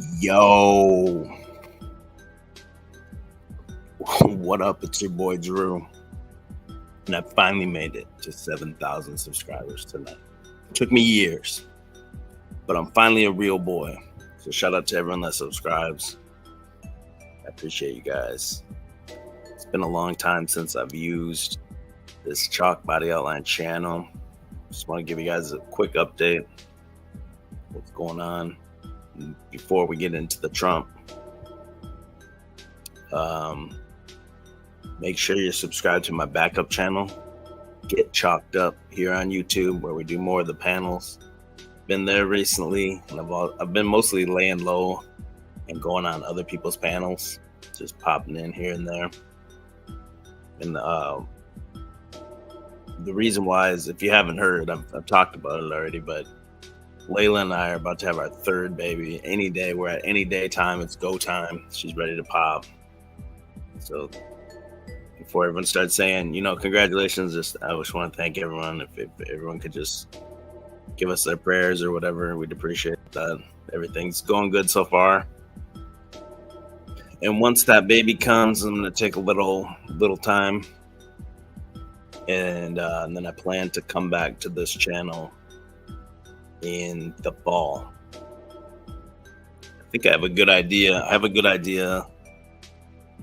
Yo, what up? It's your boy Drew, and I finally made it to 7,000 subscribers tonight. It took me years, but I'm finally a real boy. So shout out to everyone that subscribes. I appreciate you guys. It's been a long time since I've used this Chalk Body Outline channel. Just want to give you guys a quick update. What's going on before we get into the Trump. Make sure you're subscribed to my backup channel, Get Chalked Up, here on YouTube, where we do more of the panels. Been there recently, and I've been mostly laying low and going on other people's panels, just popping in here and there. And the reason why is, if you haven't heard, I've talked about it already, but Layla and I are about to have our third baby any day. We're at any day time. It's go time. She's ready to pop. So before everyone starts saying, congratulations, I just want to thank everyone. If everyone could just give us their prayers or whatever, we'd appreciate that. Everything's going good so far. And once that baby comes, I'm going to take a little time. And then I plan to come back to this channel in the fall. I think I have a good idea. At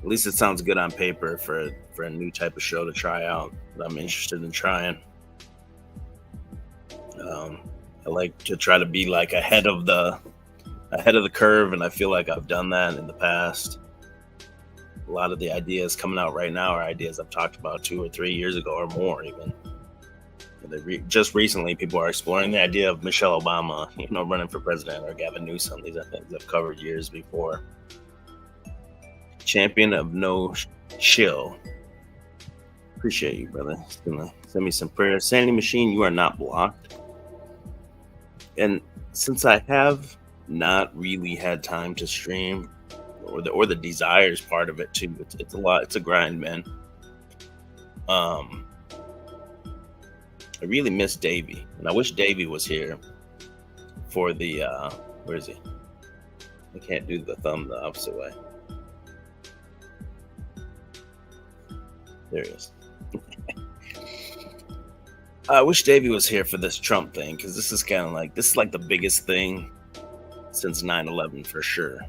least it sounds good on paper for a new type of show to try out that I'm interested in trying. I like to try to be like ahead of the curve, and I feel like I've done that in the past. A lot of the ideas coming out right now are ideas I've talked about 2 or 3 years ago or more even. Just recently, people are exploring the idea of Michelle Obama, running for president, or Gavin Newsom. These are things I've covered years before. Champion of no chill. Appreciate you, brother. Just gonna send me some prayers. Sandy Machine, you are not blocked. And since I have not really had time to stream, or the desires part of it too, it's a lot. It's a grind, man. I really miss Davey, and I wish Davey was here for the where is he? I can't do the thumb the opposite way. There he is. I wish Davey was here for this Trump thing, because this is like the biggest thing since 9/11 for sure.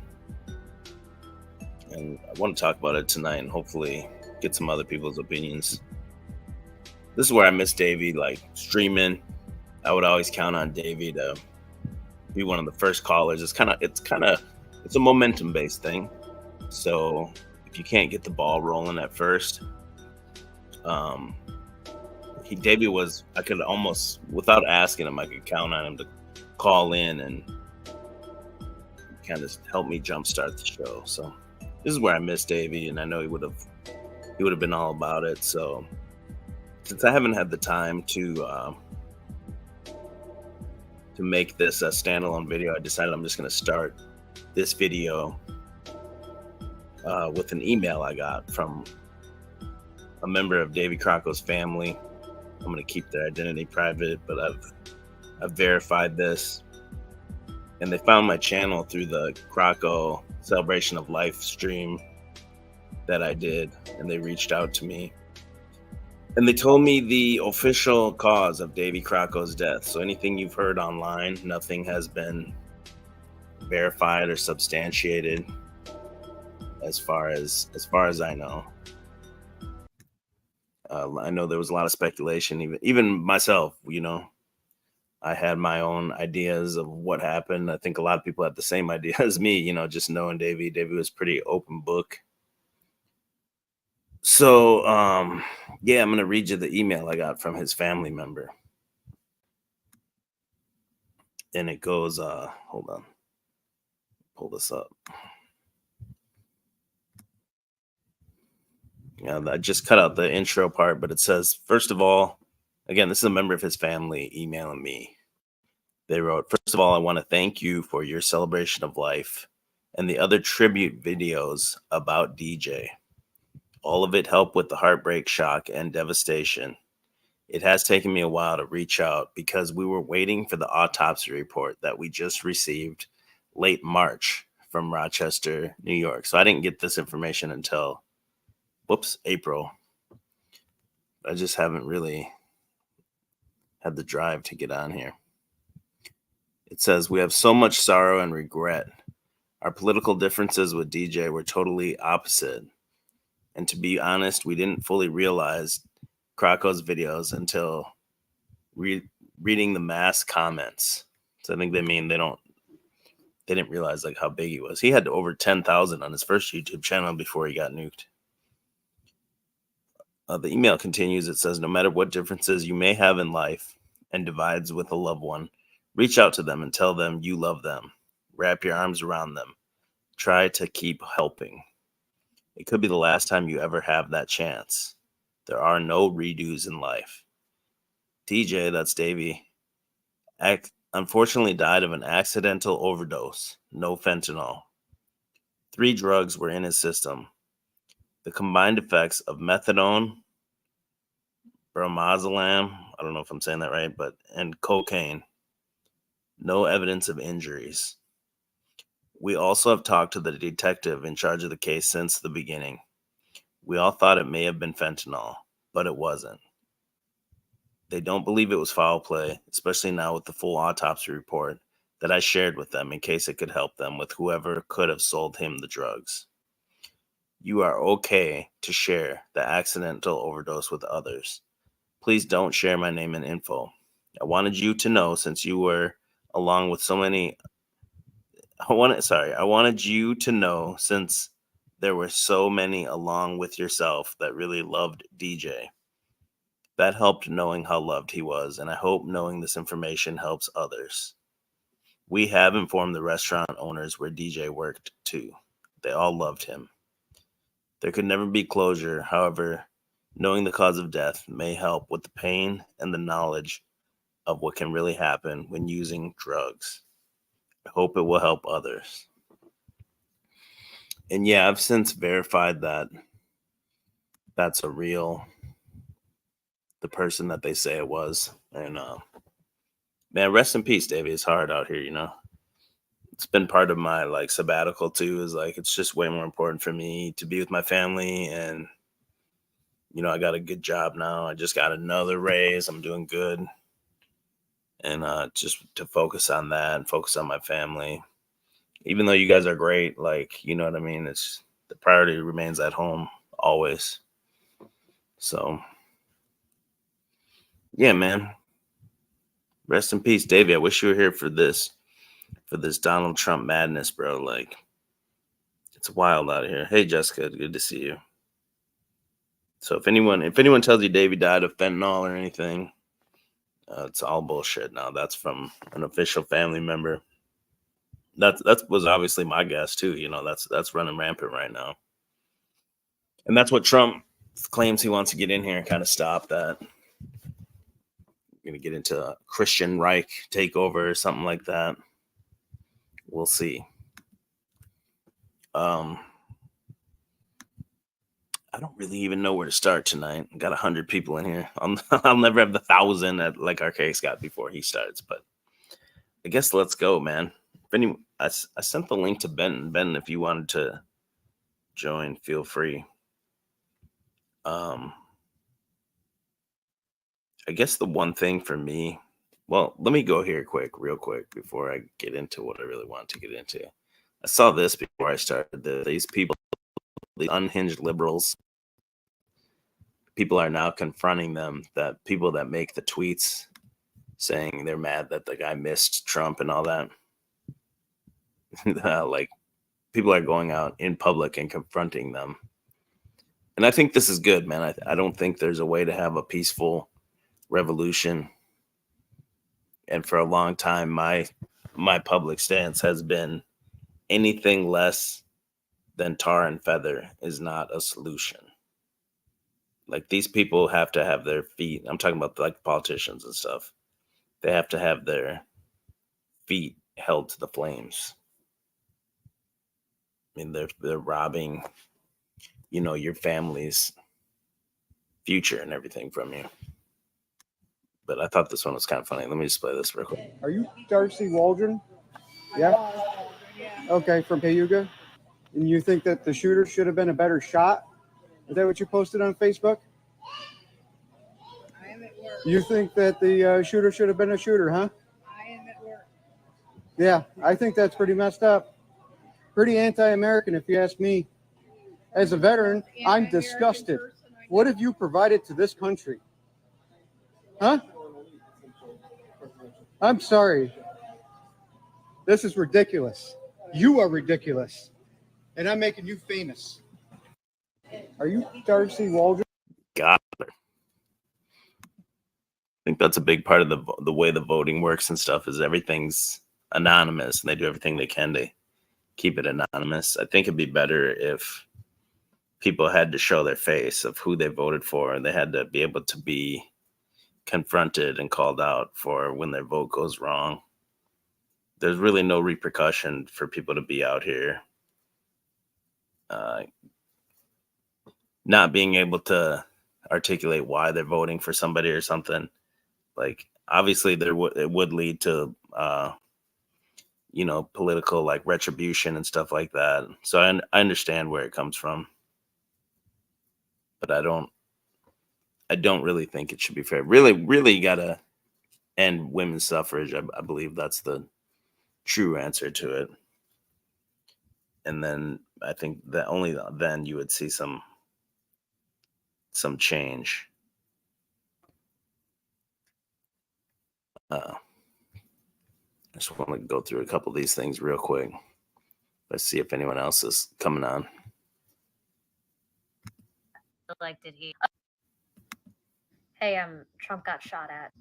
And I want to talk about it tonight and hopefully get some other people's opinions. This is where I miss Davey, like streaming. I would always count on Davey to be one of the first callers. It's a momentum based thing. So if you can't get the ball rolling at first, Davey was, I could almost, without asking him, I could count on him to call in and kind of help me jumpstart the show. So this is where I miss Davey, and I know he would have been all about it. So since I haven't had the time to make this a standalone video, I decided I'm just going to start this video with an email I got from a member of Davy Crocco's family. I'm going to keep their identity private, but I've verified this. And they found my channel through the Crocco Celebration of Life stream that I did, and they reached out to me. And they told me the official cause of Davy Crocco's death. So anything you've heard online, nothing has been verified or substantiated as far as I know. I know there was a lot of speculation, even myself, I had my own ideas of what happened. I think a lot of people had the same idea as me, just knowing Davey. Davey was pretty open book. So, I'm going to read you the email I got from his family member. And it goes, hold on, pull this up. I just cut out the intro part, but it says, first of all, again, this is a member of his family emailing me. They wrote, first of all, I want to thank you for your celebration of life and the other tribute videos about DJ. All of it helped with the heartbreak, shock, and devastation. It has taken me a while to reach out because we were waiting for the autopsy report that we just received late March from Rochester, New York. So I didn't get this information until, April. I just haven't really had the drive to get on here. It says, we have so much sorrow and regret. Our political differences with DJ were totally opposite. And to be honest, we didn't fully realize Krako's videos until reading the mass comments. So I think they mean they didn't realize like how big he was. He had over 10,000 on his first YouTube channel before he got nuked. The email continues. It says, no matter what differences you may have in life and divides with a loved one, reach out to them and tell them you love them. Wrap your arms around them. Try to keep helping. It could be the last time you ever have that chance. There are no redos in life. DJ, that's Davey, unfortunately died of an accidental overdose. No fentanyl. 3 drugs were in his system. The combined effects of methadone, bromozolam, I don't know if I'm saying that right, and cocaine. No evidence of injuries. We also have talked to the detective in charge of the case since the beginning. We all thought it may have been fentanyl, but it wasn't. They don't believe it was foul play, especially now with the full autopsy report that I shared with them in case it could help them with whoever could have sold him the drugs. You are okay to share the accidental overdose with others. Please don't share my name and info. I wanted you to know since you were along with so many. I wanted you to know since there were so many along with yourself that really loved DJ. That helped knowing how loved he was, and I hope knowing this information helps others. We have informed the restaurant owners where DJ worked too. They all loved him. There could never be closure. However, knowing the cause of death may help with the pain and the knowledge of what can really happen when using drugs. I hope it will help others. And yeah, I've since verified that that's the person that they say it was. And man, rest in peace, Davey. It's hard out here, you know. It's been part of my like sabbatical too, is like it's just way more important for me to be with my family. And you know, I got a good job now. I just got another raise. I'm doing good. And just to focus on that and focus on my family. Even though you guys are great, like, you know what I mean? It's the priority remains at home always. So yeah, man. Rest in peace, Davey. I wish you were here for this Donald Trump madness, bro. Like, it's wild out here. Hey, Jessica, good to see you. So if anyone tells you Davey died of fentanyl or anything, it's all bullshit. Now that's from an official family member. That was obviously my guess too. You know, that's running rampant right now, and that's what Trump claims he wants to get in here and kind of stop that. Going to get into a Christian Reich takeover or something like that. We'll see. I don't really even know where to start tonight. I got 100 people in here. I'll never have the 1,000 that like our case got before he starts. But I guess let's go, man. I sent the link to Ben. Ben, if you wanted to join, feel free. I guess the one thing for me, well, let me go here real quick, before I get into what I really want to get into. I saw this before I started. These people, the Unhinged Liberals, people are now confronting them, that people that make the tweets saying they're mad that the guy missed Trump and all that. Like, people are going out in public and confronting them. And I think this is good, man. I don't think there's a way to have a peaceful revolution. And for a long time, my public stance has been anything less than tar and feather is not a solution. Like, these people have to have their feet. I'm talking about like politicians and stuff. They have to have their feet held to the flames. I mean, they're robbing, you know, your family's future and everything from you. But I thought this one was kind of funny. Let me just play this real quick. Are you Darcy Waldron? Yeah. Okay, from Cayuga. And you think that the shooter should have been a better shot? Is that what you posted on Facebook? I am at work. You think that the shooter should have been a shooter, huh? I am at work. Yeah, I think that's pretty messed up. Pretty anti-American, if you ask me. As a veteran, I'm disgusted. What have you provided to this country? Huh? I'm sorry. This is ridiculous. You are ridiculous. And I'm making you famous. Are you Darcy Waldron? Got her. I think that's a big part of the way the voting works and stuff is everything's anonymous, and they do everything they can to keep it anonymous. I think it'd be better if people had to show their face of who they voted for, and they had to be able to be confronted and called out for when their vote goes wrong. There's really no repercussion for people to be out here not being able to articulate why they're voting for somebody or something. Like, obviously it would lead to political like retribution and stuff like that. So I understand where it comes from, but I don't really think it should be fair. Really you gotta end women's suffrage. I believe that's the true answer to it. And then I think that only then you would see some change. I just want to go through a couple of these things real quick. Let's see if anyone else is coming on. Like, did he? Hey, Trump got shot at.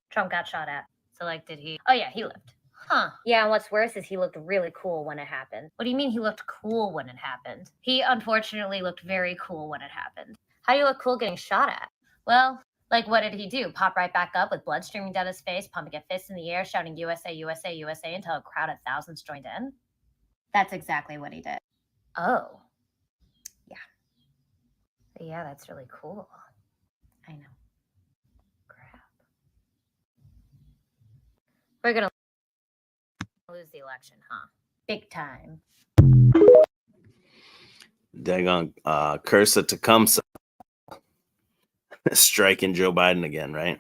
Trump got shot at. So, like, did he? Oh, yeah, he lived. Huh. Yeah, and what's worse is he looked really cool when it happened. What do you mean he looked cool when it happened? He unfortunately looked very cool when it happened. How do you look cool getting shot at? Well, like, what did he do? Pop right back up with blood streaming down his face, pumping a fist in the air, shouting USA, USA, USA until a crowd of thousands joined in? That's exactly what he did. Oh. Yeah. Yeah, that's really cool. I know. Crap. We're gonna lose the election, huh? Big time. Daggone Cursa Tecumseh striking Joe Biden again, right?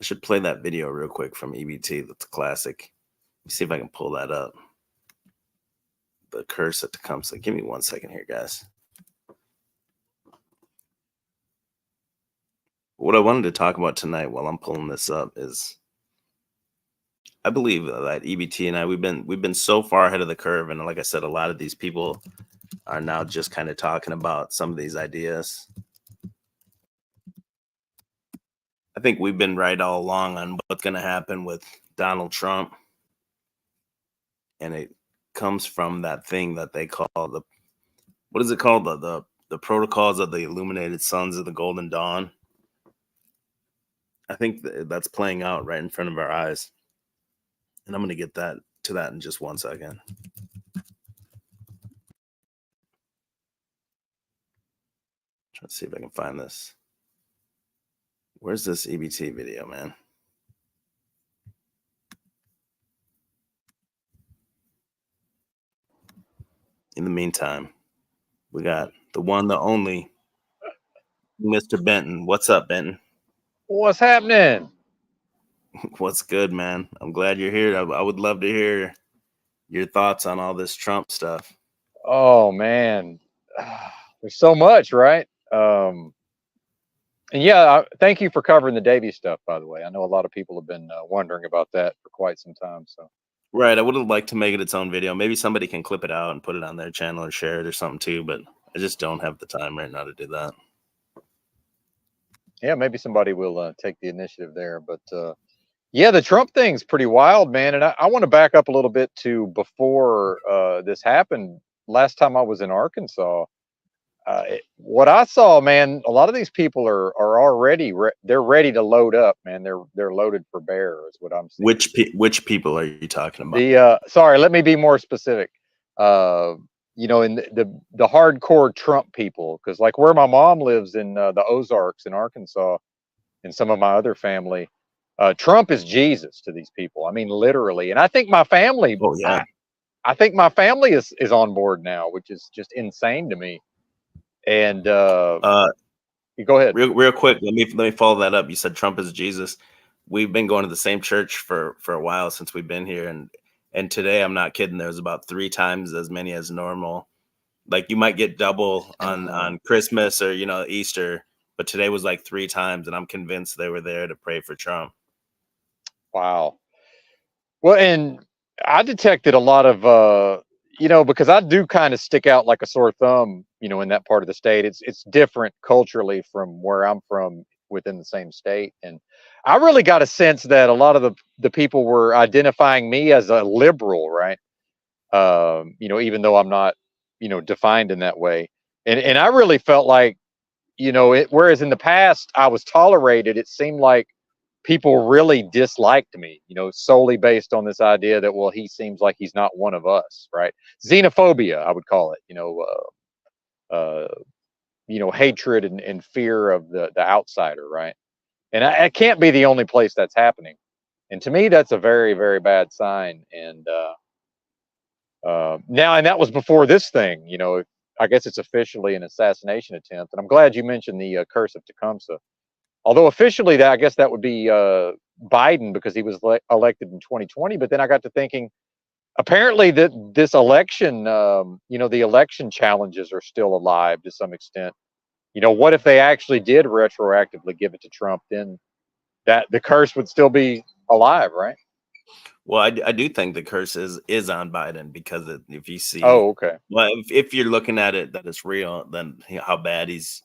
I should play that video real quick from EBT. That's a classic. Let me see if I can pull that up. The Cursa Tecumseh. Give me 1 second here, guys. What I wanted to talk about tonight while I'm pulling this up is I believe that EBT and I, we've been so far ahead of the curve. And like I said, a lot of these people are now just kind of talking about some of these ideas. I think we've been right all along on what's going to happen with Donald Trump. And it comes from that thing that they call what is it called? The Protocols of the Illuminated Sons of the Golden Dawn. I think that's playing out right in front of our eyes. And I'm going to get to that in just 1 second. Trying to see if I can find this. Where's this EBT video, man? In the meantime, we got the one, the only, Mr. Benton. What's up, Benton? What's happening? What's good, man? I'm glad you're here. I would love to hear your thoughts on all this Trump stuff. Oh, man. There's so much, right? And yeah, thank you for covering the Davies stuff, by the way. I know a lot of people have been wondering about that for quite some time. So, right. I would have liked to make it its own video. Maybe somebody can clip it out and put it on their channel or share it or something too, but I just don't have the time right now to do that. Yeah, maybe somebody will take the initiative there. But yeah, the Trump thing's pretty wild, man. And I want to back up a little bit to before this happened. Last time I was in Arkansas, what I saw, man, a lot of these people are already they're ready to load up, man. They're loaded for bear, is what I'm seeing. Which people are you talking about? The sorry, let me be more specific. You know, in the hardcore Trump people, because like where my mom lives in the Ozarks in Arkansas, and some of my other family, Trump is Jesus to these people. I mean, literally. And I think my family, oh yeah, I think my family is on board now, which is just insane to me. And you go ahead. Real quick, let me follow that up. You said Trump is Jesus. We've been going to the same church for a while since we've been here, and today, I'm not kidding, there was about 3 times as many as normal. Like, you might get double on Christmas or Easter, but today was like 3 times, and I'm convinced they were there to pray for Trump. Wow. Well, and I detected a lot of because I do kind of stick out like a sore thumb, in that part of the state. It's different culturally from where I'm from within the same state. And I really got a sense that a lot of the people were identifying me as a liberal, right? Even though I'm not, defined in that way. And I really felt like, whereas in the past I was tolerated, it seemed like people really disliked me, solely based on this idea that, well, he seems like he's not one of us, right? Xenophobia, I would call it, hatred and fear of the outsider, right? And I can't be the only place that's happening. And to me, that's a very, very bad sign. And now, and that was before this thing, I guess it's officially an assassination attempt. And I'm glad you mentioned the curse of Tecumseh. Although officially, I guess that would be Biden, because he was elected in 2020. But then I got to thinking, apparently that this election, the election challenges are still alive to some extent. What if they actually did retroactively give it to Trump? Then that the curse would still be alive, right? Well, I do think the curse is on Biden, because if you see, Oh, okay. well, if you're looking at it that it's real, then how bad he's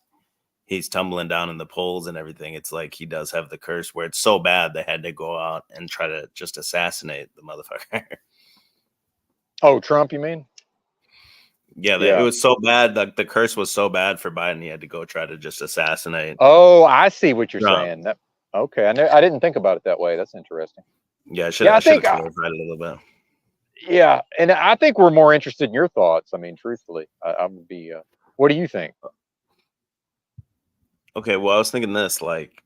tumbling down in the polls and everything. It's like he does have the curse, where it's so bad they had to go out and try to just assassinate the motherfucker. Oh, Trump, you mean? Yeah, it was so bad. The curse was so bad for Biden, he had to go try to just assassinate. Oh, I see what you're Trump. saying. Okay, I didn't think about it that way. That's interesting. Yeah, I should have clarified it a little bit. Yeah, and I think we're more interested in your thoughts. I mean, truthfully, I would be. What do you think? Okay, well, I was thinking this, like,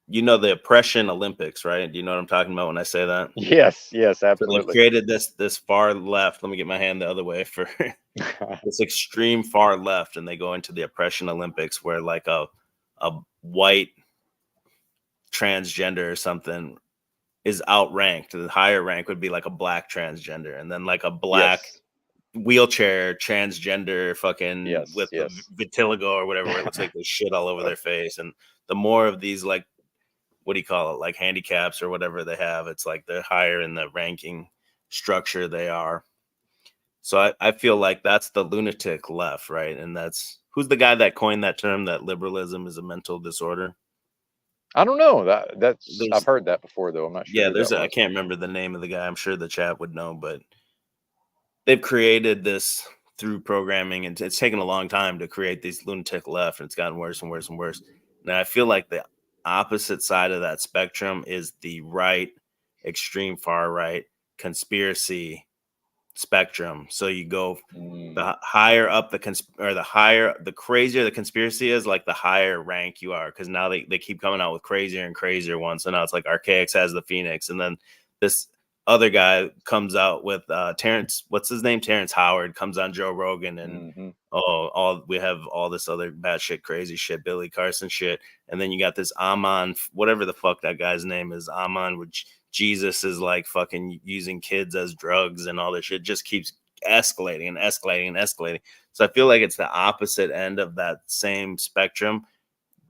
the oppression Olympics, right? Do you know what I'm talking about when I say that? Yes, So absolutely. they've created this far left. Let me get my hand the other way for this extreme far left, and they go into the oppression Olympics, where like a white transgender or something is outranked. The higher rank would be like a black transgender, and then like a black wheelchair transgender fucking with vitiligo or whatever, where it looks like they shit all over their face. And the more of these, like, what do you call it, like handicaps or whatever they have, it's like the higher in the ranking structure they are. So I feel like that's the lunatic left, right? And who's the guy that coined that term, that liberalism is a mental disorder? I don't know. I've heard that before, though. I'm not sure. Yeah, I can't remember the name of the guy. I'm sure the chat would know, but they've created this through programming, and it's taken a long time to create these lunatic left, and it's gotten worse and worse and worse. Now I feel like the opposite side of that spectrum is the right, extreme far right conspiracy spectrum. So you go the higher up the crazier the conspiracy is, like the higher rank you are, because now they keep coming out with crazier and crazier ones. So now it's like Archaics has the Phoenix, and then this other guy comes out with Terrence, what's his name? Terrence Howard comes on Joe Rogan, and we have all this other batshit crazy shit, Billy Carson shit. And then you got this Amon, whatever the fuck that guy's name is, Amon, which Jesus is like fucking using kids as drugs, and all this shit just keeps escalating and escalating and escalating. So I feel like it's the opposite end of that same spectrum.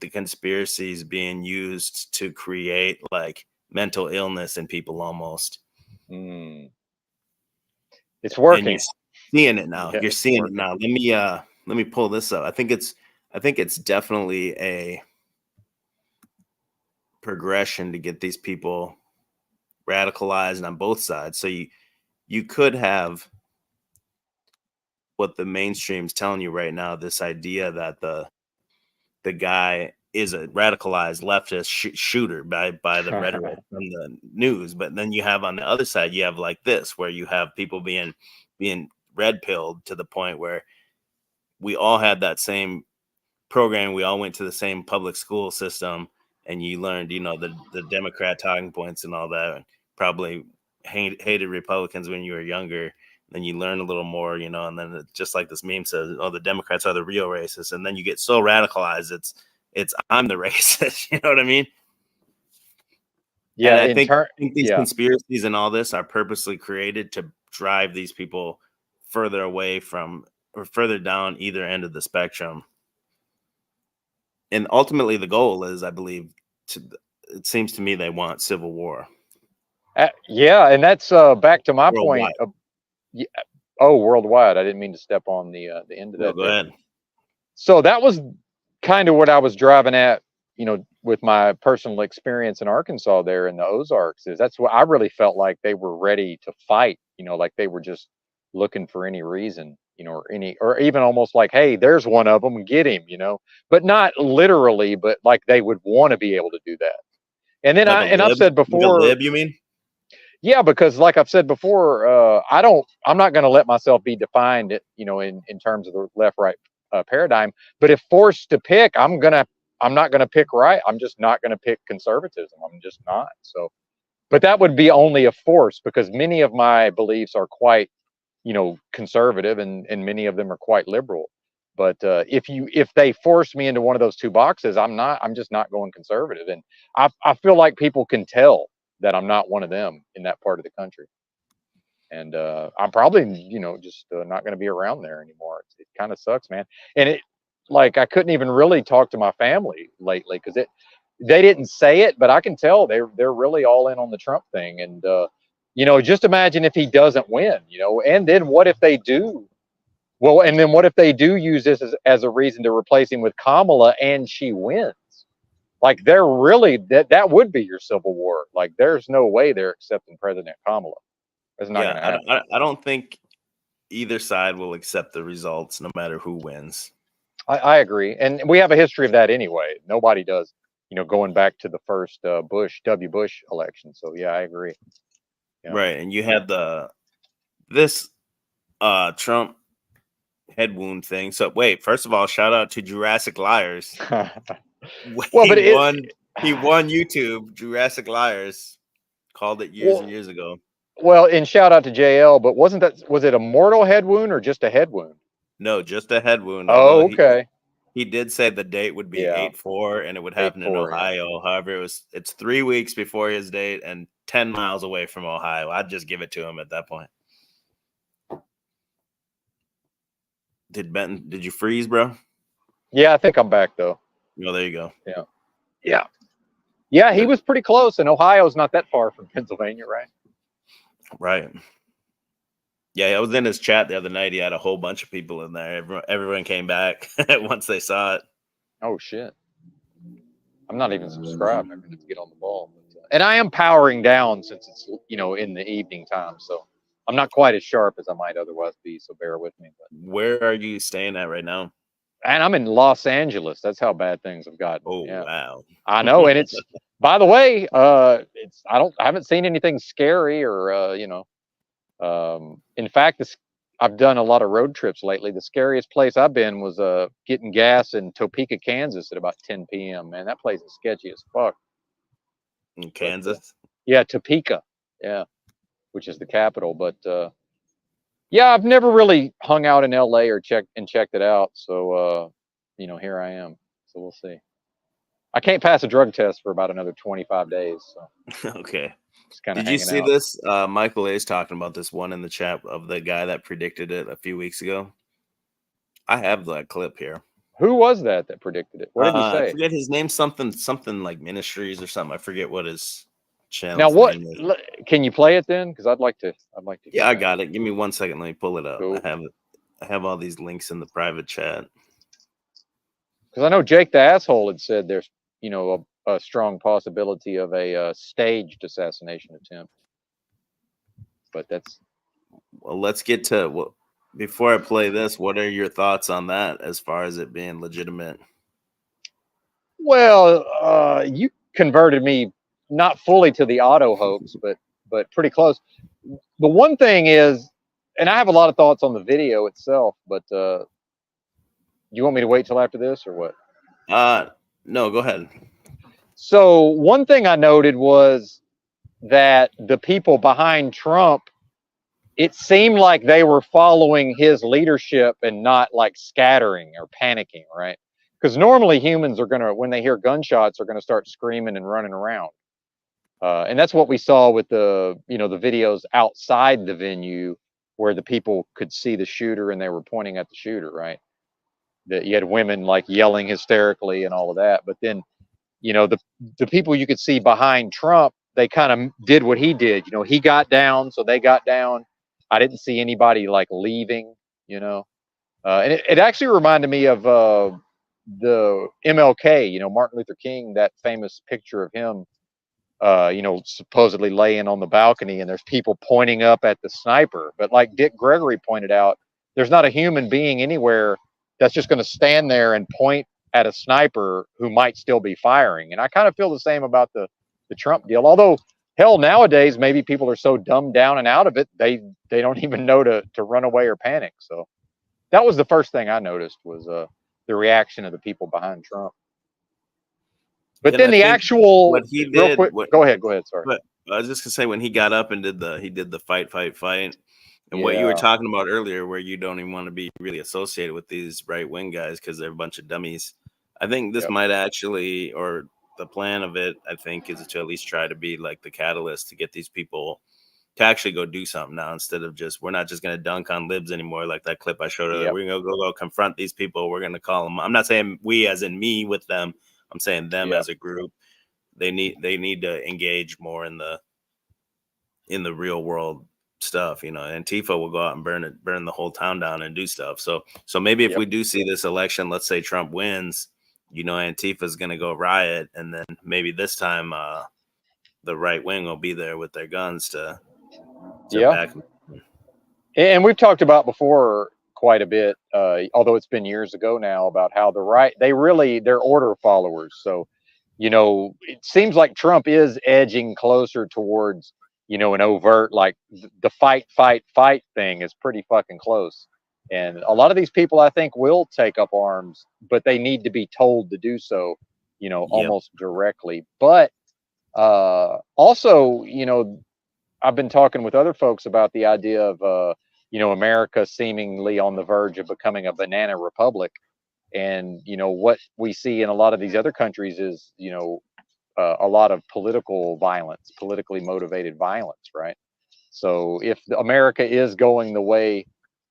The conspiracies being used to create like mental illness in people almost. It's working. And you're seeing it now. You're seeing it now. Let me pull this up. I think it's definitely a progression to get these people radicalized on both sides. So you could have what the mainstream's telling you right now, this idea that the guy is a radicalized leftist shooter by the rhetoric from the news. But then you have on the other side, you have like this, where you have people being red pilled to the point where we all had that same program. We all went to the same public school system, and you learned, the Democrat talking points and all that, and probably hated Republicans when you were younger. then you learn a little more, and then it's just like this meme says, oh, the Democrats are the real racists. And then you get so radicalized, it's I'm the racist. You know what I mean? Yeah, And I think these yeah. conspiracies and all this are purposely created to drive these people further away from or further down either end of the spectrum. And ultimately the goal is, I believe, it seems to me they want civil war. Yeah, and that's back to my point. Worldwide. Oh, worldwide. I didn't mean to step on the end of No, that. go ahead. So that was kind of what I was driving at, with my personal experience in Arkansas there in the Ozarks. That's what I really felt like they were ready to fight, like they were just looking for any reason, or even almost like, hey, there's one of them, get him, but not literally, but like they would want to be able to do that. And then Like I've said like a before, lib, you mean? yeah, because like I've said before, I'm not going to let myself be defined, in terms of the left-right paradigm. But if forced to pick, I'm not going to pick right. I'm just not going to pick conservatism. I'm just not. So, but that would be only a force, because many of my beliefs are quite, conservative, and many of them are quite liberal. But if they force me into one of those two boxes, I'm just not going conservative. And I feel like people can tell that I'm not one of them in that part of the country. And I'm probably, just not going to be around there anymore. It kind of sucks, man. And like, I couldn't even really talk to my family lately, because they didn't say it, but I can tell they're really all in on the Trump thing. And just imagine if he doesn't win, and then what if they do? Well, and then what if they do use this as a reason to replace him with Kamala and she wins? Like, they're really, that would be your civil war. Like, there's no way they're accepting President Kamala. It's not going to happen. I don't think either side will accept the results, no matter who wins. I agree. And we have a history of that anyway. Nobody does, going back to the first W. Bush election. So, yeah, I agree. Yeah. Right. And you had this Trump head wound thing. So wait, first of all, shout out to Jurassic Liars. Well, but he won YouTube. Jurassic Liars called it years and years ago. Well, and shout out to JL, but was it a mortal head wound or just a head wound? No, just a head wound. Oh, okay. He did say the date would be 8/4 and it would happen in Ohio. Yeah. However, it's 3 weeks before his date and 10 miles away from Ohio. I'd just give it to him at that point. Did you freeze, bro? Yeah, I think I'm back though. Oh, there you go. Yeah, he was pretty close, and Ohio's not that far from Pennsylvania, right? Right. Yeah, I was in his chat the other night. He had a whole bunch of people in there. Everyone came back once they saw it. Oh, shit. I'm not even subscribed. I'm going to get on the ball. And I am powering down since it's, in the evening time. So I'm not quite as sharp as I might otherwise be. So bear with me. But where are you staying at right now? And I'm in Los Angeles. That's how bad things have gotten. Oh, yeah. Wow. I know. And it's, by the way, I haven't seen anything scary or, in fact, I've done a lot of road trips lately. The scariest place I've been was getting gas in Topeka, Kansas at about 10 p.m. Man, that place is sketchy as fuck. In Kansas? Yeah, Topeka. Yeah, which is the capital. But yeah, I've never really hung out in LA or checked it out. So here I am. So we'll see. I can't pass a drug test for about another 25 days. So. Okay. Did you see this? Michael A is talking about this one in the chat of the guy that predicted it a few weeks ago. I have that clip here. Who was that predicted it? What did he say? I forget his name. Something like Ministries or something. I forget what his channel. Now, what? Can you play it then? Because I'd like to. Yeah, I got it. Give me 1 second. Let me pull it up. Cool. I have all these links in the private chat. Because I know Jake the Asshole had said there's a strong possibility of a staged assassination attempt. But that's... Well, let's get to... before I play this, what are your thoughts on that as far as it being legitimate? Well, you converted me not fully to the auto hoax, but pretty close. The one thing is, and I have a lot of thoughts on the video itself, but you want me to wait till after this or what? No, go ahead. So one thing I noted was that the people behind Trump it seemed like they were following his leadership and not like scattering or panicking, right? Because normally humans are gonna, when they hear gunshots, are gonna start screaming and running around. And that's what we saw with the, you know, the videos outside the venue where the people could see the shooter and they were pointing at the shooter, right? That you had women like yelling hysterically and all of that. But then, you know, the people you could see behind Trump, they kind of did what he did. You know, he got down, so they got down. I didn't see anybody like leaving, you know. And it actually reminded me of the MLK, you know, Martin Luther King, that famous picture of him, you know, supposedly laying on the balcony and there's people pointing up at the sniper. But like Dick Gregory pointed out, there's not a human being anywhere that's just going to stand there and point at a sniper who might still be firing. And I kind of feel the same about the Trump deal. Although, hell, nowadays maybe people are so dumbed down and out of it they don't even know to run away or panic. So that was the first thing I noticed was the reaction of the people behind Trump. But And then I the think actual, what he real did, quick, go ahead. Sorry. but I was just gonna say when he got up and did the fight, and what you were Yeah. talking about earlier, where you don't even want to be really associated with these right wing guys because they're a bunch of dummies. I think this Yep. might actually, or the plan of it, I think, is to at least try to be like the catalyst to get these people to actually go do something now instead of just, we're not just going to dunk on libs anymore. Like that clip I showed earlier, Yep. we're going to go confront these people. We're going to call them. I'm not saying we as in me with them. I'm saying them Yep. as a group. They need to engage more in the real world stuff. You know, Antifa will go out and burn the whole town down and do stuff. So maybe if Yep. we do see this election, let's say Trump wins, you know, Antifa is going to go riot, and then maybe this time the right wing will be there with their guns to Yeah. back them. And we've talked about before quite a bit, although it's been years ago now, about how the right, they're order followers. So, you know, it seems like Trump is edging closer towards, you know, an overt, like the fight thing is pretty fucking close. And a lot of these people, I think, will take up arms, but they need to be told to do so, you know, Yep. almost directly. But also, you know, I've been talking with other folks about the idea of, you know, America seemingly on the verge of becoming a banana republic. And, you know, what we see in a lot of these other countries is, you know, a lot of political violence, politically motivated violence, right? So if America is going the way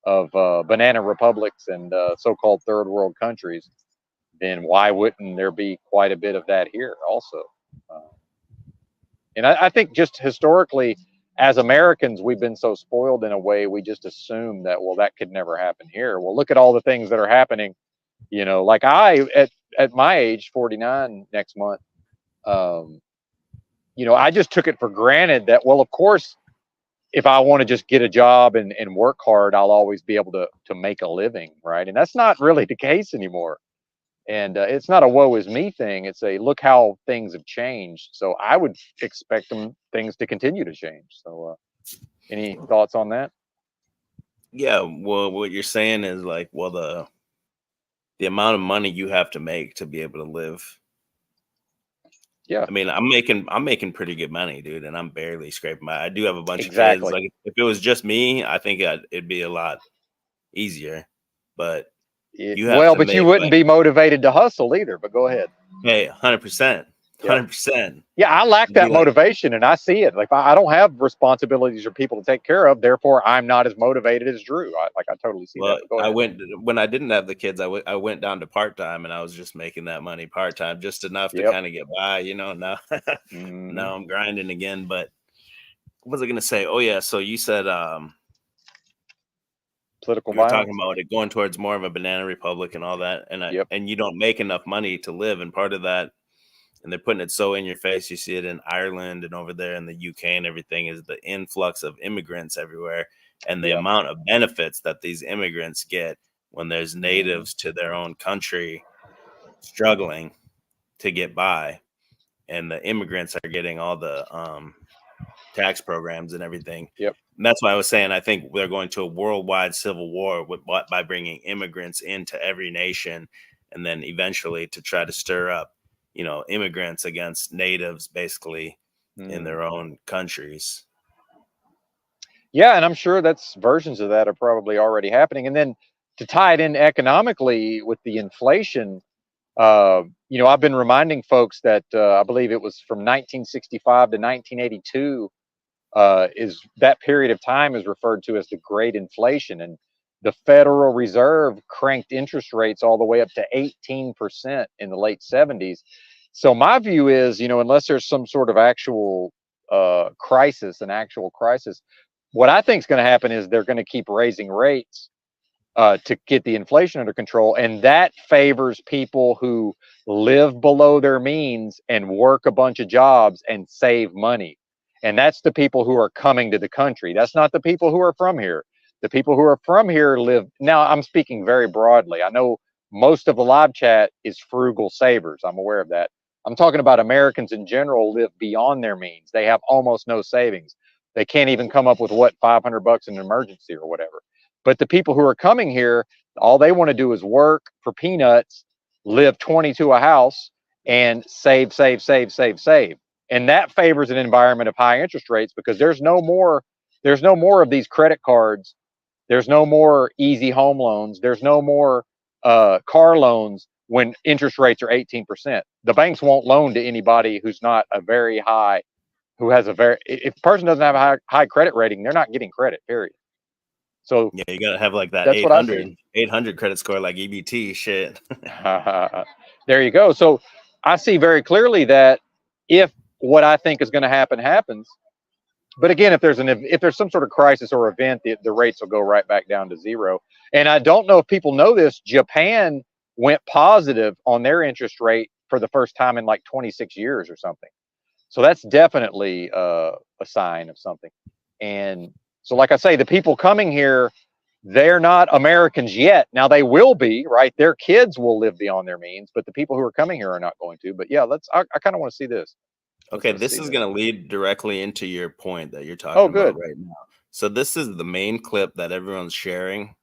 of banana republics and so-called third world countries, then why wouldn't there be quite a bit of that here also? Uh, and I think just historically, as Americans, we've been so spoiled in a way, we just assume that, well, that could never happen here. Well, look at all the things that are happening. You know, like at my age, 49 next month, you know, I just took it for granted that, well, of course, if I want to just get a job and work hard, I'll always be able to make a living, right? And that's not really the case anymore. And it's not a woe is me thing. It's a look how things have changed. So I would expect things to continue to change. So any thoughts on that? Yeah, well, what you're saying is like, well, the amount of money you have to make to be able to live. Yeah, I mean, I'm making pretty good money, dude, and I'm barely scraping by. I do have a bunch of kids. exactly. Like if it was just me, I think it'd be a lot easier. But you have Well, to but you make wouldn't like, be motivated to hustle either. But go ahead. hey, 100%, Yep. 100%. Yeah, I lack Be that like, motivation, and I see it. Like I don't have responsibilities or people to take care of. Therefore, I'm not as motivated as Drew. I totally see that. well, But go I ahead. went when I didn't have the kids. I went down to part time, and I was just making that money part time, just enough to Yep. kind of get by. You know, now Mm-hmm. now I'm grinding again. But what was I gonna say? Oh yeah, so you said Political you were talking violence. about it going towards more of a banana republic and all that, Yep. and you don't make enough money to live, and part of that, and they're putting it so in your face. You see it in Ireland and over there in the UK and everything, is the influx of immigrants everywhere, and the Yep. amount of benefits that these immigrants get when there's natives to their own country struggling to get by, and the immigrants are getting all the tax programs and everything. Yep. And that's why I was saying I think they're going to a worldwide civil war by bringing immigrants into every nation, and then eventually to try to stir up, you know, immigrants against natives, basically in their own countries. Yeah, and I'm sure that's versions of that are probably already happening. And then to tie it in economically with the inflation, I've been reminding folks that I believe it was from 1965 to 1982 is that period of time is referred to as the Great Inflation, and the Federal Reserve cranked interest rates all the way up to 18% in the late 70s. So my view is, unless there's some sort of actual crisis, an actual crisis, what I think is going to happen is they're going to keep raising rates to get the inflation under control. And that favors people who live below their means and work a bunch of jobs and save money. And that's the people who are coming to the country. That's not the people who are from here. The people who are from here live. Now, I'm speaking very broadly. I know most of the live chat is frugal savers. I'm aware of that. I'm talking about Americans in general live beyond their means. They have almost no savings. They can't even come up with $500 in an emergency or whatever. But the people who are coming here, all they want to do is work for peanuts, live 20 to a house, and save, save, save, save, save. And that favors an environment of high interest rates because there's no more of these credit cards. There's no more easy home loans. There's no more car loans when interest rates are 18%. The banks won't loan to anybody who's not a very high, who has a very, if a person doesn't have a high credit rating, they're not getting credit, period. So yeah, you gotta have like that that's 800 credit score, like EBT shit. There you go. So I see very clearly that if what I think is going to happen happens, but again, if there's some sort of crisis or event, the rates will go right back down to zero. And I don't know if people know this. Japan went positive on their interest rate for the first time in like 26 years or something. So that's definitely a sign of something. And so, like I say, the people coming here, they're not Americans yet. Now they will be, right? Their kids will live beyond their means, but the people who are coming here are not going to. But yeah, I kind of want to see this. Okay, this is going to lead directly into your point that you're talking about right now. So this is the main clip that everyone's sharing,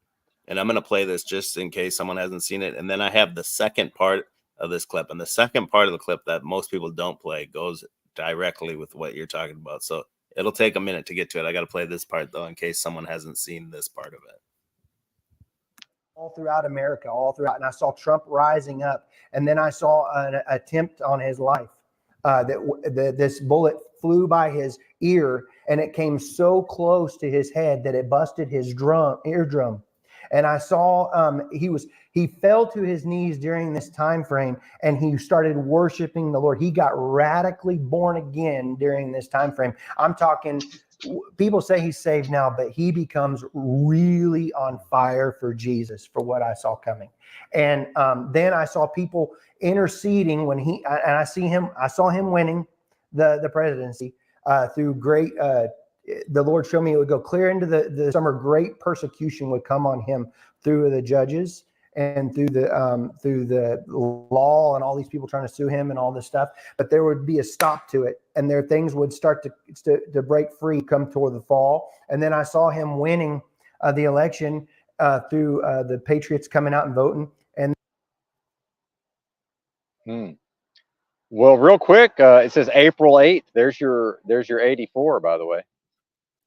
and I'm going to play this just in case someone hasn't seen it. And then I have the second part of this clip, and the second part of the clip that most people don't play goes directly with what you're talking about. So it'll take a minute to get to it. I got to play this part though, in case someone hasn't seen this part of it. All throughout America, all throughout, and I saw Trump rising up, and then I saw an attempt on his life. This bullet flew by his ear, and it came so close to his head that it busted his eardrum. And I saw he fell to his knees during this time frame, and he started worshiping the Lord. He got radically born again during this time frame. I'm talking, people say he's saved now, but he becomes really on fire for Jesus, for what I saw coming. And then I saw people interceding when I saw him winning the presidency through great. The Lord showed me it would go clear into the summer. Great persecution would come on him through the judges and through the law and all these people trying to sue him and all this stuff. But there would be a stop to it, and there things would start to break free come toward the fall. And then I saw him winning the election through the Patriots coming out and voting. And well, real quick, it says April 8th. There's your 84, by the way.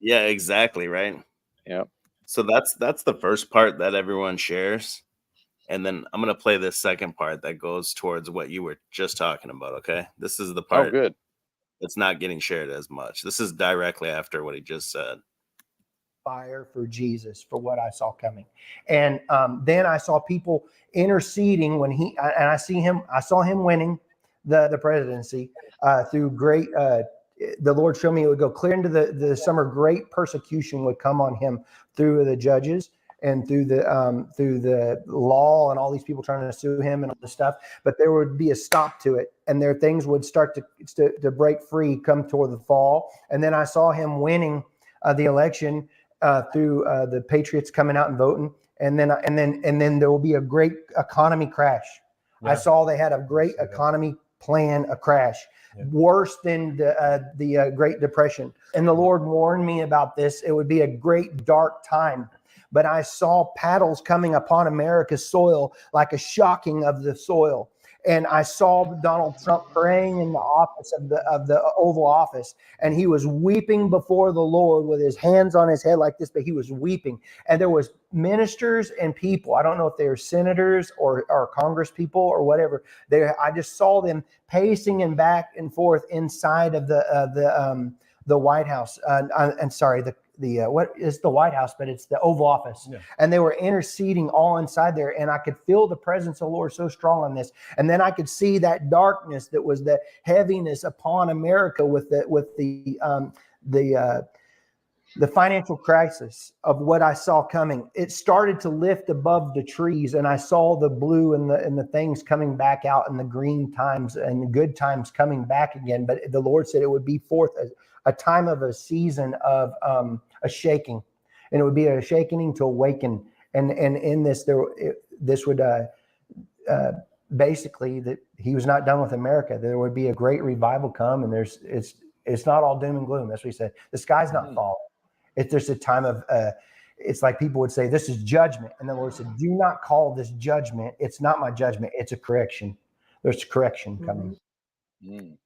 Yeah, exactly. Right. Yeah. So that's the first part that everyone shares. And then I'm going to play this second part that goes towards what you were just talking about. Okay. This is the part that's not getting shared as much. This is directly after what he just said. Fire for Jesus, for what I saw coming. And then I saw people interceding when I saw him winning the presidency through great. The Lord showed me it would go clear into the summer. Great persecution would come on him through the judges and through the law and all these people trying to sue him and all this stuff. But there would be a stop to it, and there things would start to break free come toward the fall. And then I saw him winning the election through the Patriots coming out and voting. And then there will be a great economy crash. Yeah. I saw they had a great economy plan, a crash. Yeah. Worse than the Great Depression. And the Lord warned me about this. It would be a great dark time. But I saw paddles coming upon America's soil like a shocking of the soil. And I saw Donald Trump praying in the office of the Oval Office, and he was weeping before the Lord with his hands on his head like this, but he was weeping. And there was ministers and people. I don't know if they were senators or Congress people or whatever. I just saw them pacing and back and forth inside of the White House. I'm sorry, what is the White House, but it's the Oval Office. Yeah. And they were interceding all inside there. And I could feel the presence of the Lord so strong on this. And then I could see that darkness that was the heaviness upon America with the financial crisis of what I saw coming. It started to lift above the trees, and I saw the blue and the things coming back out, and the green times and the good times coming back again. But the Lord said it would be forth a time of a season of a shaking, and it would be a shaking to awaken. And in this, this would basically that he was not done with America. There would be a great revival come, and it's not all doom and gloom. That's what he said. The sky's not falling. There's a time of it's like people would say, this is judgment. And the Lord said, do not call this judgment. It's not my judgment. It's a correction. There's correction coming. Mm.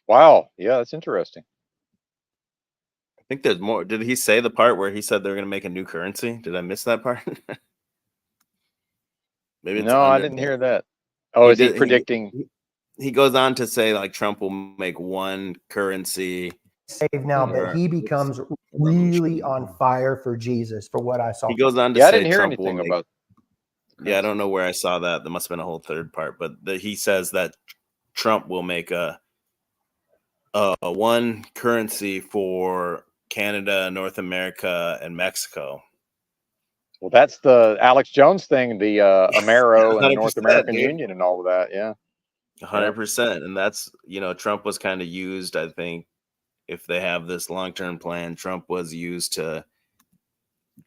Wow. Yeah, that's interesting. I think there's more. Did he say the part where he said they're going to make a new currency? Did I miss that part? Maybe no, I didn't hear that. Oh, is he predicting? He goes on to say like Trump will make one currency. Saved now, but he becomes really on fire for Jesus, for what I saw. He goes on to I say didn't hear Trump anything will make, about. Yeah, I don't know where I saw that. There must have been a whole third part, but he says that Trump will make a one currency for Canada, North America, and Mexico. Well, that's the Alex Jones thing, the Amero and the North American Union and all of that. Yeah. 100%. And that's, Trump was kind of used, I think, if they have this long-term plan, Trump was used to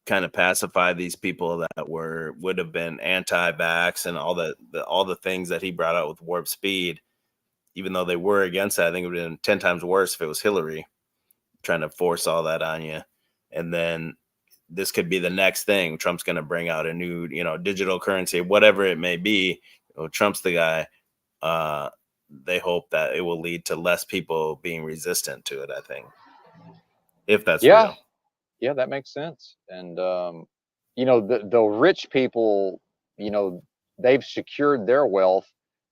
kind of pacify these people that would have been anti-vax and all the things that he brought out with warp speed. Even though they were against that, I think it would have been 10 times worse if it was Hillary trying to force all that on you. And then this could be the next thing. Trump's going to bring out a new, digital currency, whatever it may be. Trump's the guy. They hope that it will lead to less people being resistant to it, I think. If that's real. Yeah, that makes sense. And, the rich people, they've secured their wealth.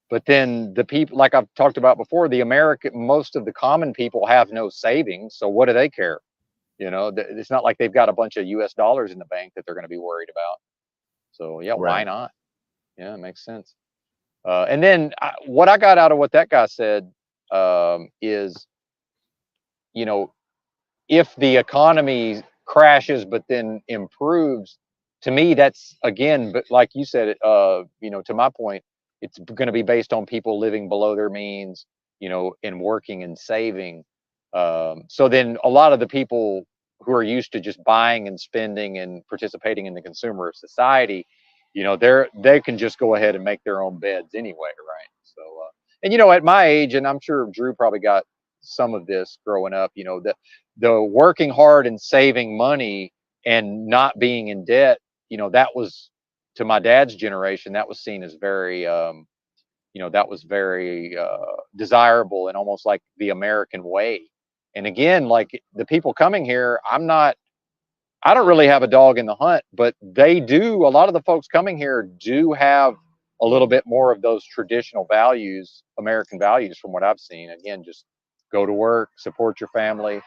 But then the people, like I've talked about before, most of the common people have no savings. So what do they care? It's not like they've got a bunch of US dollars in the bank that they're going to be worried about. So yeah, Why not? Yeah, it makes sense. And then what I got out of what that guy said is, if the economy crashes but then improves, to me, that's again, but like you said, to my point, it's going to be based on people living below their means, and working and saving. So then a lot of the people who are used to just buying and spending and participating in the consumer society, they can just go ahead and make their own beds anyway, right? So, and at my age, and I'm sure Drew probably got some of this growing up, the working hard and saving money and not being in debt, that was, to my dad's generation, that was seen as very, that was very desirable and almost like the American way. And again, like the people coming here, I don't really have a dog in the hunt, but a lot of the folks coming here do have a little bit more of those traditional values, American values, from what I've seen. Again, just go to work, support your family,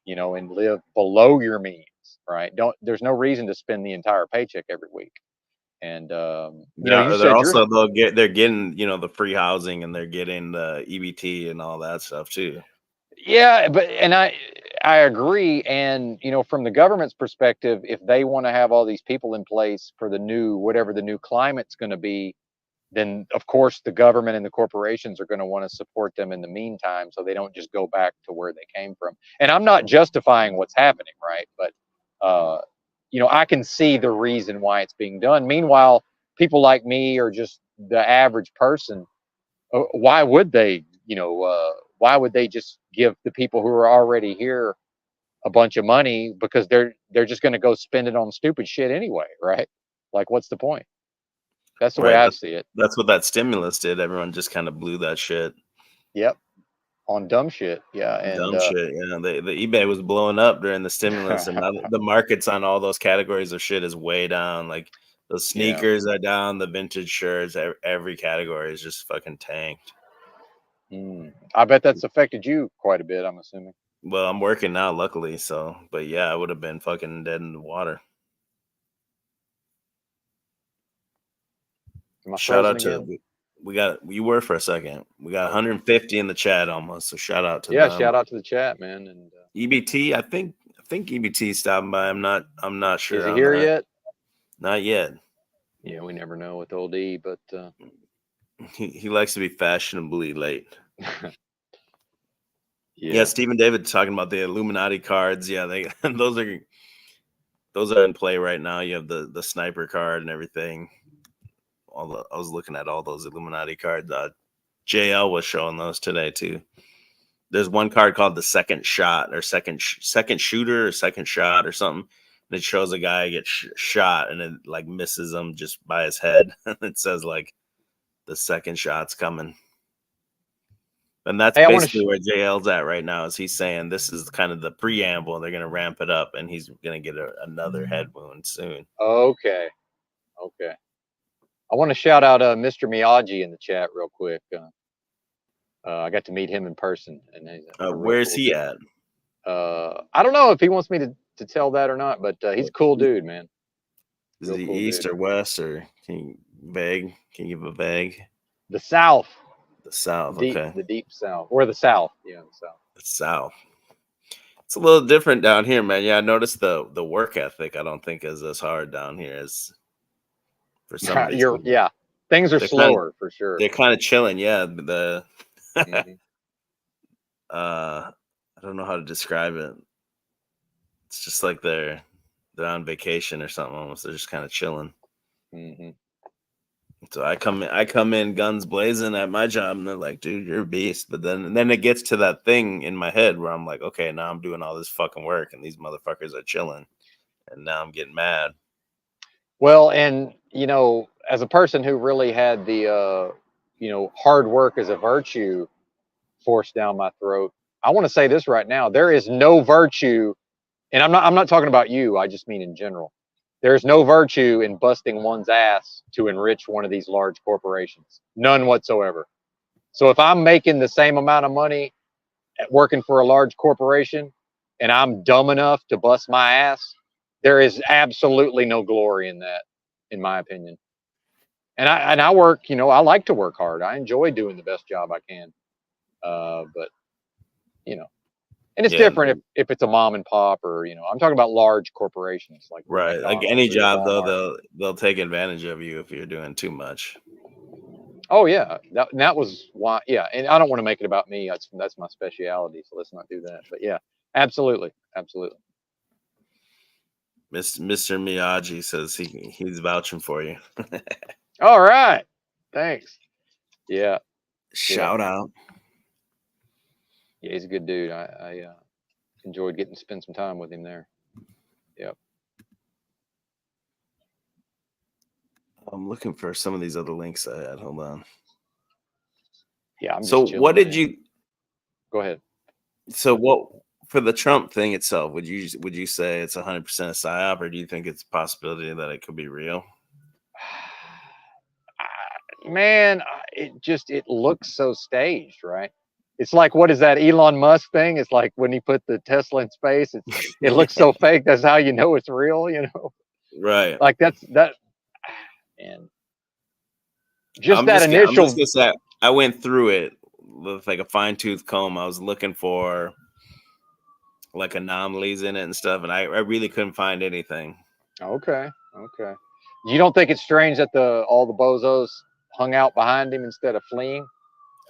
and live below your means, right? There's no reason to spend the entire paycheck every week. And they're getting, the free housing, and they're getting the EBT and all that stuff too. Yeah, and I agree. And from the government's perspective, if they want to have all these people in place for whatever the new climate's going to be, then of course the government and the corporations are going to want to support them in the meantime, so they don't just go back to where they came from. And I'm not justifying what's happening, right? But I can see the reason why it's being done. Meanwhile, people like me, or just the average person, why would they just give the people who are already here a bunch of money, because they're just going to go spend it on stupid shit anyway, right? Like, what's the point? That's the way Right. I That's see it. that's what that stimulus did. Everyone just kind of blew that shit. Yep. On dumb shit. Yeah. And Dumb shit. Yeah. The eBay was blowing up during the stimulus, and now the markets on all those categories of shit is way down. Like the yeah. sneakers are down, the vintage shirts, every category is just fucking tanked. I bet that's affected you quite a bit, I'm assuming. Well, I'm working now, luckily. So, but yeah, I would have been fucking dead in the water. Am I Shout frozen out again? to you were for a second. We got 150 in the chat almost. So shout out to Yeah, them. shout out to the chat, man. And EBT, I think EBT stopping by. I'm not sure is he on here that. yet? Not yet. Yeah, we never know with old E, but He likes to be fashionably late. yeah. Stephen David talking about the Illuminati cards. Yeah, they those are in play right now. You have the sniper card and everything. I was looking at all those Illuminati cards. JL was showing those today too. There's one card called the second shot or second shooter or second shot or something. And it shows a guy get shot and it like misses him just by his head. It says like the second shot's coming. And that's Hey, basically where JL's at right now. Is he's saying this is kind of the preamble. They're going to ramp it up, and he's going to get another head wound soon. Okay. I want to shout out Mr. Miyagi in the chat real quick. I got to meet him in person, and he's Where's he at? I don't know if he wants me to tell that or not, but he's a cool dude, man. Is he east or west, or can you give a vague? The South. The South, okay. The deep South, or the South. Yeah, the South. The South. It's a little different down here, man. Yeah, I noticed the work ethic. I don't think is as hard down here as for some of these people. Yeah, things are slower for sure. They're kind of chilling. Yeah, the I don't know how to describe it. It's just like they're on vacation or something. Almost, they're just kind of chilling. So I come in guns blazing at my job, and they're like, "Dude, you're a beast." But then it gets to that thing in my head where I'm like, "Okay, now I'm doing all this fucking work, and these motherfuckers are chilling, and now I'm getting mad." Well, and as a person who really had the hard work as a virtue forced down my throat, I want to say this right now: there is no virtue, and I'm not talking about you. I just mean in general. There's no virtue in busting one's ass to enrich one of these large corporations. None whatsoever. So if I'm making the same amount of money at working for a large corporation and I'm dumb enough to bust my ass, there is absolutely no glory in that, in my opinion. And I work, I like to work hard. I enjoy doing the best job I can. But and it's different if it's a mom and pop or I'm talking about large corporations like right, like any job though they'll take advantage of you if you're doing too much. Oh yeah, that was why. Yeah, and I don't want to make it about me. That's my specialty, so let's not do that. But yeah, absolutely. Mr. Miyagi says he's vouching for you. All right, thanks. Yeah, shout out. Yeah, he's a good dude. I enjoyed getting to spend some time with him there. Yep. I'm looking for some of these other links I had. Hold on. Yeah. So what did you? Go ahead. So what for the Trump thing itself? Would you say it's 100% a psyop, or do you think it's a possibility that it could be real? Man, it looks so staged, right? It's like, what is that Elon Musk thing? It's like when he put the Tesla in space, it looks so fake. That's how you know it's real, Right. Like that, and just that initial. I'm just gonna say, I went through it with like a fine tooth comb. I was looking for like anomalies in it and stuff, and I really couldn't find anything. Okay. You don't think it's strange that all the bozos hung out behind him instead of fleeing?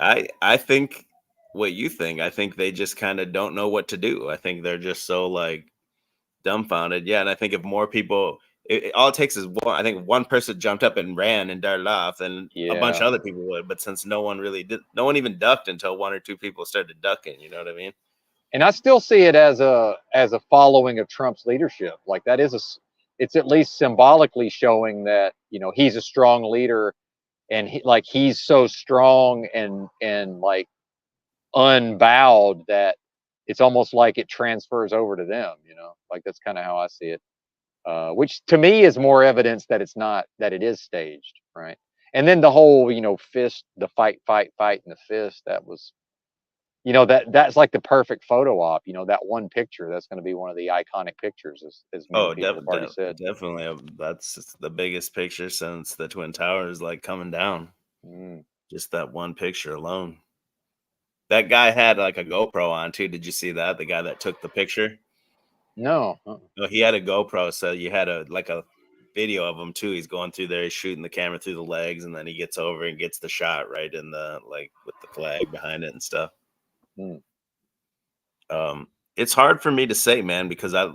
I think what you think. I think they just kind of don't know what to do. I think they're just so like dumbfounded. Yeah, and I think if more people, all it takes is one. I think one person jumped up and ran and darted off, and a bunch of other people would. But since no one really did, no one even ducked until one or two people started ducking. You know what I mean? And I still see it as a following of Trump's leadership. Like that is it's at least symbolically showing that, he's a strong leader, and he's so strong and like unbowed that it's almost like it transfers over to them, like that's kind of how I see it. Which to me is more evidence that it's not, that it is staged, right? And then the whole, fist, the fight, and the fist, that was, that's like the perfect photo op. That one picture, that's going to be one of the iconic pictures, as many people have already said. Definitely. That's the biggest picture since the Twin Towers, like coming down. Mm. Just that one picture alone. That guy had like a GoPro on too. Did you see that? The guy that took the picture? No. No, he had a GoPro, so you had a video of him too. He's going through there, he's shooting the camera through the legs, and then he gets over and gets the shot right in the with the flag behind it and stuff. Mm. It's hard for me to say, man, because I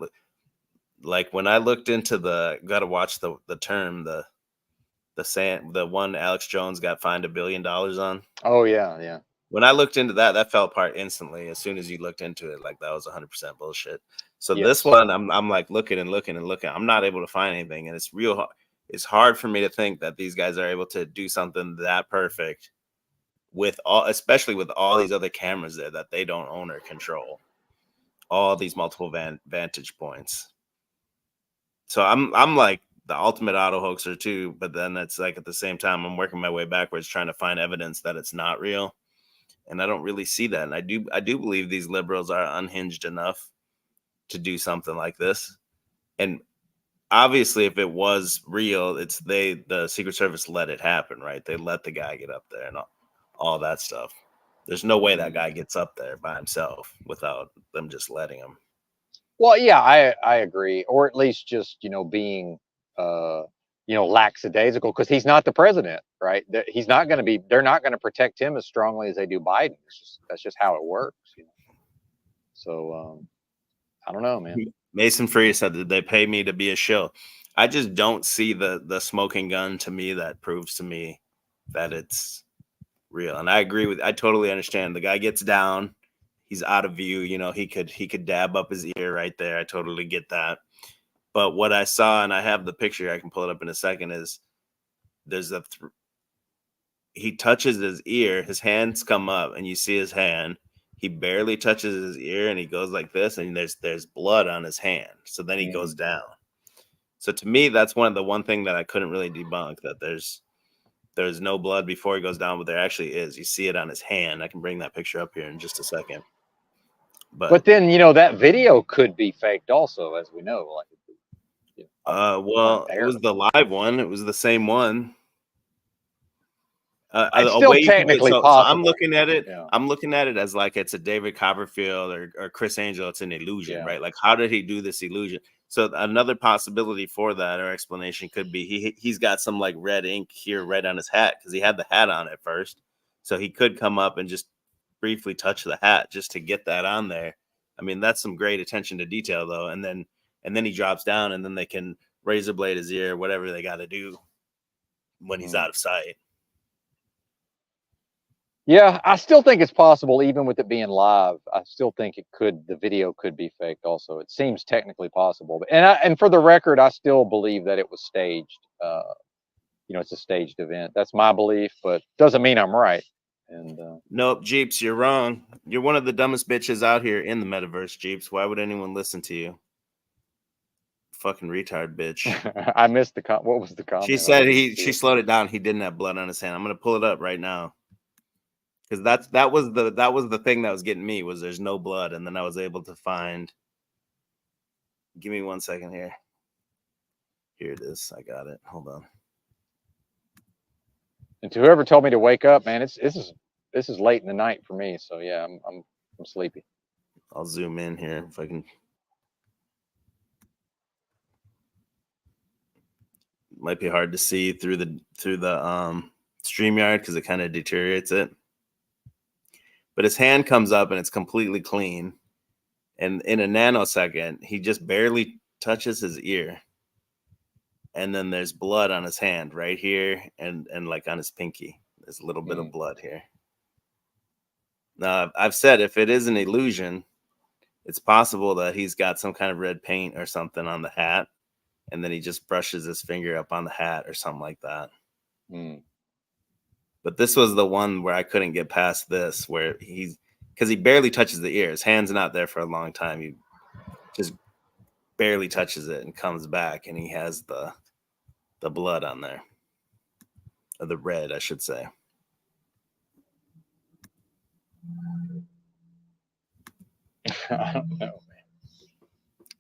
when I looked into gotta watch the term, the one Alex Jones got fined $1 billion on. Oh yeah. When I looked into that fell apart instantly. As soon as you looked into it, like that was 100% bullshit. So Yes. this one, I'm like looking and looking and looking. I'm not able to find anything, and it's real. It's hard for me to think that these guys are able to do something that perfect especially with all these other cameras there that they don't own or control. All these multiple vantage points. So I'm like the ultimate auto hoaxer too, but then it's like at the same time I'm working my way backwards trying to find evidence that it's not real. And I don't really see that. And I do believe these liberals are unhinged enough to do something like this. And obviously, if it was real, the Secret Service let it happen, right? They let the guy get up there and all that stuff. There's no way that guy gets up there by himself without them just letting him. Well, yeah, I agree, or at least just being lackadaisical, because he's not the president, right? He's not going to be. They're not going to protect him as strongly as they do Biden. That's just how it works. So I don't know, man. Mason Freer said that they pay me to be a shill. I just don't see the smoking gun to me that proves to me that it's real. And I totally understand. The guy gets down, he's out of view. He could dab up his ear right there. I totally get that. But what I saw, and I have the picture, I can pull it up in a second, is there's he touches his ear, his hands come up, and you see his hand. He barely touches his ear, and he goes like this, and there's blood on his hand. So then he goes down. So to me, that's one thing that I couldn't really debunk, that there's no blood before he goes down, but there actually is. You see it on his hand. I can bring that picture up here in just a second. But then that video could be faked also, as we know. Well, it was the live one. It was the same one. It's still technically possible. So I'm looking at it. Yeah. I'm looking at it as like it's a David Copperfield or Chris Angel. It's an illusion, right? Like, how did he do this illusion? So another possibility for that or explanation could be he's got some like red ink here right on his hat, because he had the hat on at first. So he could come up and just briefly touch the hat just to get that on there. I mean, that's some great attention to detail, though. And then he drops down, and then they can razor blade his ear, whatever they got to do when he's out of sight. Yeah, I still think it's possible, even with it being live. I still think the video could be faked also. It seems technically possible. And for the record, I still believe that it was staged. It's a staged event. That's my belief, but doesn't mean I'm right. And nope, Jeeps, you're wrong. You're one of the dumbest bitches out here in the metaverse, Jeeps. Why would anyone listen to you? Fucking retard bitch. I missed what was the comment? She said she slowed it down. He didn't have blood on his hand. I'm gonna pull it up right now. Because that was the thing that was getting me, was there's no blood, and then I was able to find. Give me 1 second here. Here it is. I got it. Hold on. And to whoever told me to wake up, man, this is late in the night for me. So yeah, I'm sleepy. I'll zoom in here if I can. Might be hard to see through the StreamYard because it kind of deteriorates it. But his hand comes up and it's completely clean. And in a nanosecond, he just barely touches his ear. And then there's blood on his hand right here and like on his pinky. There's a little bit of blood here. Now, I've said if it is an illusion, it's possible that he's got some kind of red paint or something on the hat. and then he just brushes his finger up on the hat or something like that. But this was the one where I couldn't get past this, where because he barely touches the ear. His hand's not there for a long time. He just barely touches it and comes back, and he has the blood on there. Or the red, I should say. I don't know, man.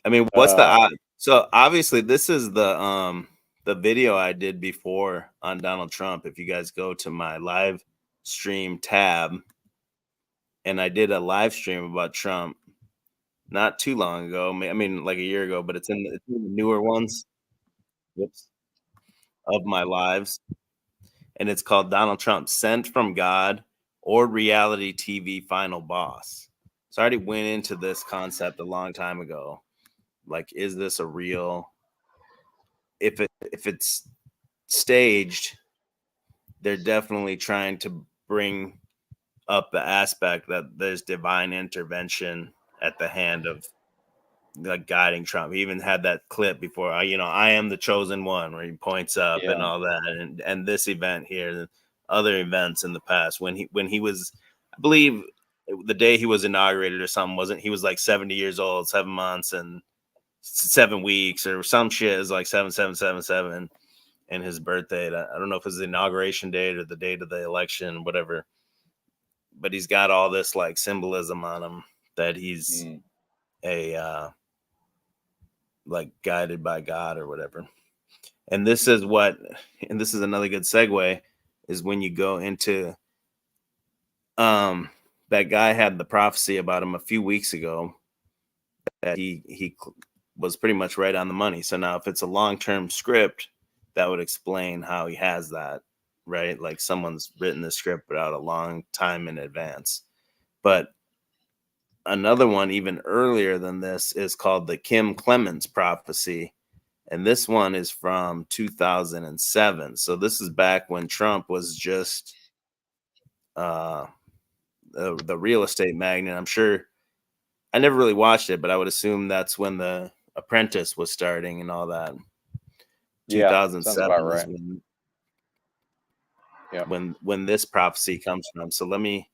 I mean, what's the odd? So obviously this is the video I did before on Donald Trump. If you guys go to my live stream tab, and I did a live stream about Trump not too long ago. I mean, like a year ago, but it's in the newer ones. Whoops. Of my lives. And it's called Donald Trump, Sent from God or Reality TV Final Boss. So I already went into this concept a long time ago. Like, is this a real? If it's staged, they're definitely trying to bring up the aspect that there's divine intervention at the hand of like guiding Trump. He even had that clip before, I am the chosen one, where he points up and all that, and this event here, other events in the past when he was, I believe, the day he was inaugurated or something, he was like 70 years old, 7 months and 7 weeks or some shit. Is like 7777 and his birthday. I don't know if it was the inauguration date or the date of the election, whatever, but he's got all this like symbolism on him that he's like guided by God or whatever. And this is another good segue, is when you go into that guy had the prophecy about him a few weeks ago that he was pretty much right on the money. So now if it's a long-term script, that would explain how he has that, right? Like someone's written the script out a long time in advance. But another one even earlier than this is called the Kim Clemens prophecy. And this one is from 2007. So this is back when Trump was just the real estate magnate. I'm sure, I never really watched it, but I would assume that's when The Apprentice was starting and all that. 2007 about right. when this prophecy comes from. So let me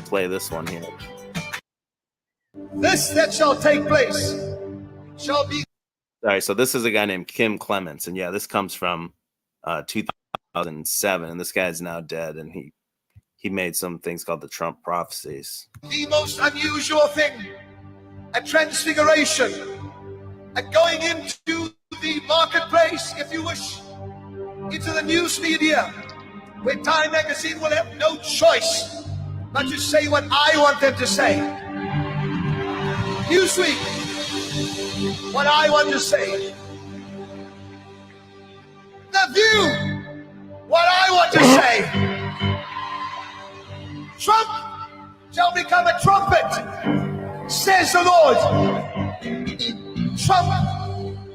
play this one here. This that shall take place shall be. Sorry, so this is a guy named Kim Clements, and this comes from 2007, and this guy's now dead, and he made some things called the Trump prophecies. The most unusual thing, a transfiguration, a going into the marketplace, if you wish, into the news media, where Time Magazine will have no choice but to say what I want them to say. Newsweek, what I want to say. The View, what I want to say. Trump shall become a trumpet, says the Lord. Trump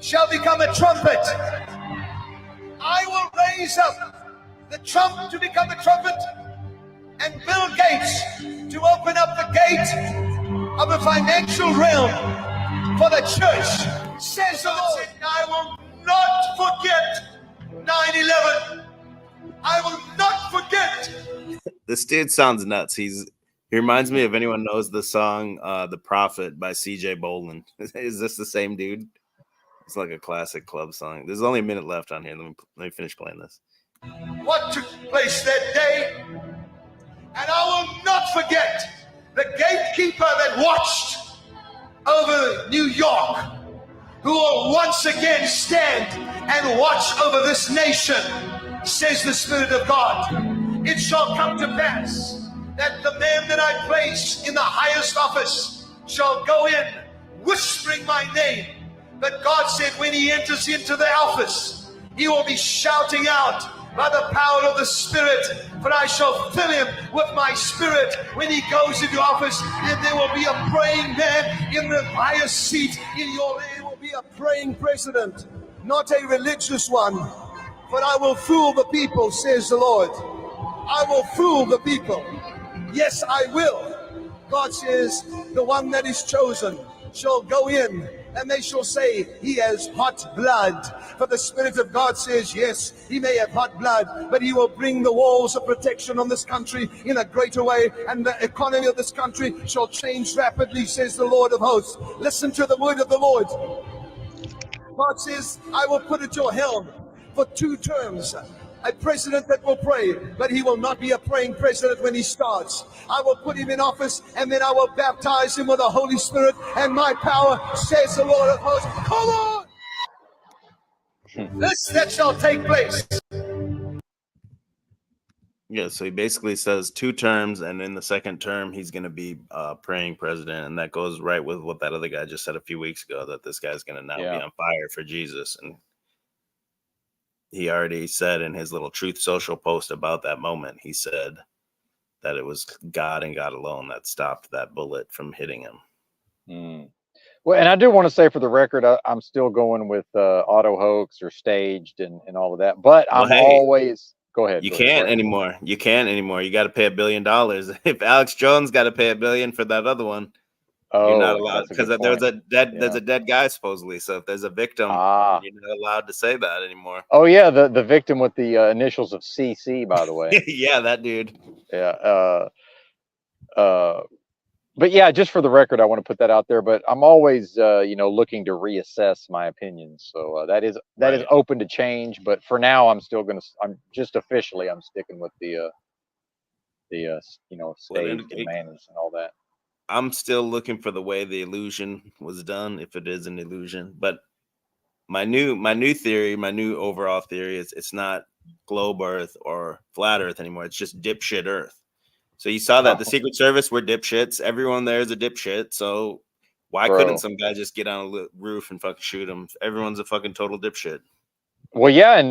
shall become a trumpet. I will raise up the Trump to become a trumpet, and Bill Gates to open up the gate of the financial realm for the church, says the Lord. I will not forget 9/11. I will not forget. This dude sounds nuts. He reminds me of, anyone knows the song The Prophet by CJ Bolin. Is this the same dude? It's like a classic club song. There's only a minute left on here. Let me finish playing this. What took place that day, and I will not forget the gatekeeper that watched over New York, who will once again stand and watch over this nation, says the Spirit of God. It shall come to pass that the man that I place in the highest office shall go in whispering my name. But God said when he enters into the office, he will be shouting out by the power of the Spirit, for I shall fill him with my Spirit when he goes into office, and there will be a praying man in the highest seat in your land. There will be a praying president, not a religious one, but I will fool the people, says the Lord. I will fool the people. Yes, I will. God says the one that is chosen shall go in and they shall say, he has hot blood. For the Spirit of God says, yes, he may have hot blood, but he will bring the walls of protection on this country in a greater way, and the economy of this country shall change rapidly, says the Lord of hosts. Listen to the word of the Lord. God says, I will put at your helm for 2 terms a president that will pray, but he will not be a praying president when he starts. I will put him in office, and then I will baptize him with the Holy Spirit and my power, says the Lord of hosts. Come on! That shall take place. Yeah, so he basically says 2 terms, and in the second term, he's going to be praying president, and that goes right with what that other guy just said a few weeks ago, that this guy's going to now be on fire for Jesus. And he already said in his little Truth Social post about that moment, he said that it was God and God alone that stopped that bullet from hitting him. Well, and I do want to say for the record, I'm still going with auto hoax or staged and all of that. But Well, I'm hey, always go ahead. You go can't ahead. anymore. You can't anymore. You got to pay $1 billion. If Alex Jones got to pay $1 billion for that other one, you're not allowed, because there's a dead guy supposedly. So if there's a victim, you're not allowed to say that anymore. Oh yeah, the victim with the initials of CC, by the way. Yeah, that dude. Yeah. But yeah, just for the record, I want to put that out there. But I'm always, looking to reassess my opinions. So that is open to change. But for now, I'm sticking with the staged and managed and all that. I'm still looking for the way the illusion was done, if it is an illusion. But my new theory, my new overall theory is it's not globe Earth or flat Earth anymore. It's just dipshit Earth. So you saw that the Secret Service were dipshits. Everyone there is a dipshit. So why couldn't some guy just get on a roof and fucking shoot him? Everyone's a fucking total dipshit. Well, yeah, and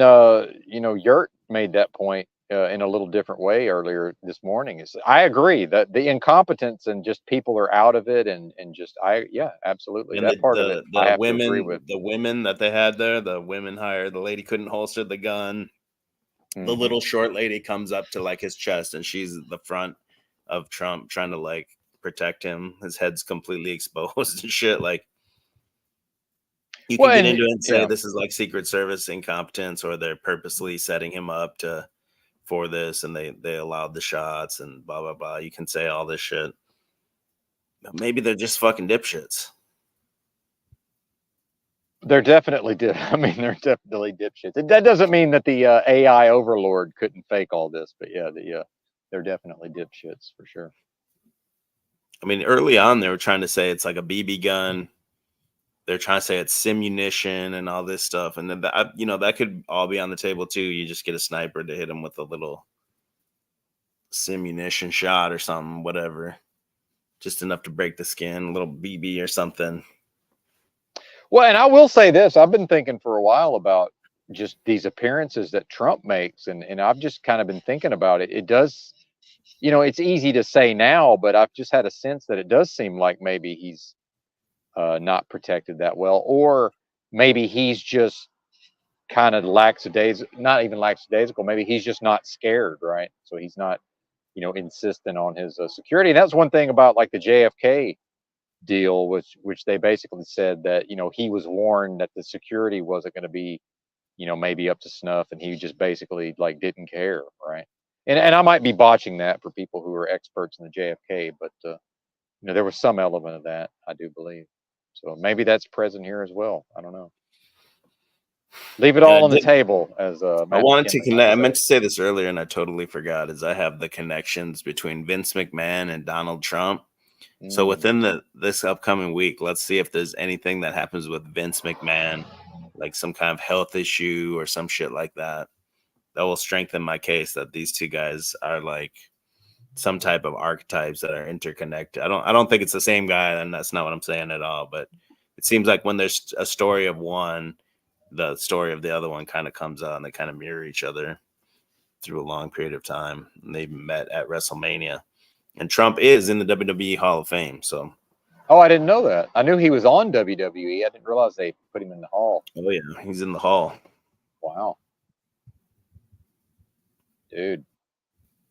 Yurt made that point in a little different way earlier this morning. I agree that the incompetence and just people are out of it, and just absolutely, and that part of it I have to agree with. The women that they had there, the women hired, the lady couldn't holster the gun. The little short lady comes up to like his chest, and she's the front of Trump trying to like protect him. His head's completely exposed and shit. Like, you can get into it and say this is like Secret Service incompetence, or they're purposely setting him up for this, and they allowed the shots and blah blah blah. You can say all this shit. But maybe they're just fucking dipshits. They're definitely they're definitely dipshits. That doesn't mean that the AI overlord couldn't fake all this, but they're definitely dipshits for sure. I mean, early on they were trying to say it's like a BB gun. They're trying to say it's simunition and all this stuff, and then that could all be on the table too. You just get a sniper to hit him with a little simunition shot or something, whatever, just enough to break the skin, a little BB or something. Well, and I will say this, I've been thinking for a while about just these appearances that Trump makes, and I've just kind of been thinking about it. It does, it's easy to say now, but I've just had a sense that it does seem like maybe he's not protected that well, or maybe he's just kind of not even lackadaisical. Maybe he's just not scared, right? So he's not, insistent on his security. And that's one thing about like the JFK deal, which they basically said that he was warned that the security wasn't going to be maybe up to snuff, and he just basically like didn't care, right? And I might be botching that for people who are experts in the JFK, but there was some element of that, I do believe. So maybe that's present here as well. I don't know. Leave it all on the table, as I wanted to connect. I meant to say this earlier and I totally forgot, is I have the connections between Vince McMahon and Donald Trump. So within this upcoming week, let's see if there's anything that happens with Vince McMahon, like some kind of health issue or some shit like that. That will strengthen my case that these two guys are like some type of archetypes that are interconnected. I don't think it's the same guy, and that's not what I'm saying at all. But it seems like when there's a story of one, the story of the other one kind of comes out, and they kind of mirror each other through a long period of time. And they met at WrestleMania. And Trump is in the WWE Hall of Fame. So, I didn't know that. I knew he was on WWE. I didn't realize they put him in the Hall. Oh yeah, he's in the Hall. Wow, dude.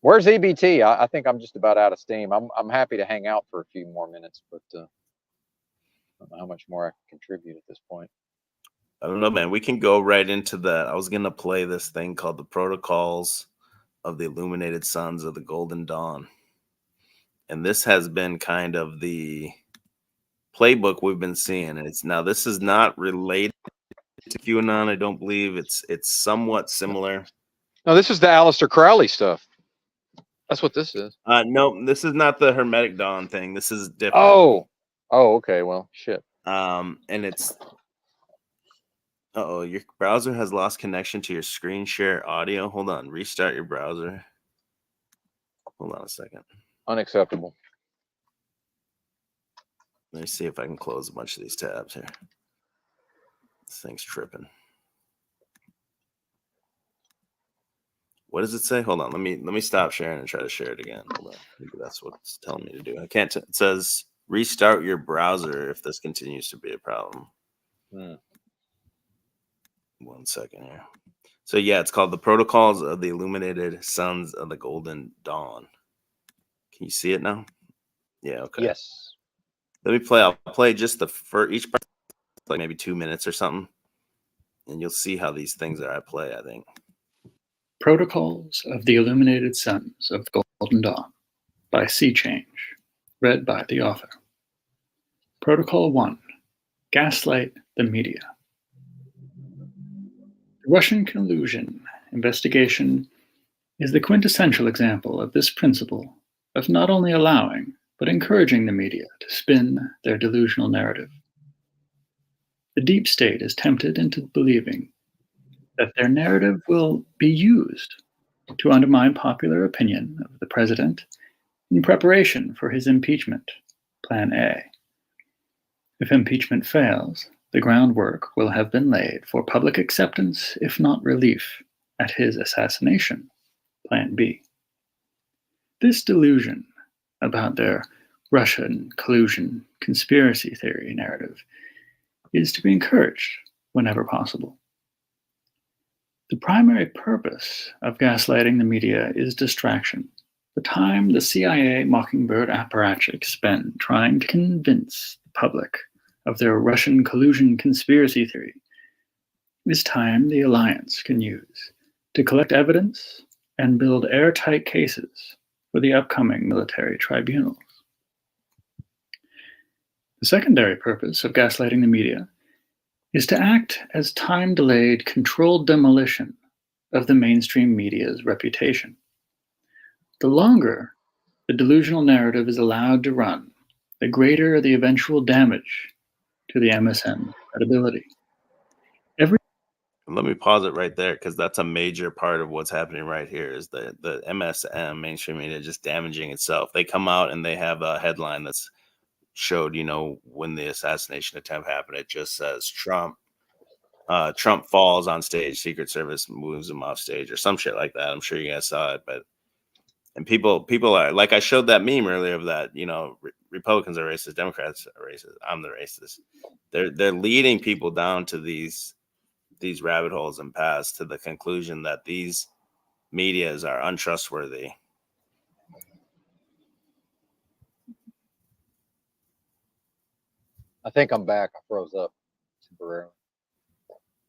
Where's EBT? I think I'm just about out of steam. I'm happy to hang out for a few more minutes, but don't know how much more I can contribute at this point. I don't know, man. We can go right into that. I was gonna play this thing called the Protocols of the Illuminated Sons of the Golden Dawn, and this has been kind of the playbook we've been seeing. And this is not related to QAnon. I don't believe it's somewhat similar. No, this is the Aleister Crowley stuff. That's what this is. No, this is not the Hermetic Dawn thing. This is different. Oh, okay. Well, shit. And it's your browser has lost connection to your screen share audio. Hold on, restart your browser. Hold on a second. Unacceptable. Let me see if I can close a bunch of these tabs here. This thing's tripping. What does it say? Hold on. Let me stop sharing and try to share it again. Hold on. Maybe that's what it's telling me to do. I can't. It says restart your browser if this continues to be a problem. 1 second here. So yeah, it's called the Protocols of the Illuminated Sons of the Golden Dawn. Can you see it now? Yeah. Okay. Yes. Let me play. I'll play just each part, like maybe 2 minutes or something, and you'll see how these things are at play. I think. Protocols of the Illuminated Sons of the Golden Dawn by Sea Change, read by the author. Protocol 1. Gaslight the media. The Russian collusion investigation is the quintessential example of this principle of not only allowing, but encouraging the media to spin their delusional narrative. The deep state is tempted into believing that their narrative will be used to undermine popular opinion of the president in preparation for his impeachment, Plan A. If impeachment fails, the groundwork will have been laid for public acceptance, if not relief, at his assassination, Plan B. This delusion about their Russian collusion conspiracy theory narrative is to be encouraged whenever possible. The primary purpose of gaslighting the media is distraction. The time the CIA Mockingbird apparatchiks spend trying to convince the public of their Russian collusion conspiracy theory is time the alliance can use to collect evidence and build airtight cases for the upcoming military tribunals. The secondary purpose of gaslighting the media is to act as time-delayed, controlled demolition of the mainstream media's reputation. The longer the delusional narrative is allowed to run, the greater the eventual damage to the MSM credibility. Let me pause it right there, because that's a major part of what's happening right here is the MSM, mainstream media, just damaging itself. They come out and they have a headline that's showed, when the assassination attempt happened. It just says Trump falls on stage, Secret Service moves him off stage, or some shit like that. I'm sure you guys saw it, and people are like, I showed that meme earlier of that, Republicans are racist, Democrats are racist, I'm the racist. They're leading people down to these rabbit holes and paths to the conclusion that these medias are untrustworthy. I think I'm back. I froze up temporarily.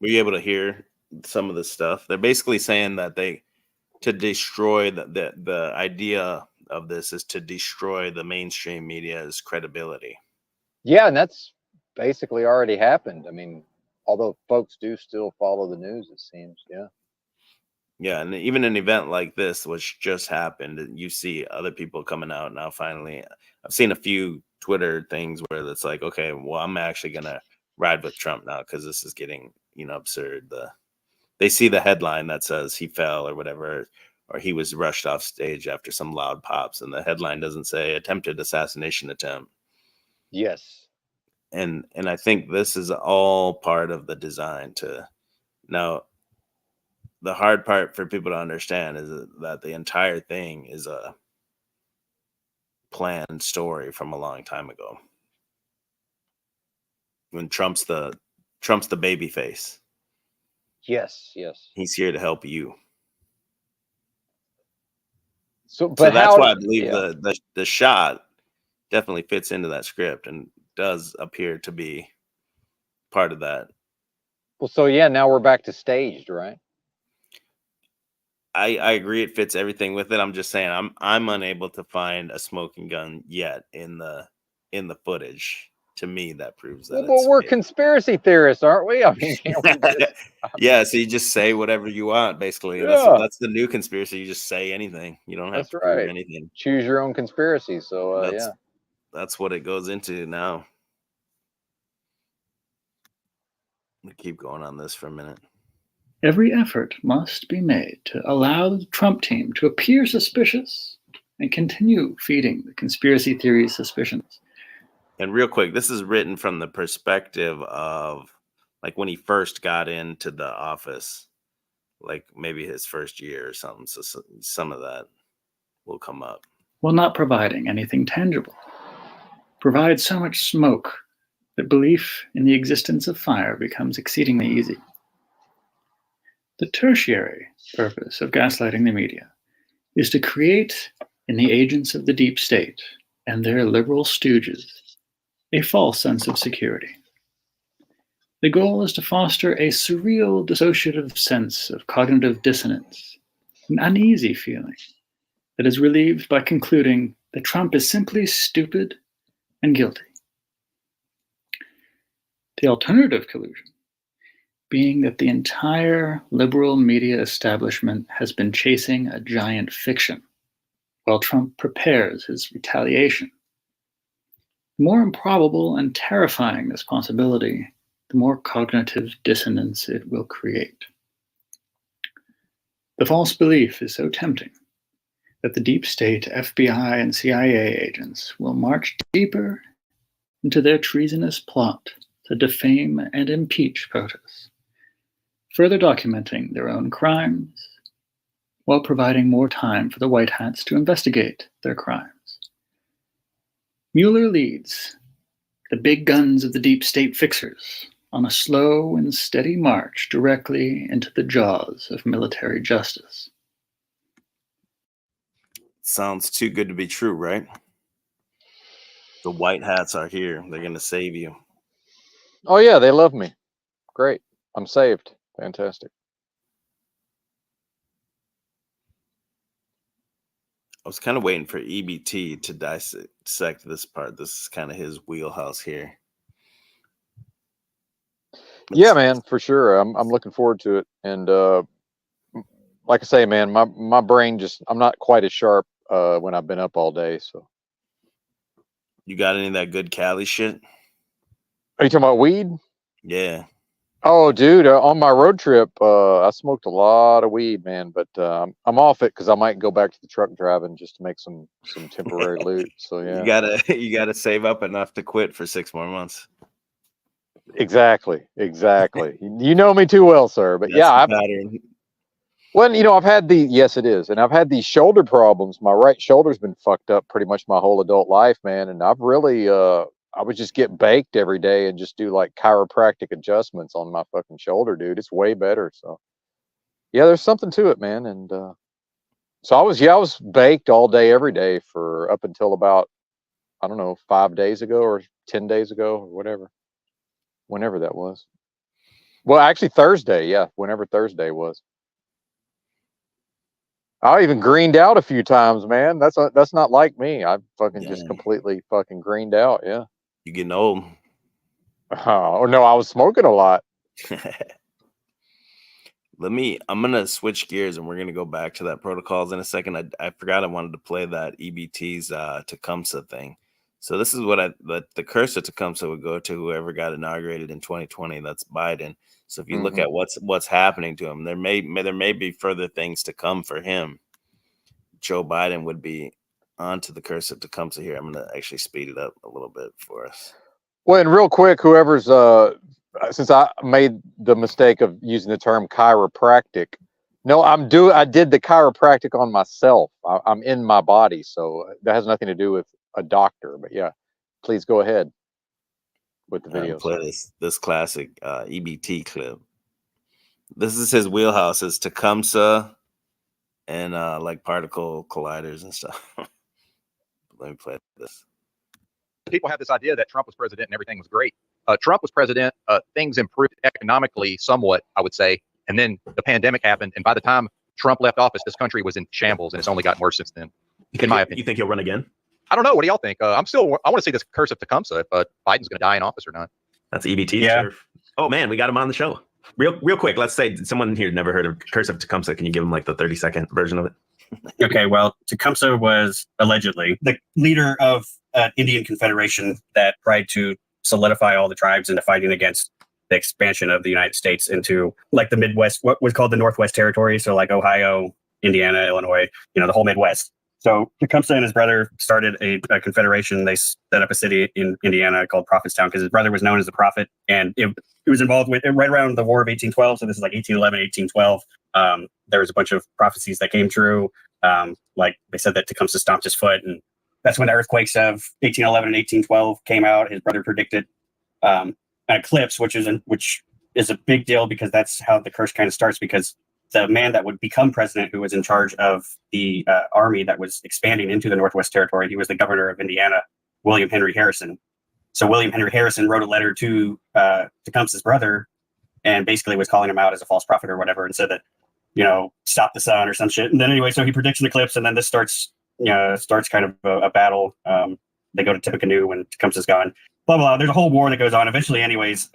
Were you able to hear some of this stuff? They're basically saying that to destroy the idea of this is to destroy the mainstream media's credibility. Yeah, and that's basically already happened. I mean, although folks do still follow the news, it seems. Yeah. Yeah, and even an event like this, which just happened, you see other people coming out now. Finally, I've seen a few Twitter things where it's like, okay, well, I'm actually gonna ride with Trump now because this is getting absurd. They see the headline that says he fell or whatever, or he was rushed off stage after some loud pops, and the headline doesn't say attempted assassination attempt. Yes. And I think this is all part of the design to now. The hard part for people to understand is that the entire thing is a planned story from a long time ago. When Trump's the baby face. Yes. He's here to help you. So that's why I believe the shot definitely fits into that script. And does appear to be part of that. Well, so yeah, now we're back to staged, right? I agree it fits everything with it. I'm just saying I'm unable to find a smoking gun yet in the footage. To me, that proves that Well, but it's we're fake. conspiracy theorists, aren't we? I mean, can't we just? Yeah, so you just say whatever you want, basically. And Yeah, that's the new conspiracy. You just say anything. You don't have that's to prove right. anything. Choose your own conspiracy. So That's yeah. that's what it goes into now. I'm gonna keep going on this for a minute. Every effort must be made to allow the Trump team to appear suspicious and continue feeding the conspiracy theories suspicions. And real quick, this is written from the perspective of like when he first got into the office, like maybe his first year or something. So some of that will come up. While not providing anything tangible, provide so much smoke that belief in the existence of fire becomes exceedingly easy. The tertiary purpose of gaslighting the media is to create in the agents of the deep state and their liberal stooges a false sense of security. The goal is to foster a surreal dissociative sense of cognitive dissonance, an uneasy feeling that is relieved by concluding that Trump is simply stupid and guilty. The alternative collusion being that the entire liberal media establishment has been chasing a giant fiction while Trump prepares his retaliation. The more improbable and terrifying this possibility, the more cognitive dissonance it will create. The false belief is so tempting that the deep state FBI and CIA agents will march deeper into their treasonous plot to defame and impeach POTUS, further documenting their own crimes while providing more time for the White Hats to investigate their crimes. Mueller leads the big guns of the deep state fixers on a slow and steady march directly into the jaws of military justice. Sounds too good to be true, right? The white hats are here. They're going to save you. Oh yeah, they love me. Great. I'm saved. Fantastic. I was kind of waiting for EBT to dissect this part. This is kind of his wheelhouse here. Yeah, man, for sure. I'm looking forward to it. And like I say, man, my brain just, I'm not quite as sharp when I've been up all day. So You got any of that good Cali shit? are you talking about weed? Yeah. Oh, dude, on my road trip, I smoked a lot of weed, man. But I'm off it because I might go back to the truck driving just to make some temporary loot. So yeah, You gotta save up enough to quit for 6 more months. exactly. You know me too well, sir. But That's yeah, the pattern. well, I've had yes, it is, and I've had these shoulder problems. My right shoulder's been fucked up pretty much my whole adult life, man. And I've really, I would just get baked every day and just do like chiropractic adjustments on my fucking shoulder, dude. It's way better. So, yeah, there's something to it, man. And so I was baked all day, every day for up until about, I don't know, 5 days ago or 10 days ago or whatever, whenever that was. Well, actually Thursday, yeah, whenever Thursday was. I even greened out a few times, man. That's not like me. I fucking just Damn. completely fucking greened out. Yeah. You getting old. Oh no, I was smoking a lot. I'm gonna switch gears and we're gonna go back to that protocols in a second. I forgot I wanted to play that EBT's Tecumseh thing. So this is what the curse of Tecumseh would go to whoever got inaugurated in 2020. That's Biden. So if you look at what's happening to him, there may be further things to come for him. Joe Biden would be onto the curse of Tecumseh here. I'm gonna actually speed it up a little bit for us. Well, and real quick, whoever's since I made the mistake of using the term chiropractic, no, I did the chiropractic on myself. I'm in my body, so that has nothing to do with a doctor. But yeah, please go ahead with the video. Play this classic EBT clip. This is his wheelhouse. Is Tecumseh and like particle colliders and stuff. Let me play this. people have this idea that Trump was president and everything was great. Trump was president. Things improved economically somewhat, I would say. And then the pandemic happened. And by the time Trump left office, this country was in shambles, and it's only gotten worse since then, in my opinion. You think he'll run again? I don't know. What do y'all think? I want to see this curse of Tecumseh, if Biden's going to die in office or not. That's EBT. Yeah. Turf. Oh man, we got him on the show. Real quick. Let's say someone here never heard of Curse of Tecumseh. Can you give him like the 30-second version of it? Okay, well, Tecumseh was allegedly the leader of an Indian confederation that tried to solidify all the tribes into fighting against the expansion of the United States into like the Midwest, what was called the Northwest Territory. So like Ohio, Indiana, Illinois, the whole Midwest. So Tecumseh and his brother started a confederation. They set up a city in Indiana called Prophetstown because his brother was known as the Prophet. And it was involved with right around the War of 1812. So this is like 1811, 1812. There was a bunch of prophecies that came true. Like they said that Tecumseh stomped his foot. And that's when the earthquakes of 1811 and 1812 came out. His brother predicted an eclipse, which is a big deal because that's how the curse kind of starts, because the man that would become president, who was in charge of the army that was expanding into the Northwest Territory, he was the governor of Indiana, William Henry Harrison. So William Henry Harrison wrote a letter to Tecumseh's brother and basically was calling him out as a false prophet or whatever, and said that, stop the sun or some shit. And then anyway, so he predicts an eclipse, and then this starts kind of a battle. They go to Tippecanoe when Tecumseh's gone. Blah, blah, blah. There's a whole war that goes on. Eventually, anyways,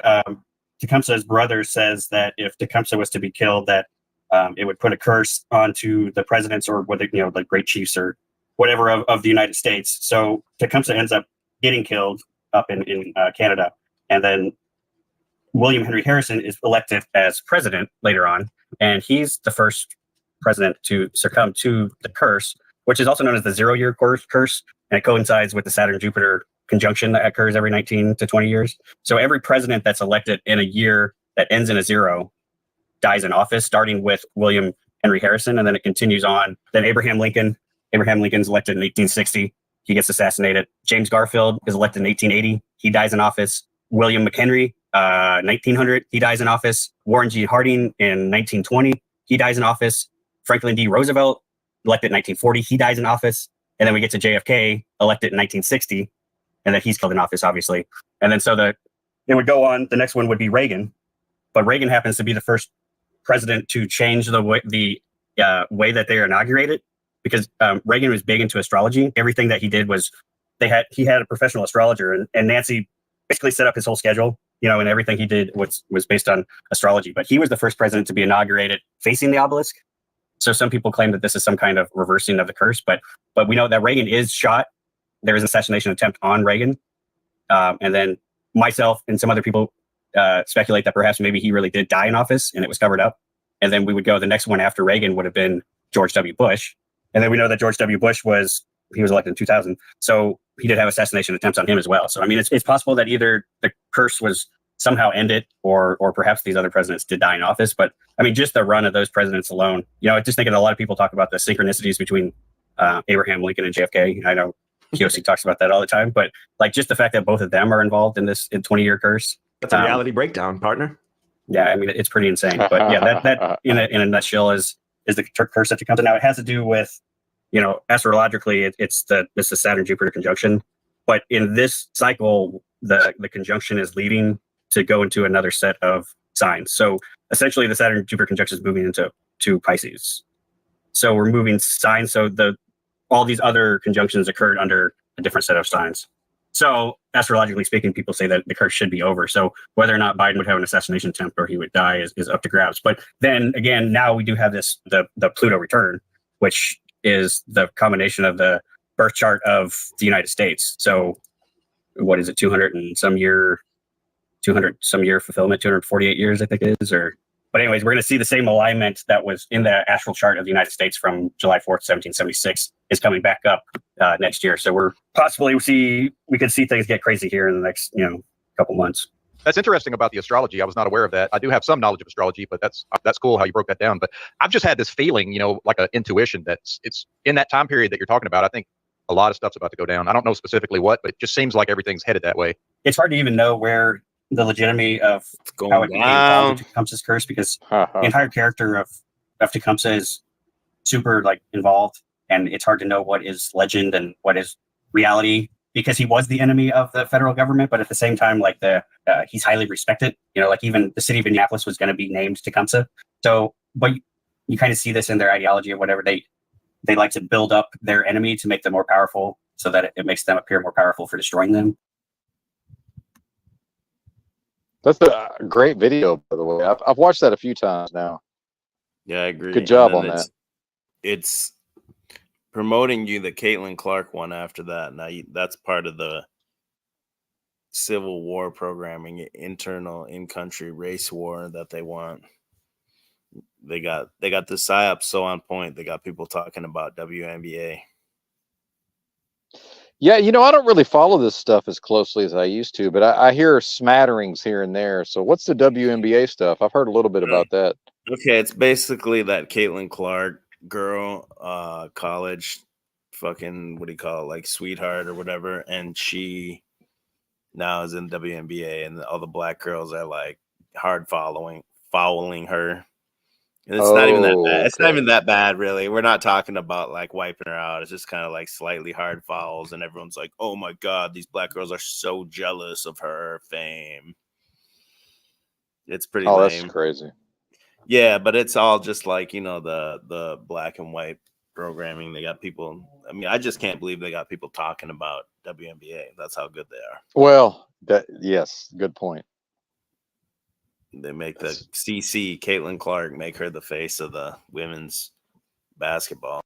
Tecumseh's brother says that if Tecumseh was to be killed, that it would put a curse onto the presidents or whether, like great chiefs or whatever of the United States. So Tecumseh ends up getting killed up in Canada. And then William Henry Harrison is elected as president later on. And he's the first president to succumb to the curse, which is also known as the 0-year curse. And it coincides with the Saturn-Jupiter conjunction that occurs every 19 to 20 years. So every president that's elected in a year that ends in a 0 dies in office, starting with William Henry Harrison, and then it continues on. Then Abraham Lincoln's elected in 1860. He gets assassinated. James Garfield is elected in 1880. He dies in office. William McHenry, 1900, he dies in office. Warren G. Harding in 1920, he dies in office. Franklin D. Roosevelt, elected in 1940, he dies in office. And then we get to JFK, elected in 1960, and then he's killed in office, obviously. And then so it would go on. The next one would be Reagan, but Reagan happens to be the first president to change the way that they are inaugurated, because Reagan was big into astrology. Everything that he did was he had a professional astrologer, and Nancy basically set up his whole schedule, and everything he did was based on astrology. But he was the first president to be inaugurated facing the obelisk. So some people claim that this is some kind of reversing of the curse, but we know that Reagan is shot. There is an assassination attempt on Reagan. And then myself and some other people speculate that perhaps maybe he really did die in office and it was covered up. And then we would go, the next one after Reagan would have been George W. Bush. And then we know that George W. Bush was elected in 2000. So he did have assassination attempts on him as well. So, I mean, it's possible that either the curse was somehow ended or perhaps these other presidents did die in office. But I mean, just the run of those presidents alone, I just think that a lot of people talk about the synchronicities between Abraham Lincoln and JFK. I know Kiyosaki talks about that all the time, but like just the fact that both of them are involved in this 20-year curse. That's a reality breakdown, partner. Yeah, I mean, it's pretty insane. But yeah, that in a nutshell is the curse that comes. Now it has to do with, astrologically, it's the Saturn-Jupiter conjunction. But in this cycle, the conjunction is leading to go into another set of signs. So essentially, the Saturn-Jupiter conjunction is moving into Pisces. So we're moving signs. So all these other conjunctions occurred under a different set of signs. So astrologically speaking, people say that the curse should be over. So whether or not Biden would have an assassination attempt or he would die is up to grabs. But then again, now we do have the Pluto return, which is the combination of the birth chart of the United States. So what is it, 200 some year fulfillment, 248 years, I think it is. But anyways, we're going to see the same alignment that was in the astral chart of the United States from July 4th, 1776 is coming back up next year. So we could see things get crazy here in the next, couple months. That's interesting about the astrology. I was not aware of that. I do have some knowledge of astrology, but that's cool how you broke that down. But I've just had this feeling, like an intuition that it's in that time period that you're talking about. I think a lot of stuff's about to go down. I don't know specifically what, but it just seems like everything's headed that way. It's hard to even know where the legitimacy of how it became called Tecumseh's curse, because the entire character of Tecumseh is super involved, and it's hard to know what is legend and what is reality. because he was the enemy of the federal government, but at the same time, like he's highly respected. You know, like even the city of Minneapolis was going to be named Tecumseh. So, but you kind of see this in their ideology or whatever. They like to build up their enemy to make them more powerful, so that it makes them appear more powerful for destroying them. That's a great video, by the way. I've watched that a few times now. Yeah, I agree. Good job on that. It's promoting you the Caitlin Clark one after that. Now that's part of the Civil War programming, internal in-country race war that they want. They got the psyop so on point. They got people talking about WNBA. Yeah, you know, I don't really follow this stuff as closely as I used to, but I hear smatterings here and there. So what's the WNBA stuff? I've heard a little bit about that. Okay, it's basically that Caitlin Clark girl, college fucking, what do you call it, like sweetheart or whatever, and she now is in WNBA, and all the black girls are like hard fouling her. And it's not even that bad. It's not even that bad, really. We're not talking about like wiping her out. It's just kind of like slightly hard fouls, and everyone's like, "Oh my god, these black girls are so jealous of her fame." It's pretty lame. That's crazy. Yeah, but it's all just like, you know, the black and white programming. They got people. I mean, I just can't believe they got people talking about WNBA. That's how good they are. Well, yes, good point. They make the CC, Caitlin Clark, make her the face of the women's basketball.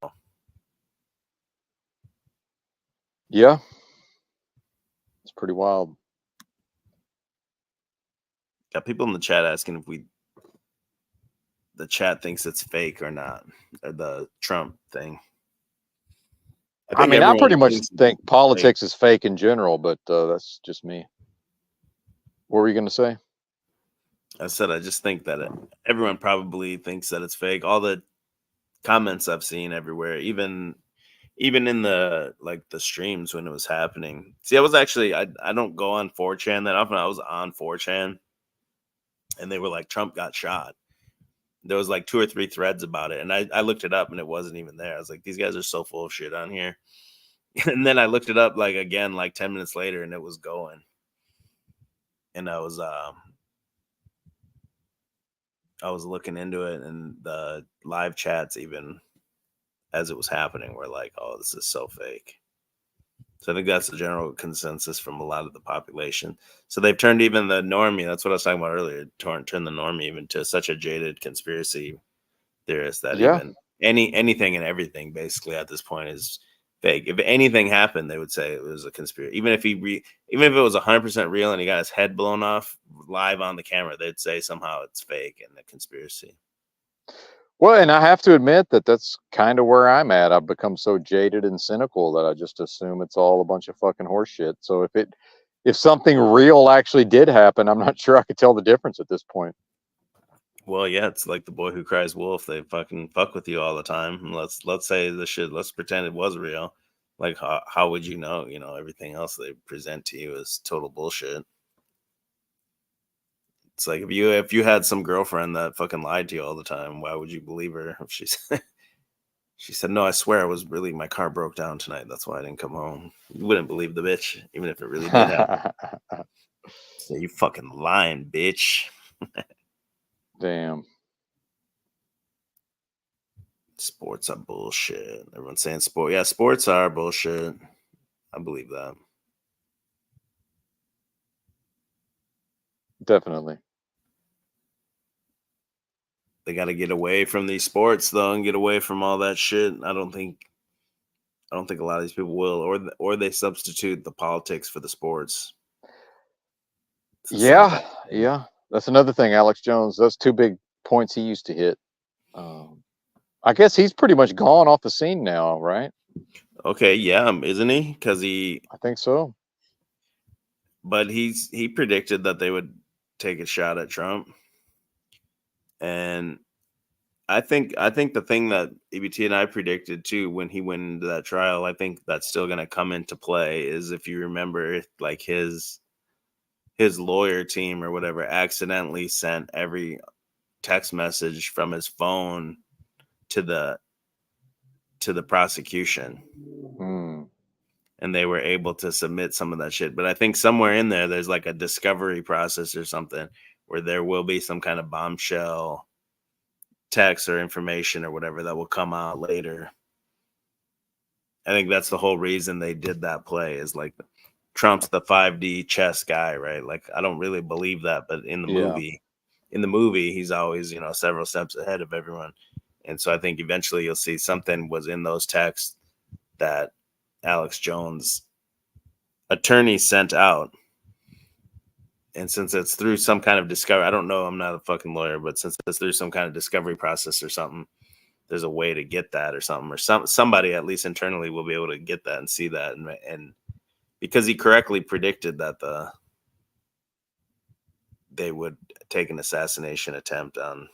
Yeah. It's pretty wild. Got people in the chat asking if the chat thinks it's fake or not, or the Trump thing. I mean, I pretty much think politics is fake in general, but that's just me. What were you going to say? I said I just think that everyone probably thinks that it's fake. All the comments I've seen everywhere, even in the the streams when it was happening. See, I was actually I don't go on 4chan that often. I was on 4chan, and they were like, Trump got shot. There was like 2 or 3 threads about it, and I looked it up, and it wasn't even there. I was like, these guys are so full of shit on here. And then I looked it up again 10 minutes later, and it was going. And I was looking into it, and the live chats, even as it was happening, were like, oh, this is so fake. So I think that's the general consensus from a lot of the population. So they've turned even the normie, that's what I was talking about earlier, turned the normie even to such a jaded conspiracy theorist that even anything and everything basically at this point is fake. If anything happened, they would say it was a conspiracy. Even if it was 100% real and he got his head blown off live on the camera, they'd say somehow it's fake and a conspiracy. Well, and I have to admit that that's kind of where I'm at. I've become so jaded and cynical that I just assume it's all a bunch of fucking horseshit. So if something real actually did happen, I'm not sure I could tell the difference at this point. Well, yeah, it's like the boy who cries wolf. They fucking fuck with you all the time. Let's say the shit. Let's pretend it was real. Like, how would you know? You know, everything else they present to you is total bullshit. It's like if you had some girlfriend that fucking lied to you all the time, why would you believe her if she said, no, I swear it was really my car broke down tonight. That's why I didn't come home. You wouldn't believe the bitch, even if it really did happen. So you fucking lying, bitch. Damn. Sports are bullshit. Everyone's saying sport. Yeah, sports are bullshit. I believe that. Definitely. They got to get away from these sports though, and get away from all that shit. I don't think a lot of these people will, or they substitute the politics for the sports. Yeah. That's another thing, Alex Jones. Those 2 big points he used to hit. I guess he's pretty much gone off the scene now, right? Okay, yeah, isn't he? Because I think so. But he predicted that they would take a shot at Trump, and I think the thing that EBT and I predicted too when he went into that trial, I think that's still going to come into play. Is if you remember, like his lawyer team or whatever accidentally sent every text message from his phone to the prosecution. and they were able to submit some of that shit. But I think somewhere in there, there's like a discovery process or something where there will be some kind of bombshell text or information or whatever that will come out later. I think that's the whole reason they did that play, is like Trump's the 5D chess guy, right? Like, I don't really believe that, but in the movie, he's always, several steps ahead of everyone. And so I think eventually you'll see something was in those texts that Alex Jones' attorney sent out. And since it's through some kind of discovery, I don't know, I'm not a fucking lawyer, but since it's through some kind of discovery process or something, there's a way to get that or something, or somebody at least internally will be able to get that and see that. And because he correctly predicted that they would take an assassination attempt on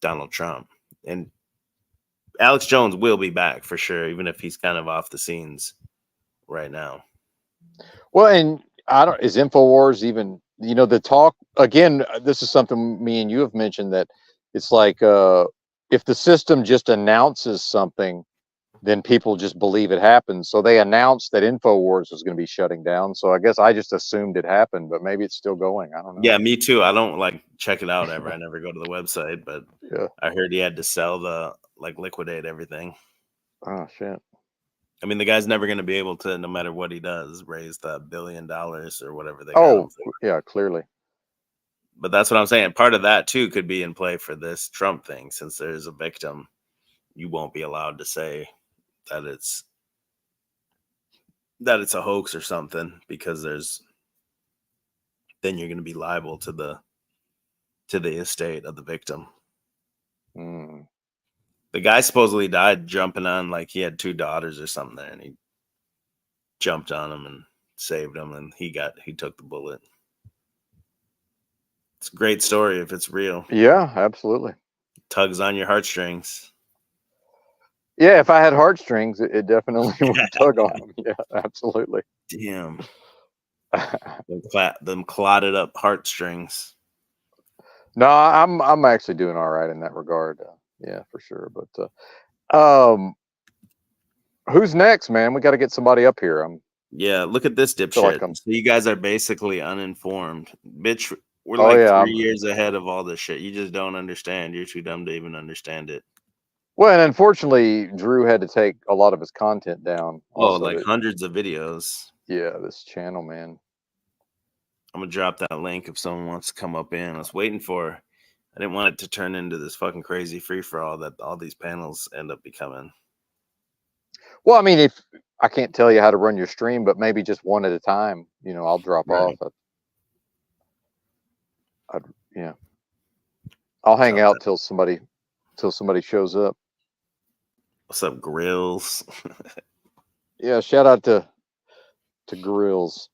Donald Trump. And Alex Jones will be back for sure, even if he's kind of off the scenes right now. Well, and is InfoWars even, the talk again, this is something me and you have mentioned, that it's like, if the system just announces something, then people just believe it happened. So they announced that InfoWars was going to be shutting down. So I guess I just assumed it happened, but maybe it's still going. I don't know. Yeah, me too. I don't check it out ever. I never go to the website, but yeah. I heard he had to sell liquidate everything. Oh shit. I mean, the guy's never going to be able to, no matter what he does, raise the $1 billion or whatever they got. Yeah, clearly. But that's what I'm saying. Part of that too could be in play for this Trump thing. Since there's a victim, you won't be allowed to say that it's a hoax or something, because then you're going to be liable to the estate of the victim. The guy supposedly died jumping on, he had 2 daughters or something there, and he jumped on them and saved them, and he took the bullet. It's a great story if it's real. Yeah, absolutely. Tugs on your heartstrings. Yeah, if I had heartstrings, it definitely would tug on them. Yeah, absolutely. Damn. them clotted up heartstrings. No, I'm actually doing all right in that regard. Yeah, for sure. But who's next, man? We got to get somebody up here. Yeah, look at this dipshit. So you guys are basically uninformed, bitch. We're 3 years ahead of all this shit. You just don't understand. You're too dumb to even understand it. Well, and unfortunately, Drew had to take a lot of his content down. Hundreds of videos. Yeah, this channel, man. I'm gonna drop that link if someone wants to come up in. I was waiting for. I didn't want it to turn into this fucking crazy free for all that all these panels end up becoming. Well, I mean, if I can't tell you how to run your stream, but maybe just one at a time. I'll drop off. Yeah. I'll hang out till somebody shows up. What's up, Grills? Yeah, shout out to Grills.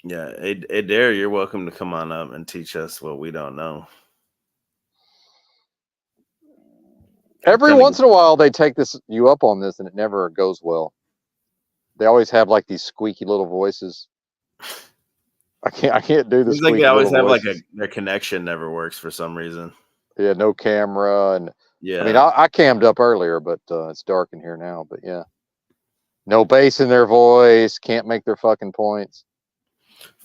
Yeah, Adair, you're welcome to come on up and teach us what we don't know. Every once in a while, they take you up on this, and it never goes well. They always have these squeaky little voices. I can't do this. Seems like they always have their connection never works for some reason. Yeah, no camera, and yeah. I mean, I cammed up earlier, but it's dark in here now. But yeah, no bass in their voice. Can't make their fucking points.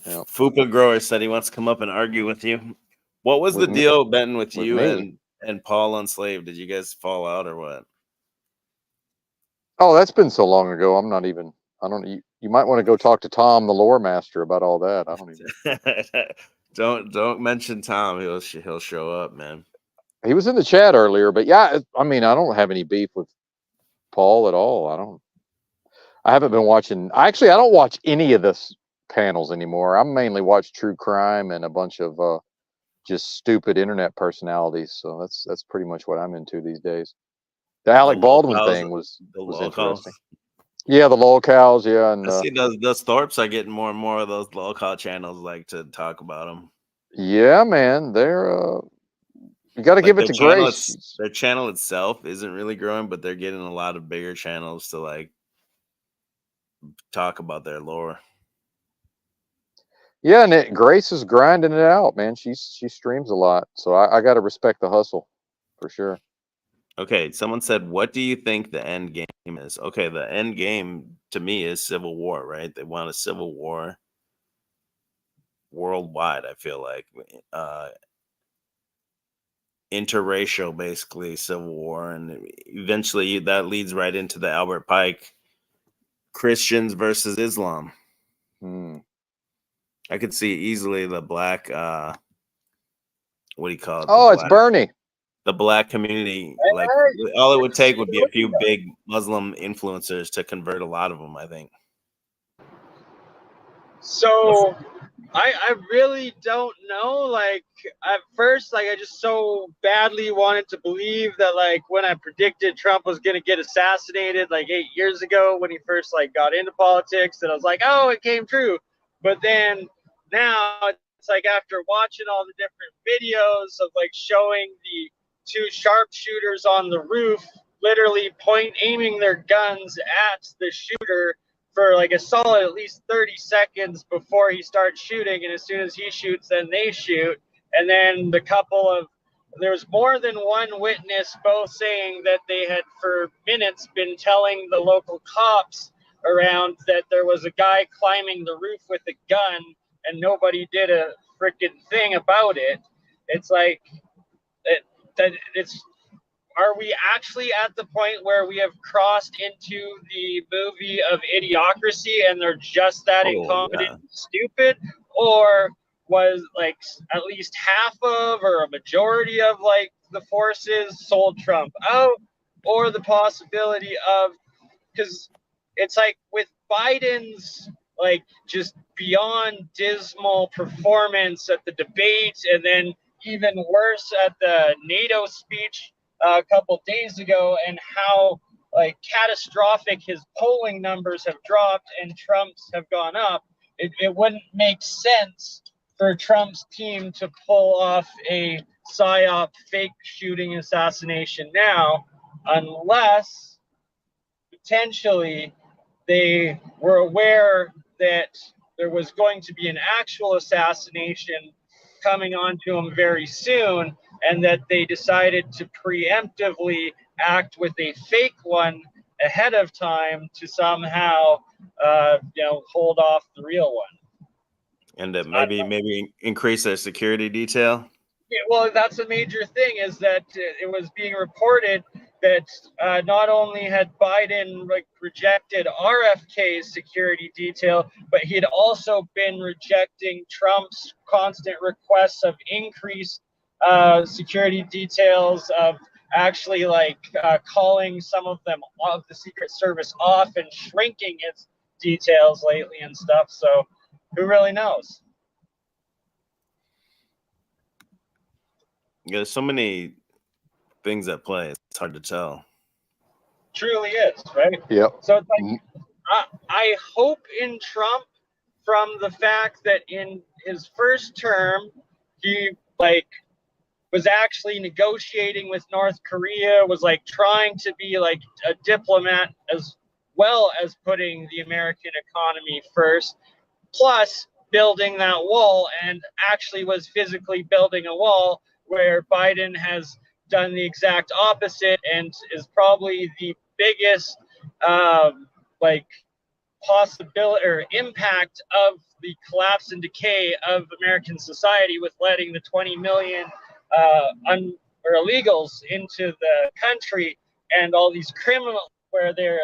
Yeah. Fupa Grower said he wants to come up and argue with you. What was the deal, Benton, with you and Paul Unslaved? Did you guys fall out or what? Oh, that's been so long ago. I don't. You might want to go talk to Tom, the lore master, about all that. I don't even. don't mention Tom. He'll show up, man. He was in the chat earlier, but yeah, I mean, I don't have any beef with Paul at all. I haven't been watching. I don't watch any of this panels anymore. I mainly watch true crime and a bunch of just stupid internet personalities. So that's pretty much what I'm into these days. The Alec Baldwin thing was interesting. Yeah, the lolcows. Yeah, and I see those Thorpes are getting more and more of those lolcow channels to talk about them. Yeah, man, they're you got to give it to Grace. Their channel itself isn't really growing, but they're getting a lot of bigger channels to talk about their lore. Yeah, and Grace is grinding it out, man. She streams a lot, so I got to respect the hustle for sure. Okay, someone said, "What do you think the end game is?" Okay, the end game to me is civil war, right? They want a civil war worldwide. I feel like interracial, basically civil war, and eventually that leads right into the Albert Pike Christians versus Islam. Hmm. I could see easily the black. What do you call it? Oh, it's Bernie. The black community, like all it would take would be a few big Muslim influencers to convert a lot of them, I think. So I really don't know. Like at first, like I just so badly wanted to believe that like when I predicted Trump was gonna get assassinated like 8 years ago when he first like got into politics, and I was like, oh, it came true. But then now it's like after watching all the different videos of like showing the two sharpshooters on the roof literally aiming their guns at the shooter for like a solid at least 30 seconds before he starts shooting, and as soon as he shoots then they shoot, and then there's more than one witness both saying that they had for minutes been telling the local cops around that there was a guy climbing the roof with a gun and nobody did a freaking thing about it. It's like it's are we actually at the point where we have crossed into the movie of Idiocracy and they're just that incompetent and stupid? Or was like at least half of or a majority of like the forces sold Trump out? Or the possibility of, because it's like with Biden's like just beyond dismal performance at the debate, and then even worse at the NATO speech a couple days ago, and how like catastrophic his polling numbers have dropped and Trump's have gone up, it wouldn't make sense for Trump's team to pull off a psyop fake shooting assassination now, unless potentially they were aware that there was going to be an actual assassination coming onto him very soon, and that they decided to preemptively act with a fake one ahead of time to somehow, hold off the real one. And maybe increase their security detail. Yeah, well, that's a major thing, is that it was being reported that not only had Biden rejected RFK's security detail, but he had also been rejecting Trump's constant requests of increased security details, of actually calling some of them of the Secret Service off and shrinking its details lately and stuff. So who really knows? There's so many things at play. It's hard to tell. Truly is, right? Yep. So it's like I hope in Trump, from the fact that in his first term he was actually negotiating with North Korea, was trying to be a diplomat as well as putting the American economy first, plus building that wall, and actually was physically building a wall, where Biden has done the exact opposite and is probably the biggest possibility or impact of the collapse and decay of American society, with letting the 20 million illegals into the country, and all these criminals, where they're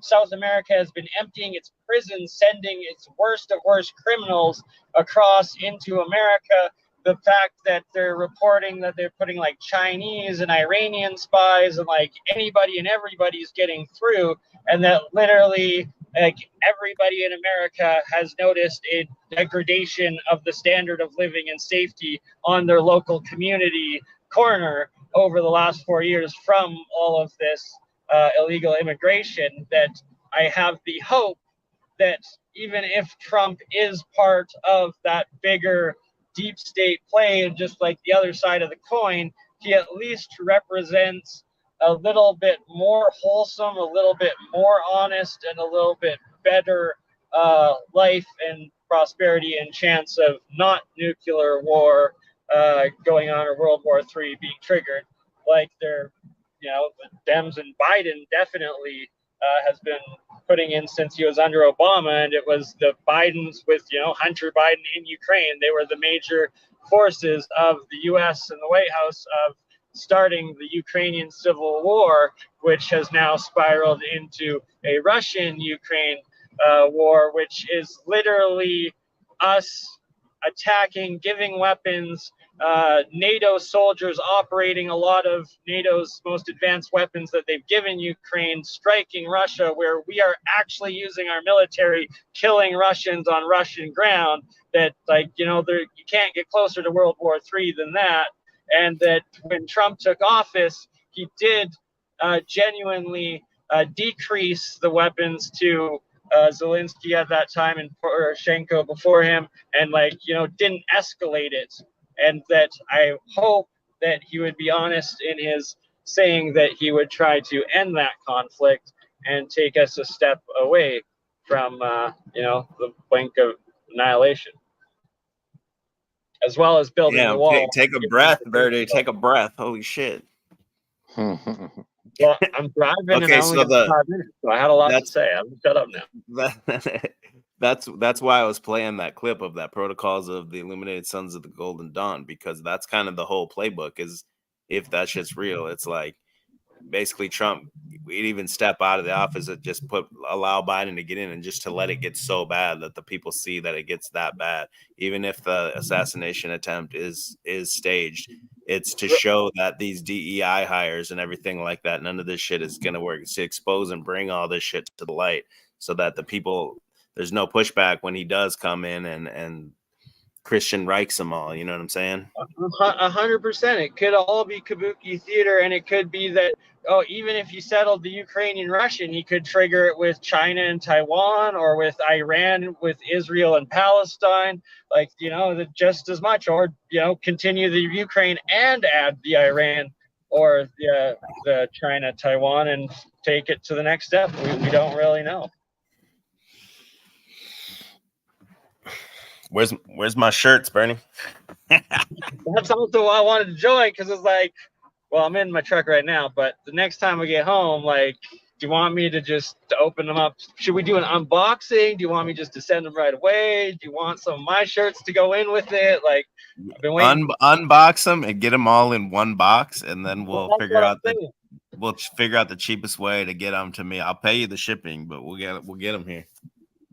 South America has been emptying its prisons, sending its worst of worst criminals across into America. The fact that they're reporting that they're putting Chinese and Iranian spies, and anybody and everybody's getting through, and that literally everybody in America has noticed a degradation of the standard of living and safety on their local community corner over the last 4 years from all of this illegal immigration, that I have the hope that even if Trump is part of that bigger deep state play, and just like the other side of the coin, he at least represents a little bit more wholesome, a little bit more honest, and a little bit better life and prosperity and chance of not nuclear war going on, or World War III being triggered, like they're the Dems and Biden definitely has been putting in since he was under Obama, and it was the Bidens with Hunter Biden in Ukraine. They were the major forces of the U.S. and the White House of starting the Ukrainian civil war, which has now spiraled into a Russian-Ukraine war, which is literally us attacking, giving weapons, NATO soldiers operating a lot of NATO's most advanced weapons that they've given Ukraine, striking Russia, where we are actually using our military, killing Russians on Russian ground. That, you can't get closer to World War III than that. And that when Trump took office, he did genuinely decrease the weapons to Zelensky at that time and Poroshenko before him, and didn't escalate it. And that I hope that he would be honest in his saying that he would try to end that conflict and take us a step away from the brink of annihilation, as well as building Yeah, the wall. take a breath, Verde. Take a breath. Holy shit. Well, I'm driving and I only got 5 minutes, so I had a lot to say. I'm shut up now. That's why I was playing that clip of that Protocols of the Illuminated Sons of the Golden Dawn, because that's kind of the whole playbook. Is if that shit's real, it's like basically Trump we'd even step out of the office and just allow Biden to get in, and just to let it get so bad that the people see that it gets that bad. Even if the assassination attempt is staged, it's to show that these DEI hires and everything like that, none of this shit is going to work. It's to expose and bring all this shit to the light so that the people, there's no pushback when he does come in and Christian Reichs them all. You know what I'm saying? 100%. It could all be kabuki theater, and it could be that, even if he settled the Ukrainian Russian, he could trigger it with China and Taiwan, or with Iran, with Israel and Palestine, just as much, or continue the Ukraine and add the Iran or the China, Taiwan, and take it to the next step. We don't really know. Where's my shirts, Bernie? That's also why I wanted to join, because it's like, well, I'm in my truck right now, but the next time we get home, do you want me to just open them up? Should we do an unboxing? Do you want me just to send them right away? Do you want some of my shirts to go in with it? I've been waiting. Unbox them and get them all in one box, and then we'll figure out the cheapest way to get them to me. I'll pay you the shipping, but we'll get them here.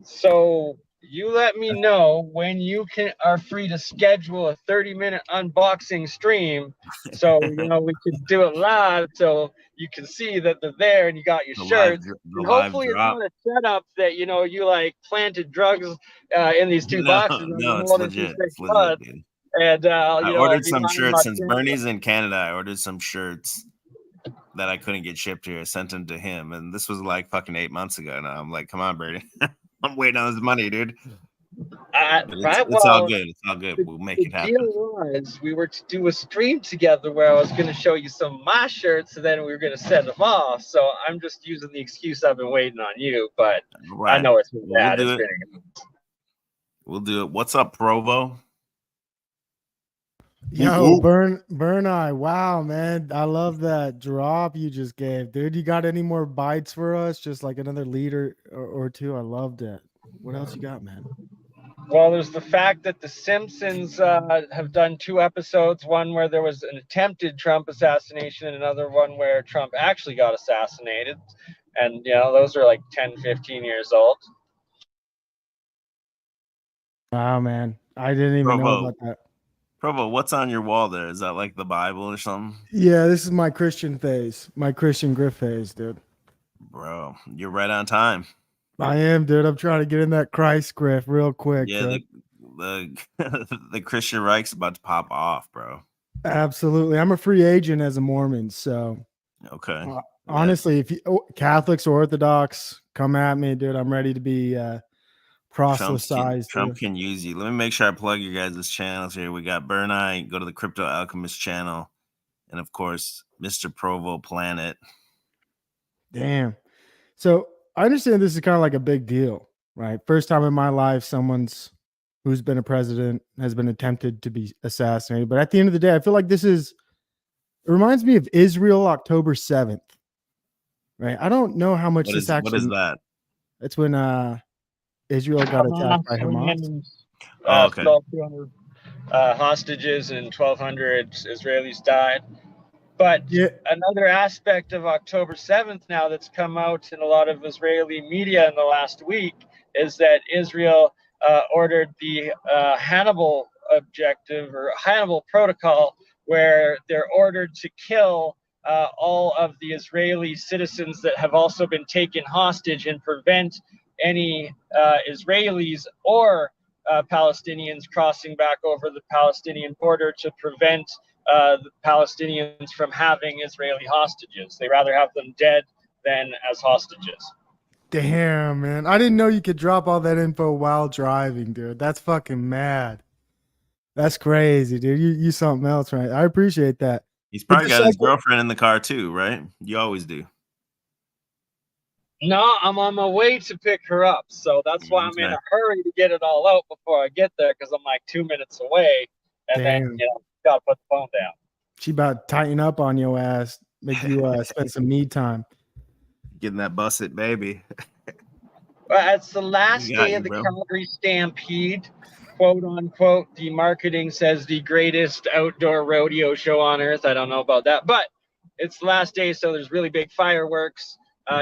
So you let me know when you are free to schedule a 30-minute unboxing stream, so we can do it live, so you can see that they're there and you got your shirts. And hopefully it's not a setup that you planted drugs in these two boxes. No, it's legit. It's legit, dude. And I ordered some shirts since Bernie's in Canada. I ordered some shirts that I couldn't get shipped here. I sent them to him, and this was fucking 8 months ago now. I'm like, come on, Bernie. I'm waiting on this money, dude. It's all good. It's all good. We'll make it happen. The deal was we were to do a stream together where I was going to show you some of my shirts, and then we were going to send them off. So I'm just using the excuse I've been waiting on you, but right. I know it's bad. We'll do it. What's up, Provo? Yo, Burn Eye. Wow, man. I love that drop you just gave, dude. You got any more bites for us? Just like another leader or two. I loved it. What else you got, man? Well, there's the fact that The Simpsons have done 2 episodes, one where there was an attempted Trump assassination and another one where Trump actually got assassinated. And, those are 10, 15 years old. Wow, man. I didn't even know about that. Provo, what's on your wall there? Is that the Bible or something? Yeah, this is my Christian phase. My Christian griff phase, dude. Bro, you're right on time. I am, dude. I'm trying to get in that Christ griff real quick. Yeah, the Christian Reich's about to pop off, bro. Absolutely. I'm a free agent as a Mormon, so. Okay. Honestly, if Catholics or Orthodox come at me, dude, I'm ready to be proselytized. Trump can use you. Let me make sure I plug your guys' channels here. We got Burn Eye, go to the Crypto Alchemist channel, and of course, Mr. Provo Planet. Damn. So I understand this is kind of like a big deal, right? First time in my life, who's been a president has been attempted to be assassinated. But at the end of the day, I feel like this is reminds me of Israel, October 7th. Right. I don't know how much What this is actually. that? That's when Israel got attacked by Hamas. Oh, okay. 200 hostages and 1,200 Israelis died. But Yeah. another aspect of October 7th now that's come out in a lot of Israeli media in the last week is that Israel ordered the Hannibal objective or Hannibal protocol, where they're ordered to kill all of the Israeli citizens that have also been taken hostage and prevent any Israelis or Palestinians crossing back over the Palestinian border to prevent the Palestinians from having Israeli hostages. They rather have them dead than as hostages. Damn, man. I didn't know you could drop all that info while driving, dude. That's fucking mad. That's crazy, dude. You something else, right? I appreciate that. He's But probably just got his like- girlfriend in the car too, right? You always do. No, I'm on my way to pick her up. So that's why I'm in Okay. a hurry to get it all out before I get there, because I'm like 2 minutes away. And then, Damn. gotta put the phone down. She about to tighten up on your ass, make you spend some me time. Getting that busted baby. Well, it's the last We got day you, of the bro. Calgary Stampede, quote unquote. The marketing says the greatest outdoor rodeo show on earth. I don't know about that, but it's the last day, so there's really big fireworks.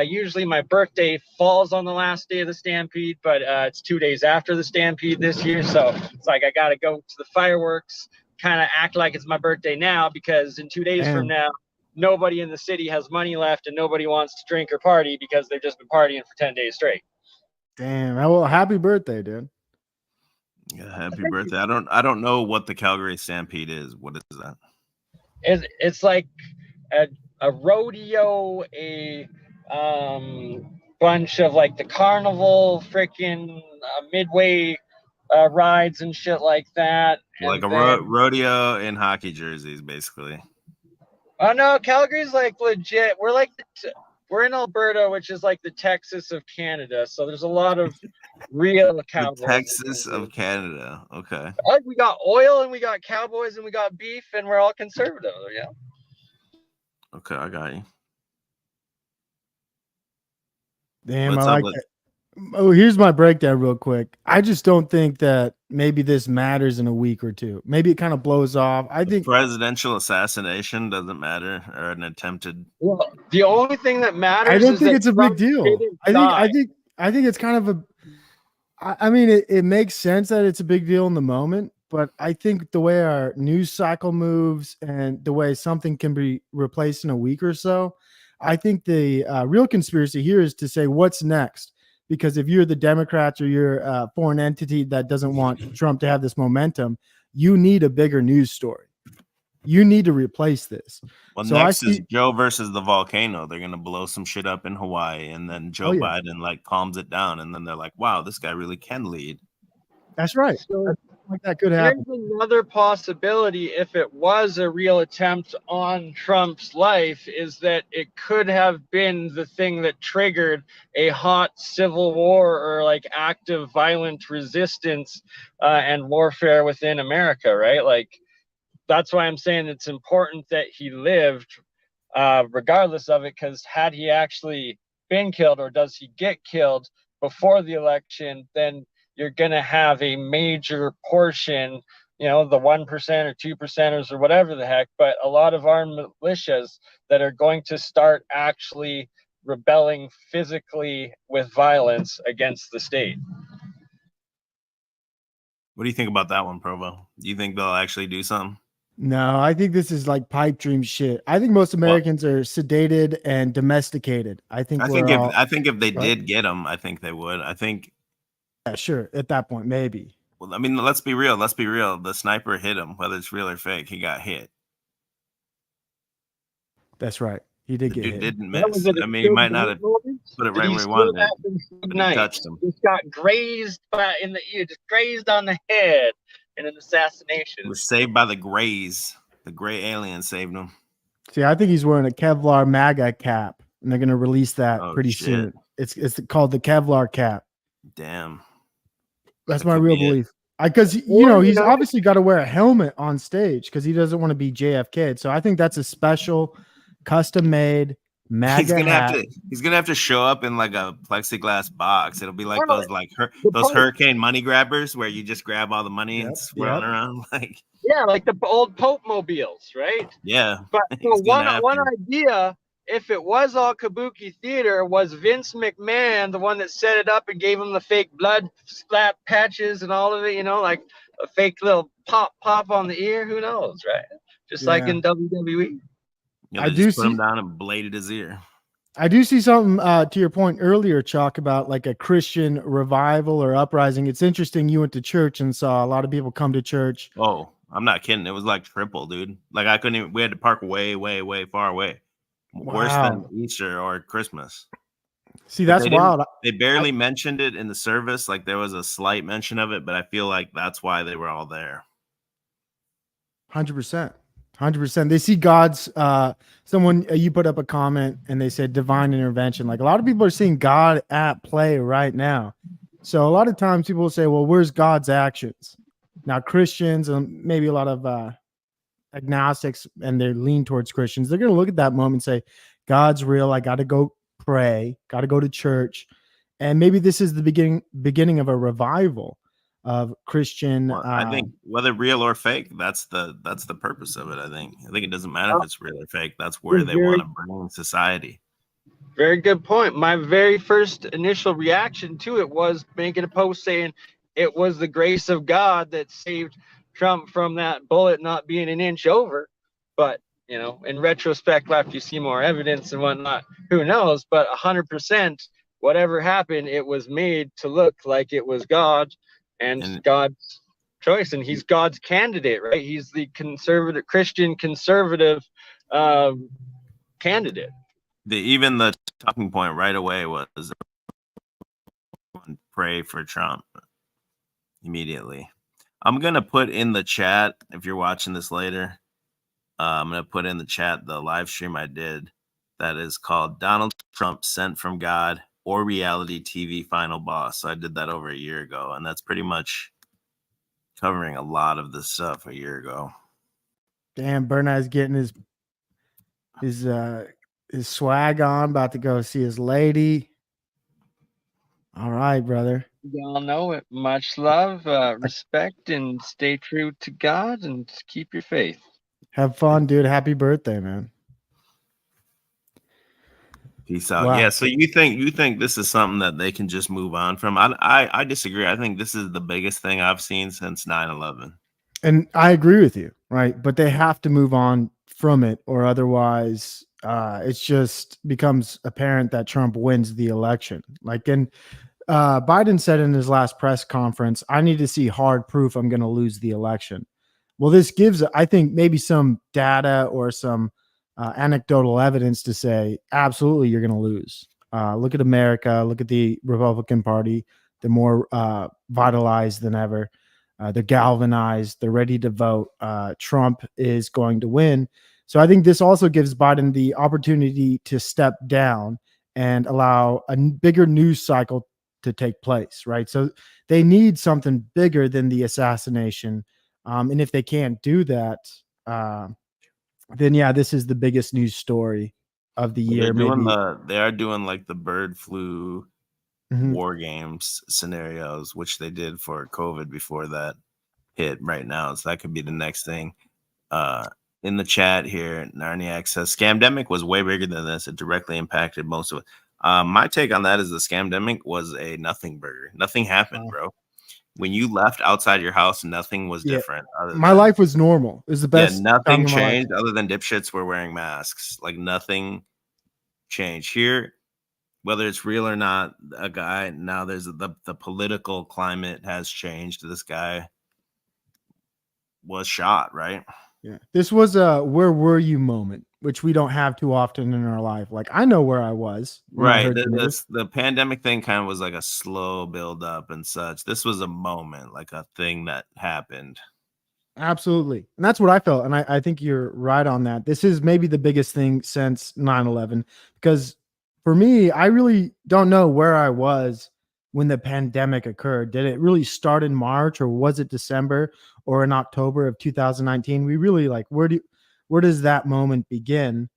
Usually my birthday falls on the last day of the Stampede, but it's 2 days after the Stampede this year, so it's like I got to go to the fireworks, kind of act like it's my birthday now, because in 2 days Damn. from now, nobody in the city has money left and nobody wants to drink or party because they've just been partying for 10 days straight. Damn. Well, happy birthday, dude. Yeah, happy birthday. I don't know what the Calgary Stampede is. What is that? It's like a rodeo, a bunch of like the carnival, freaking midway rides and shit like that. Like And a then, rodeo in hockey jerseys, basically. oh no, Calgary's like legit. We're like we're in Alberta, which is like the Texas of Canada. So there's a lot of real The cowboys. Texas of Canada. Okay. Like we got oil and we got cowboys and we got beef and we're all conservative. Yeah. Okay, I got you. Damn, What's I up like with that. Oh, here's my breakdown real quick. I just don't think that maybe this matters in a week or two. Maybe it kind of blows off. I think presidential assassination doesn't matter, or an attempted. Well, the only thing that matters I don't is think that it's a Trump big deal. didn't I die. think it's kind of a. I mean, it makes sense that it's a big deal in the moment, but I think the way our news cycle moves and the way something can be replaced in a week or so, I think the real conspiracy here is to say what's next. Because if you're the Democrats or you're a foreign entity that doesn't want Trump to have this momentum, you need a bigger news story. You need to replace this. Well, So next I is see, Joe versus the volcano. They're gonna blow some shit up in Hawaii, and then Joe Oh, yeah. Biden like calms it down, and then they're like, "Wow, this guy really can lead." that's right. So Like that could happen. here's another possibility, if it was a real attempt on Trump's life, is that it could have been the thing that triggered a hot civil war or like active violent resistance and warfare within America, right? Like that's why I'm saying it's important that he lived regardless of it, because had he actually been killed or does he get killed before the election, then you're going to have a major portion, the 1% or 2%ers or whatever the heck, but a lot of armed militias that are going to start actually rebelling physically with violence against the state. What do you think about that one, Provo? Do you think they'll actually do something? No, I think this is like pipe dream shit. I think most Americans are sedated and domesticated. I think I think if they did get him, I think they would. I think. Yeah, sure. At that point, maybe. Well, I mean, let's be real. Let's be real. The sniper hit him, whether it's real or fake. He got hit. That's right. He did get Dude hit. didn't miss. I mean, he might not have put it right where he wanted it, but he touched him. Just got grazed in the ear, just grazed on the head in an assassination. He was saved by the Greys. The gray alien saved him. See, I think he's wearing a Kevlar MAGA cap, and they're going to release that pretty shit. soon. It's called the Kevlar cap. Damn. That's That my could real be it. belief. Because Or, he's obviously got to wear a helmet on stage because he doesn't want to be JFK. So I think that's a special, custom-made MAGA hat. He's gonna have to show up in like a plexiglass box. It'll be like Well, those hurricane money grabbers where you just grab all the money and swirl it around. Like, Yeah, like the old Pope mobiles, right? yeah. But so He's gonna have one to. idea, if it was all kabuki theater, was Vince McMahon the one that set it up and gave him the fake blood splat patches and all of it, like a fake little pop on the ear? Who knows, right? Just like in WWE. They just put him down and bladed his ear. I do see something to your point earlier, Chuck, about like a Christian revival or uprising. It's interesting. You went to church and saw a lot of people come to church. Oh, I'm not kidding. It was like triple, dude. Like I couldn't even. We had to park way, way, way far away. Worse than Easter or Christmas. See, that's wild. They barely mentioned it in the service. Like there was a slight mention of it, but I feel like that's why they were all there. 100%. 100%. They see God's someone you put up a comment and they said divine intervention. Like a lot of people are seeing God at play right now. So a lot of times people will say, well, where's God's actions? Now Christians and maybe a lot of agnostics, and they lean towards Christians, they're going to look at that moment and say, God's real. I got to go pray, got to go to church. And maybe this is the beginning of a revival of Christian. Well, I think whether real or fake, that's the purpose of it. I think it doesn't matter if it's real or fake. That's where they want to bring society. Very good point. My very first initial reaction to it was making a post saying it was the grace of God that saved Trump from that bullet not being an inch over. But in retrospect, after you see more evidence and whatnot, who knows? But 100%, whatever happened, it was made to look like it was God. And God's choice, and he's God's candidate, right? He's the Christian conservative candidate. Even the talking point right away was pray for Trump immediately. I'm gonna put in the chat, if you're watching this later, I'm gonna put in the chat the live stream I did that is called Donald Trump Sent from God or Reality TV Final Boss. So I did that over a year ago, and that's pretty much covering a lot of this stuff a year ago. Damn, Bernard's getting his swag on, about to go see his lady. All right, brother. Y'all know it. Much love, respect, and stay true to God and keep your faith. Have fun, dude. Happy birthday, man. Peace out. Wow. Yeah. So you think this is something that they can just move on from? I disagree. I think this is the biggest thing I've seen since 9/11. And I agree with you, right? But they have to move on from it, or otherwise it just becomes apparent that Trump wins the election. Like, and Biden said in his last press conference, I need to see hard proof I'm going to lose the election. Well, this gives, I think, maybe some data or some anecdotal evidence to say, absolutely, you're going to lose. Look at America. Look at the Republican Party. They're more vitalized than ever. They're galvanized. They're ready to vote. Trump is going to win. So I think this also gives Biden the opportunity to step down and allow a bigger news cycle to take place, right? So they need something bigger than the assassination. And if they can't do that, then yeah, this is the biggest news story of the year. They are doing like the bird flu war games scenarios, which they did for COVID before that hit right now. So that could be the next thing. In the chat here, Narniac says Scamdemic was way bigger than this. It directly impacted most of it. My take on that is the Scamdemic was a nothing burger. Nothing happened, bro. When you left outside your house, nothing was different. My life was normal. It was the best. Yeah, nothing changed other than dipshits were wearing masks. Like nothing changed here, whether it's real or not. A guy now, there's the political climate has changed. This guy was shot, right? Yeah, this was a "where were you" moment, which we don't have too often in our life. Like I know where I was. Right. The pandemic thing kind of was like a slow build up and such. This was a moment, like a thing that happened. Absolutely. And that's what I felt. And I think you're right on that. This is maybe the biggest thing since 9/11, because for me, I really don't know where I was when the pandemic occurred. Did it really start in March, or was it December or in October of 2019? We really like, where does that moment begin?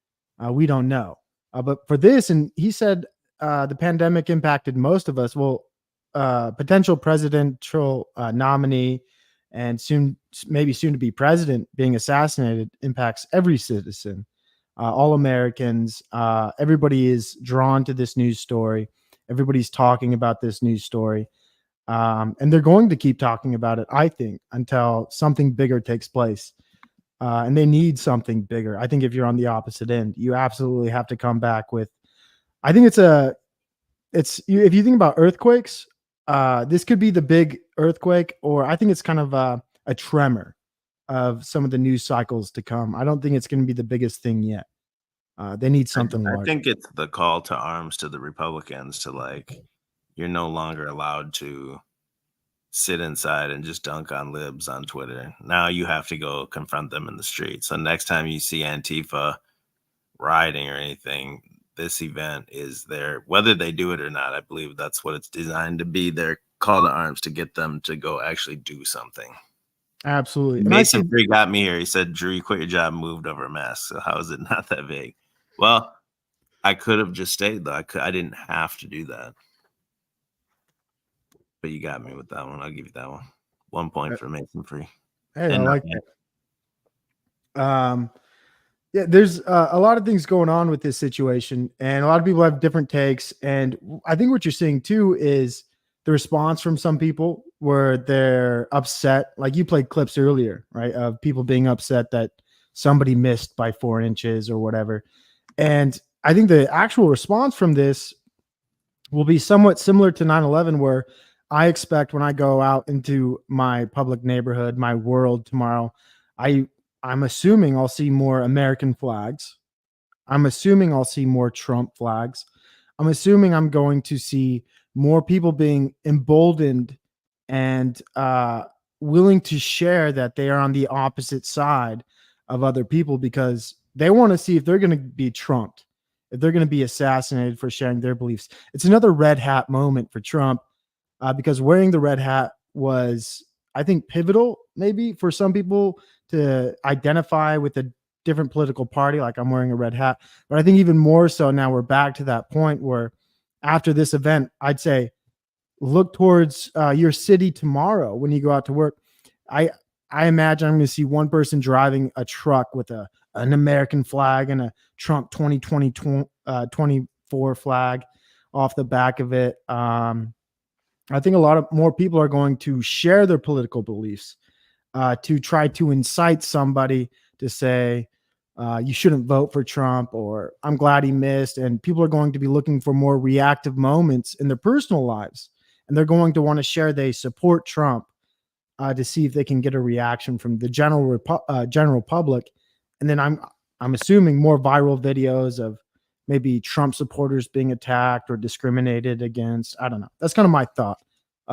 We don't know. But for this, and he said the pandemic impacted most of us. Well, potential presidential nominee and maybe soon to be president being assassinated impacts every citizen, all Americans. Everybody is drawn to this news story. Everybody's talking about this news story. And they're going to keep talking about it, I think, until something bigger takes place. And they need something bigger. I think if you're on the opposite end, you absolutely have to come back with, I think if you think about earthquakes, this could be the big earthquake, or I think it's kind of a tremor of some of the news cycles to come. I don't think it's going to be the biggest thing yet. They need something I larger. think it's the call to arms to the Republicans to like, you're no longer allowed to sit inside and just dunk on libs on Twitter. Now you have to go confront them in the street. So next time you see Antifa rioting or anything, this event is there, whether they do it or not. I believe that's what it's designed to be, their call to arms to get them to go actually do something. Absolutely. And Mason Free got me here. He said, Drew, you quit your job, moved over a mask. So how is it not that vague? Well, I could have just stayed though. I didn't have to do that. But you got me with that one. I'll give you that one. 1 point for Mason Free. Hey, And I like that. Yeah, there's a lot of things going on with this situation, and a lot of people have different takes. And I think what you're seeing too is the response from some people where they're upset. Like you played clips earlier, right? Of people being upset that somebody missed by 4 inches or whatever. And I think the actual response from this will be somewhat similar to 9/11, where I expect when I go out into my public neighborhood, my world tomorrow, I'm assuming I'll see more American flags. I'm assuming I'll see more Trump flags. I'm assuming I'm going to see more people being emboldened and willing to share that they are on the opposite side of other people, because they want to see if they're going to be trumped, if they're going to be assassinated for sharing their beliefs. It's another red hat moment for Trump, because wearing the red hat was, I think, pivotal maybe for some people to identify with a different political party. Like, I'm wearing a red hat, but I think even more so now we're back to that point where after this event, I'd say, look towards your city tomorrow when you go out to work. I imagine I'm going to see one person driving a truck with an American flag and a Trump 2024 flag off the back of it. I think a lot of more people are going to share their political beliefs to try to incite somebody to say, you shouldn't vote for Trump, or I'm glad he missed. And people are going to be looking for more reactive moments in their personal lives. And they're going to want to share they support Trump to see if they can get a reaction from the general public. And then I'm assuming more viral videos of maybe Trump supporters being attacked or discriminated against. I don't know. That's kind of my thought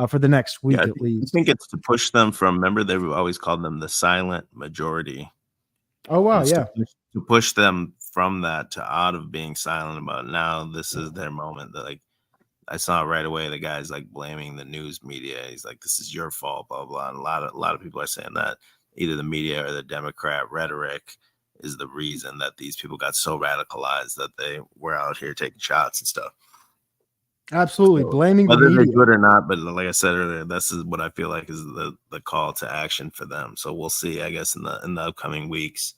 for the next week at least. I think it's to push them from, remember, they always called them the silent majority. Oh, wow. It's Yeah. To push them from that to out of being silent about it. Now this is their moment. That, like, I saw right away the guy's like blaming the news media. He's like, this is your fault, blah, blah. And a lot of people are saying that either the media or the Democrat rhetoric is the reason that these people got so radicalized that they were out here taking shots and stuff. Absolutely. So, blaming the whether media. they do it or not, but like I said earlier, this is what I feel like is the call to action for them. So we'll see, I guess, in the upcoming weeks.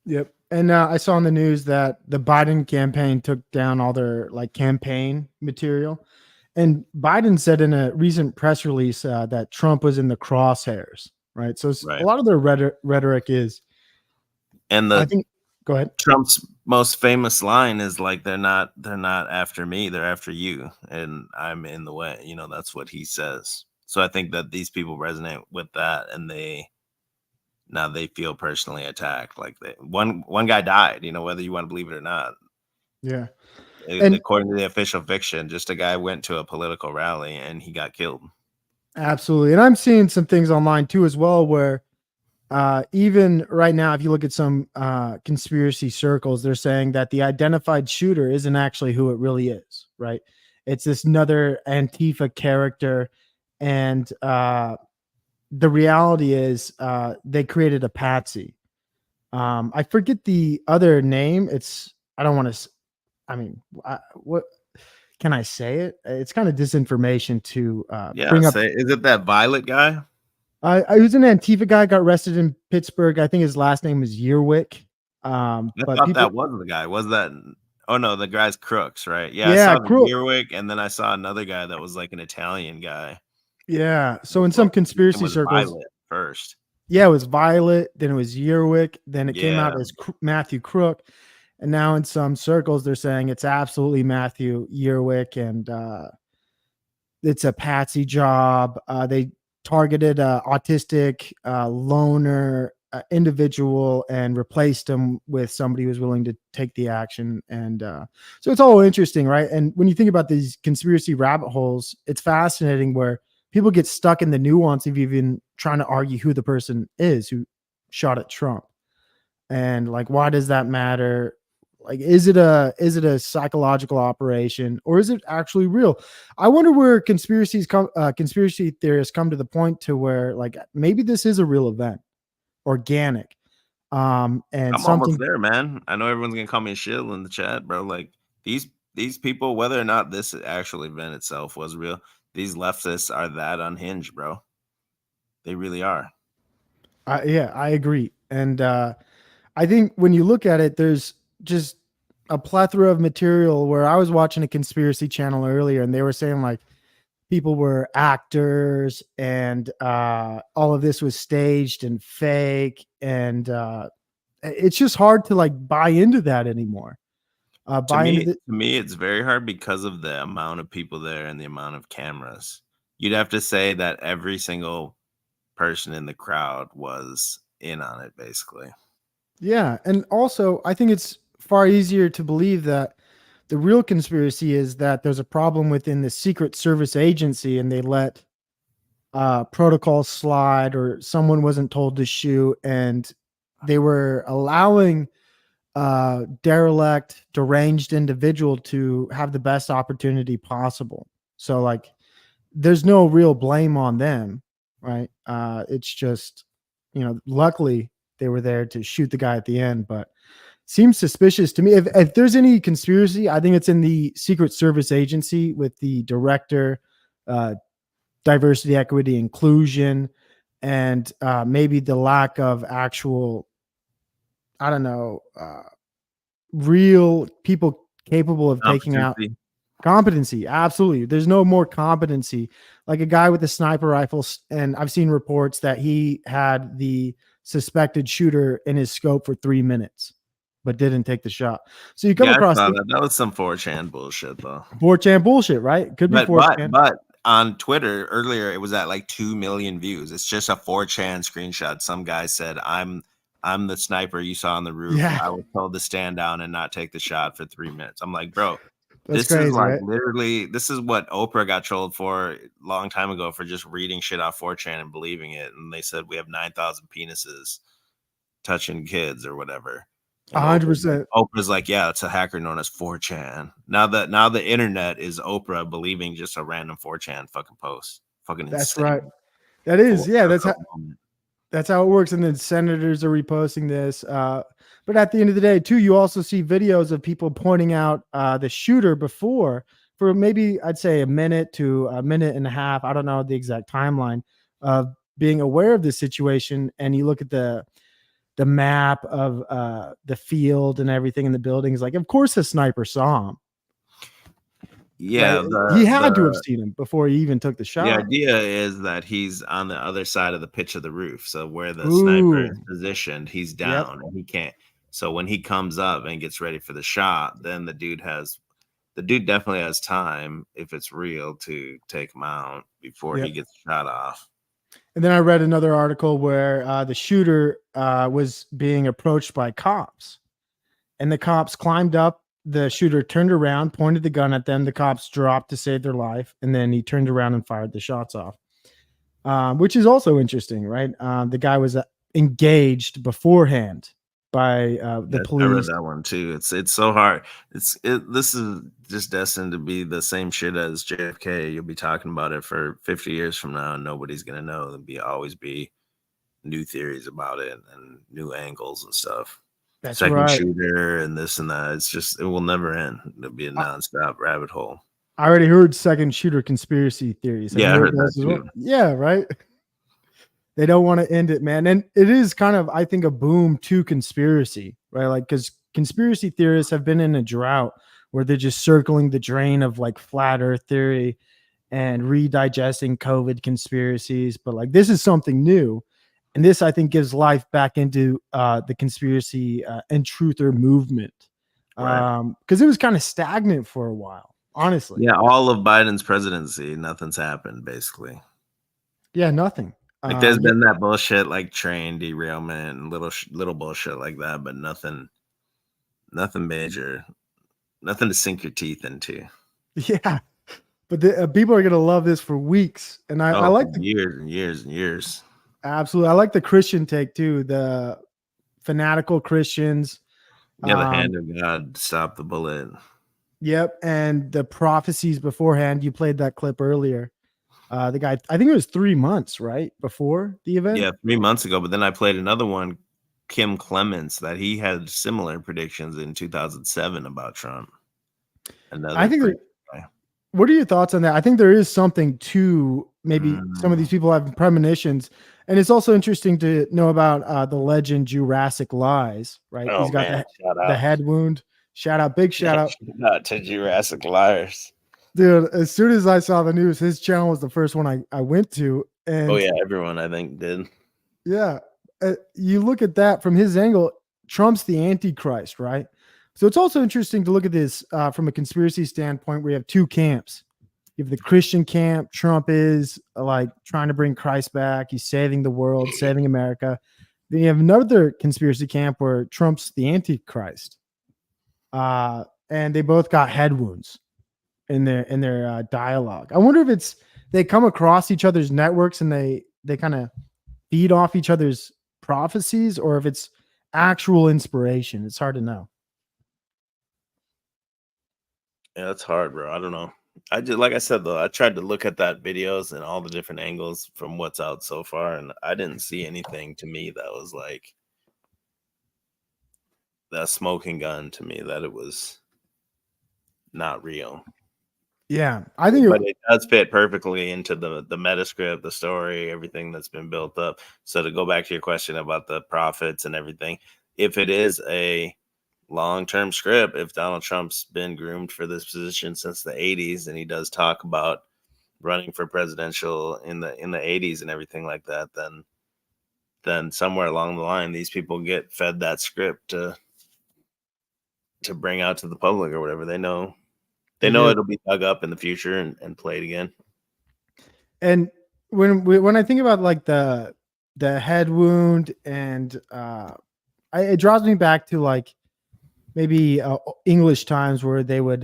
Yep. And I saw in the news that the Biden campaign took down all their like campaign material. And Biden said in a recent press release that Trump was in the crosshairs, right? So Right. a lot of their rhetoric is, and I think, go ahead. Trump's most famous line is like, they're not after me, they're after you, and I'm in the way. You know, that's what he says. So I think that these people resonate with that, and they feel personally attacked. Like one guy died, you know, whether you want to believe it or not. Yeah. And according to the official fiction, just a guy went to a political rally and he got killed. Absolutely. And I'm seeing some things online too as well, where even right now, if you look at some conspiracy circles, they're saying that the identified shooter isn't actually who it really is, right? it's this another Antifa character. And the reality is they created a patsy. I forget the other name. I don't want to, I mean, what can I say it? It's kind of disinformation to bring up. Is it that Violet guy? I was an Antifa guy, got arrested in Pittsburgh. I think his last name is Yearwick. I But thought people, that was the guy. Was that? Oh no, the guy's Crooks, right? Yeah, I yeah, saw the Yearwick, and then I saw another guy that was like an Italian guy. yeah. So in some conspiracy circles, Violet first. yeah, it was Violet, then it was Yearwick, then it came out Yeah. as Matthew Crook, and now in some circles they're saying it's absolutely Matthew Yearwick, and it's a patsy job. They targeted a autistic loner individual and replaced him with somebody who was willing to take the action. And so it's all interesting, right? And when you think about these conspiracy rabbit holes, it's fascinating where people get stuck in the nuance of even trying to argue who the person is who shot at Trump. And like, why does that matter? Like, is it a psychological operation, or is it actually real? I wonder where conspiracy theorists come to the point to where like maybe this is a real event, organic, and I'm something almost there, man. I know everyone's gonna call me a shill in the chat, bro. Like these people, whether or not this actual event itself was real, these leftists are that unhinged, bro. They really are. Yeah, I agree. And I think when you look at it, there's just a plethora of material where I was watching a conspiracy channel earlier and they were saying like people were actors and all of this was staged and fake. And it's just hard to like buy into that anymore. To me, it's very hard because of the amount of people there and the amount of cameras. You'd have to say that every single person in the crowd was in on it, basically. Yeah. And also, I think it's far easier to believe that the real conspiracy is that there's a problem within the Secret Service agency and they let protocols slide or someone wasn't told to shoot and they were allowing deranged individual to have the best opportunity possible. So like there's no real blame on them, right? It's just, luckily they were there to shoot the guy at the end, but seems suspicious to me. If there's any conspiracy, I think it's in the Secret Service agency with the director, diversity, equity, inclusion, and maybe the lack of actual, I don't know, real people capable of taking out competency. Absolutely. There's no more competency. Like a guy with a sniper rifle, and I've seen reports that he had the suspected shooter in his scope for 3 minutes, but didn't take the shot. So you come across that was some 4chan bullshit, though. 4chan bullshit, right? Could be 4chan. But on Twitter earlier, it was at like 2 million views. It's just a 4chan screenshot. Some guy said, I'm the sniper you saw on the roof. Yeah. I was told to stand down and not take the shot for 3 minutes. I'm like, bro, That's this crazy, is like right? literally, this is what Oprah got trolled for a long time ago for just reading shit off 4chan and believing it. And they said we have 9,000 penises touching kids or whatever. 100%. Oprah's like, yeah, it's a hacker known as 4chan. Now the internet is Oprah believing just a random 4chan fucking post. Fucking That's insane. right. That is, yeah. That's how it works. And then senators are reposting this. But at the end of the day, too, you also see videos of people pointing out the shooter before for maybe I'd say a minute to a minute and a half. I don't know the exact timeline of being aware of this situation. And you look at the map of the field and everything in the buildings. Like, of course, the sniper saw him. Yeah, right? He had to have seen him before he even took the shot. The idea is that he's on the other side of the pitch of the roof. So where the sniper is positioned, he's down and he can't. So when he comes up and gets ready for the shot, then the dude definitely has time, if it's real, to take him out before he gets shot off. And then I read another article where the shooter was being approached by cops, and the cops climbed up. The shooter turned around, pointed the gun at them. The cops dropped to save their life, and then he turned around and fired the shots off, which is also interesting, right? The guy was engaged beforehand by the I read police. that one too. It's so hard. This is just destined to be the same shit as JFK. You'll be talking about it for 50 years from now, and nobody's gonna know. There'll always be new theories about it and new angles and stuff. That's Second right. shooter and this and that. It's just it will never end. It'll be a nonstop rabbit hole. I already heard second shooter conspiracy theories. Have Yeah, you I heard that those as well? too. Yeah, right. They don't want to end it, man. And it is kind of, I think, a boom to conspiracy, right? Like, because conspiracy theorists have been in a drought where they're just circling the drain of like flat earth theory and redigesting COVID conspiracies. But like, this is something new. And this, I think, gives life back into the conspiracy and truther movement. Right. Because it was kind of stagnant for a while, honestly. Yeah, all of Biden's presidency, nothing's happened basically. Yeah, nothing. Like there's been that bullshit like train derailment and little bullshit like that, but nothing major, nothing to sink your teeth into. Yeah, but people are gonna love this for weeks, and I like the years and years and years. Absolutely, I like the Christian take too. The fanatical Christians. Yeah, the hand of God stopped the bullet. Yep, and the prophecies beforehand. You played that clip earlier. The guy, I think it was 3 months, right, before the event. Yeah, 3 months ago. But then I played another one, Kim Clements, that he had similar predictions in 2007 about Trump. I think. What are your thoughts on that? I think there is something to maybe some of these people have premonitions, and it's also interesting to know about the legend Jurassic Lies. Right, Oh, he's got man. the head wound. Shout out, big shout out. Shout out to Jurassic Liars. Dude, as soon as I saw the news, his channel was the first one I went to. And oh yeah, everyone I think did. Yeah, you look at that from his angle. Trump's the Antichrist, right? So it's also interesting to look at this from a conspiracy standpoint, where you have two camps. You have the Christian camp. Trump is like trying to bring Christ back. He's saving the world, saving America. Then you have another conspiracy camp where Trump's the Antichrist, and they both got head wounds in their dialogue. I wonder if they come across each other's networks and they kind of feed off each other's prophecies, or if it's actual inspiration. It's hard to know. Yeah, it's hard, bro. I don't know. I just, like I said though, I tried to look at that videos and all the different angles from what's out so far, and I didn't see anything to me that was like that smoking gun to me that it was not real. Yeah, I think but it does fit perfectly into the meta script, the story, everything that's been built up. So to go back to your question about the prophets and everything, if it is a long-term script, if Donald Trump's been groomed for this position since the 80s, and he does talk about running for presidential in the 80s and everything like that, then somewhere along the line, these people get fed that script to bring out to the public or whatever. They know it'll be dug up in the future and played again. And when I think about like the head wound, and it draws me back to like maybe English times where they would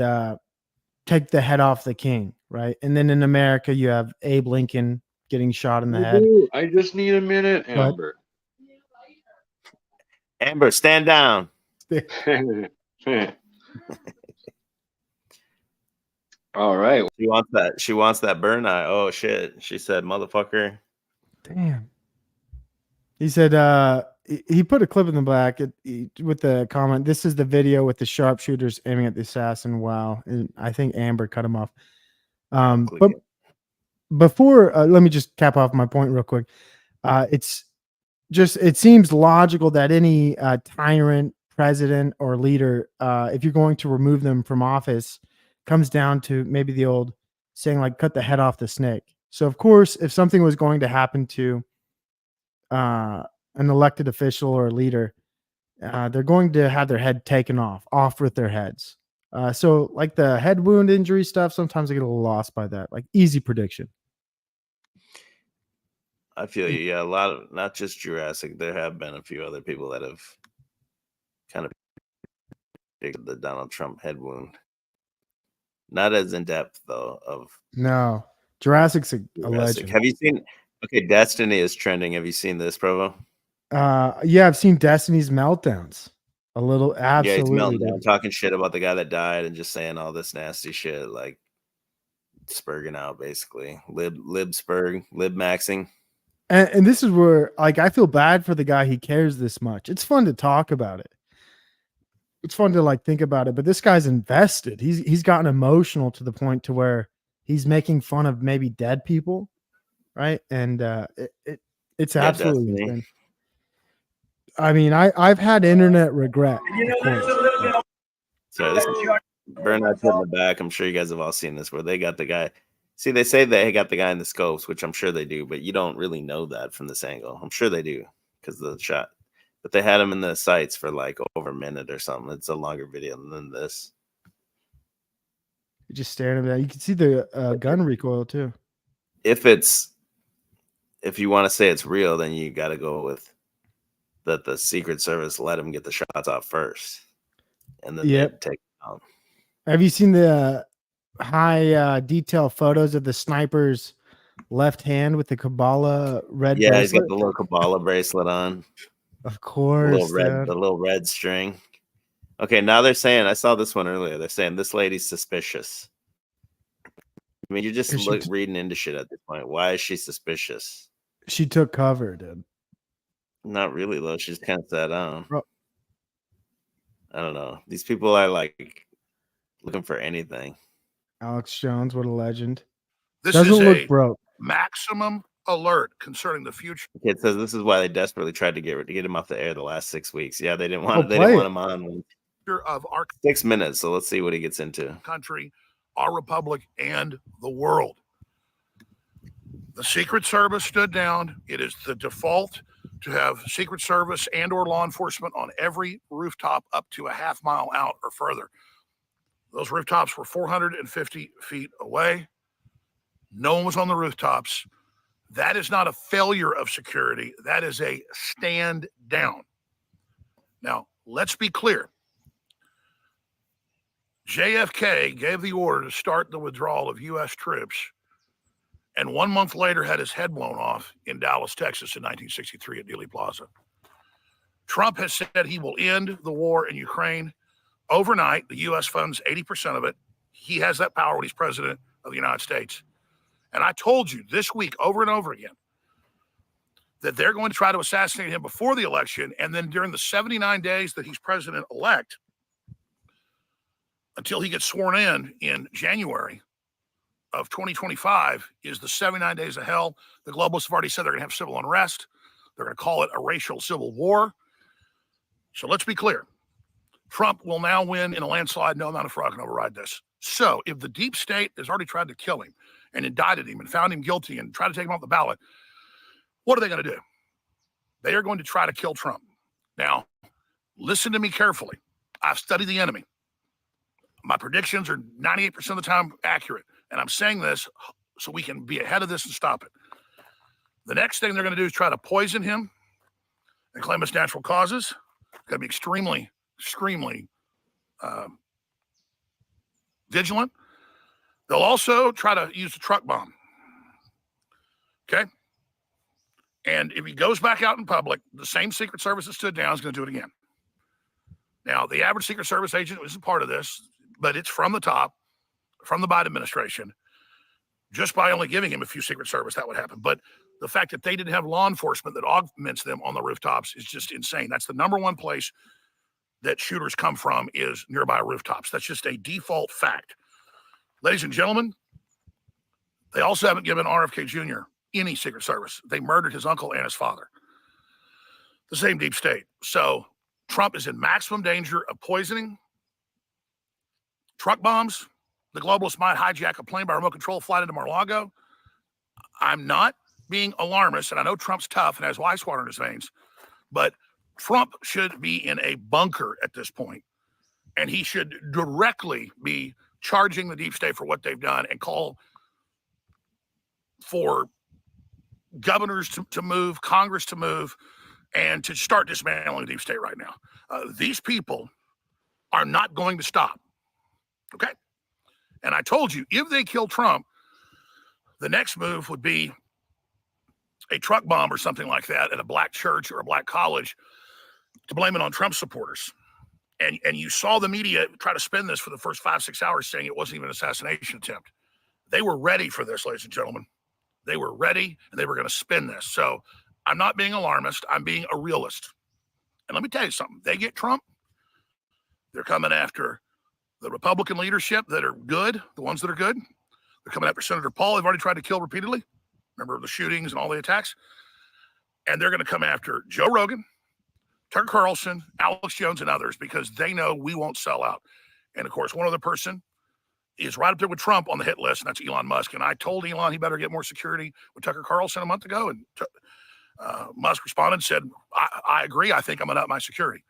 take the head off the king, right? And then in America, you have Abe Lincoln getting shot in the head. I just need a minute, Amber. Amber, stand down. All right. She wants that burn eye. Oh shit. She said, motherfucker. Damn. He said he put a clip in the back with the comment, "This is the video with the sharpshooters aiming at the assassin." Wow. And I think Amber cut him off. But before let me just cap off my point real quick. It seems logical that any tyrant, president, or leader, if you're going to remove them from office, comes down to maybe the old saying like cut the head off the snake. So of course, if something was going to happen to an elected official or a leader, they're going to have their head taken off with their heads. So like the head wound injury stuff, sometimes I get a little lost by that. Like easy prediction. I feel you. Yeah, a lot of, not just Jurassic, there have been a few other people that have kind of predicted the Donald Trump head wound. Not as in depth though. No, Jurassic's a legend. Have you seen? Okay, Destiny is trending. Have you seen this, Provo? Yeah, I've seen Destiny's meltdowns. A little, Yeah, he's absolutely, melting down, dude. talking shit about the guy that died and just saying all this nasty shit, like spurging out basically. Lib maxing. And this is where, like, I feel bad for the guy. He cares this much. It's fun to talk about it. It's fun to like think about it, but this guy's invested. He's gotten emotional to the point to where he's making fun of maybe dead people, right? And it's Yeah, absolutely Destiny. insane. I mean, I've had internet regret, of course. So this is Burnout's in the back. I'm sure you guys have all seen this where they got the guy. See, they say they got the guy in the scopes, which I'm sure they do, but you don't really know that from this angle. I'm sure they do because of the shot. But they had him in the sights for like over a minute or something. It's a longer video than this. You're just staring at that. You can see the gun recoil too. If you want to say it's real, then you got to go with that the Secret Service let him get the shots off first, and then they take him out. Have you seen the high detail photos of the sniper's left hand with the Kabbalah red Yeah, bracelet? he's got the little Kabbalah bracelet on. Of course, the little red string. Okay, now they're saying, I saw this one earlier. They're saying this lady's suspicious. I mean, you're just reading into shit at this point. Why is she suspicious? She took cover, dude. Not really, though. She just kind of sat down. Bro. I don't know. These people are like looking for anything. Alex Jones, what a legend. This Doesn't is look a broke. maximum alert concerning the future. Okay, it says this is why they desperately tried to get him off the air the last 6 weeks. Yeah, they didn't want him on. Of our 6 minutes. So let's see what he gets into. Country, our republic, and the world. The Secret Service stood down. It is the default to have Secret Service and or law enforcement on every rooftop up to a half mile out or further. Those rooftops were 450 feet away. No one was on the rooftops. That is not a failure of security. That is a stand down. Now, let's be clear. JFK gave the order to start the withdrawal of U.S. troops, and 1 month later had his head blown off in Dallas, Texas in 1963 at Dealey Plaza. Trump has said he will end the war in Ukraine overnight. The U.S. funds 80% of it. He has that power when he's president of the United States. And I told you this week over and over again that they're going to try to assassinate him before the election, and then during the 79 days that he's president-elect, until he gets sworn in January of 2025, is the 79 days of hell. The globalists have already said they're going to have civil unrest. They're going to call it a racial civil war. So let's be clear. Trump will now win in a landslide. No amount of fraud can override this. So if the deep state has already tried to kill him and indicted him and found him guilty and tried to take him off the ballot, what are they going to do? They are going to try to kill Trump. Now, listen to me carefully. I've studied the enemy. My predictions are 98% of the time accurate. And I'm saying this so we can be ahead of this and stop it. The next thing they're going to do is try to poison him and claim it's natural causes. Got to be extremely vigilant. They'll also try to use the truck bomb. Okay? And if he goes back out in public, the same Secret Service that stood down is going to do it again. Now, the average Secret Service agent isn't part of this, but it's from the top, from the Biden administration. Just by only giving him a few Secret Service, that would happen. But the fact that they didn't have law enforcement that augments them on the rooftops is just insane. That's the number one place that shooters come from, is nearby rooftops. That's just a default fact. Ladies and gentlemen, they also haven't given RFK Jr. any Secret Service. They murdered his uncle and his father. The same deep state. So Trump is in maximum danger of poisoning, truck bombs. The globalists might hijack a plane by remote control, flight into Mar-a-Lago. I'm not being alarmist, and I know Trump's tough and has ice water in his veins, but Trump should be in a bunker at this point, and he should directly be charging the deep state for what they've done and call for governors to move, Congress to move, and to start dismantling the deep state right now. These people are not going to stop. Okay? And I told you, if they kill Trump, the next move would be a truck bomb or something like that at a black church or a black college to blame it on Trump supporters. And you saw the media try to spin this for the first 5-6 hours saying it wasn't even an assassination attempt. They were ready for this, ladies and gentlemen. They were ready, and they were going to spin this. So I'm not being alarmist. I'm being a realist. And let me tell you something. They get Trump, they're coming after the Republican leadership that are good, the ones that are good. They're coming after Senator Paul. They've already tried to kill repeatedly. Remember the shootings and all the attacks? And they're going to come after Joe Rogan, Tucker Carlson, Alex Jones, and others because they know we won't sell out. And, of course, one other person is right up there with Trump on the hit list, and that's Elon Musk. And I told Elon he better get more security with Tucker Carlson a month ago, and Musk responded and said, I agree. I think I'm going to up my security.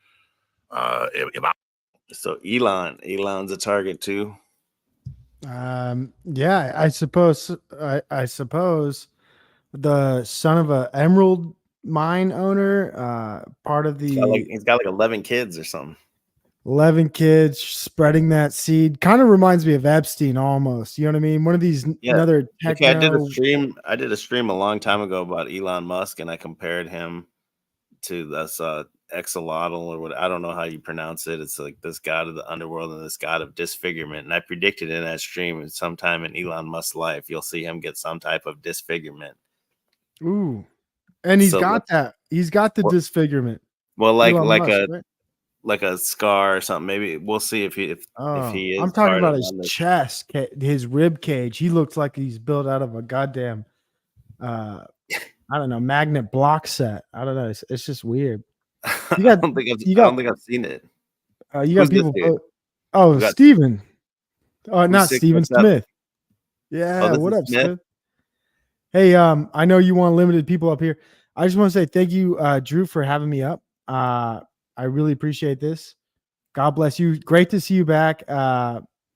So Elon's a target too. Yeah, I suppose the son of a emerald mine owner, part of the He's got like 11 kids or something. 11 kids spreading that seed kind of reminds me of Epstein almost. You know what I mean? One of these another techno. Okay, I did a stream a long time ago about Elon Musk, and I compared him to this Exolotl or what, I don't know how you pronounce it. It's like this god of the underworld and this god of disfigurement. And I predicted in that stream sometime in Elon Musk's life, you'll see him get some type of disfigurement. Ooh. And he's got that. He's got the disfigurement. Well, Elon Musk, right? like a scar or something. Maybe we'll see if he is. I'm talking about his chest, his rib cage. He looks like he's built out of a goddamn I don't know, magnet block set. I don't know. It's just weird. You got, I don't think I've seen it. You got people. Steven. Oh, not Steven Smith. Yeah. What up, Smith? Hey, I know you want limited people up here. I just want to say thank you, Drew, for having me up. I really appreciate this. God bless you. Great to see you back.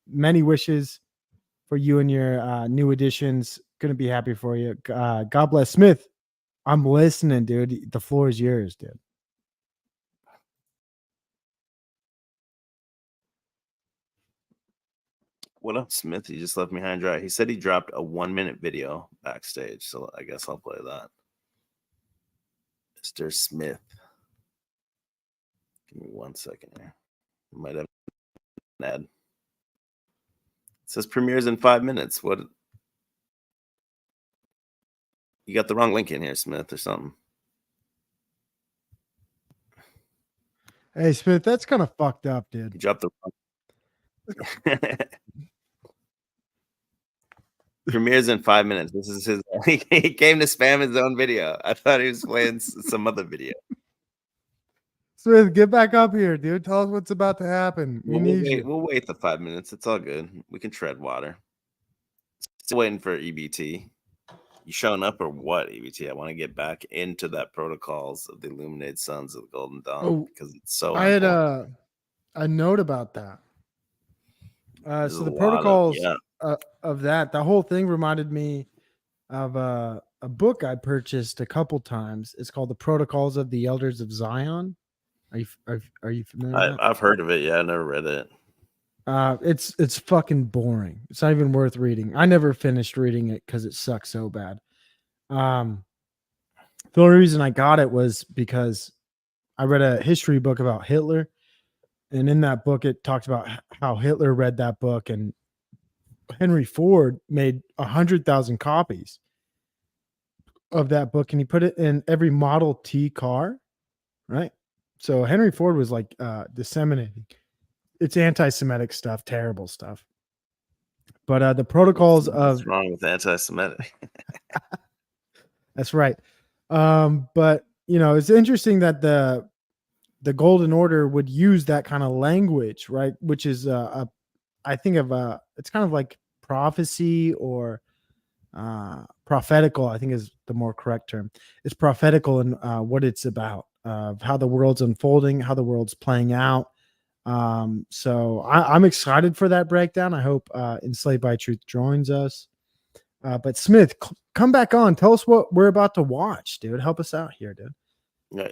Many wishes for you and your new additions. Gonna be happy for you. God bless. Smith, I'm listening, dude. The floor is yours, dude. What up, Smith? He just left me high and dry. He said he dropped a 1-minute video backstage, so I guess I'll play that. Mr. Smith. Give me 1 second here. I might have an ad. It says premieres in 5 minutes. What? You got the wrong link in here, Smith, or something. Hey, Smith, that's kind of fucked up, dude. You dropped the wrong. Premieres in 5 minutes. This is his. He came to spam his own video. I thought he was playing some other video. Smith, get back up here, dude. Tell us what's about to happen. We'll wait the 5 minutes. It's all good. We can tread water. Still waiting for EBT. You showing up or what, EBT? I want to get back into that protocols of the Illuminated Sons of the Golden Dawn because it's so. I had a note about that. So the protocols of that, the whole thing reminded me of a book I purchased a couple times. It's called The Protocols of the Elders of Zion. Are you familiar? I've heard of it. Yeah, I never read it. It's fucking boring. It's not even worth reading. I never finished reading it because it sucks so bad. The only reason I got it was because I read a history book about Hitler, and in that book it talked about how Hitler read that book, and Henry Ford made 100,000 copies of that book, and he put it in every Model T car, right? So Henry Ford was like disseminating. It's anti-Semitic stuff, terrible stuff. But the protocols what's wrong with anti-Semitic? That's right. But you know, it's interesting that the Golden Order would use that kind of language, right? Which is I think of it's kind of like prophecy or prophetical, I think is the more correct term. It's prophetical in what it's about, how the world's unfolding, how the world's playing out. So I'm excited for that breakdown. I hope Enslaved by Truth joins us. But Smith, come back on. Tell us what we're about to watch, dude. Help us out here, dude.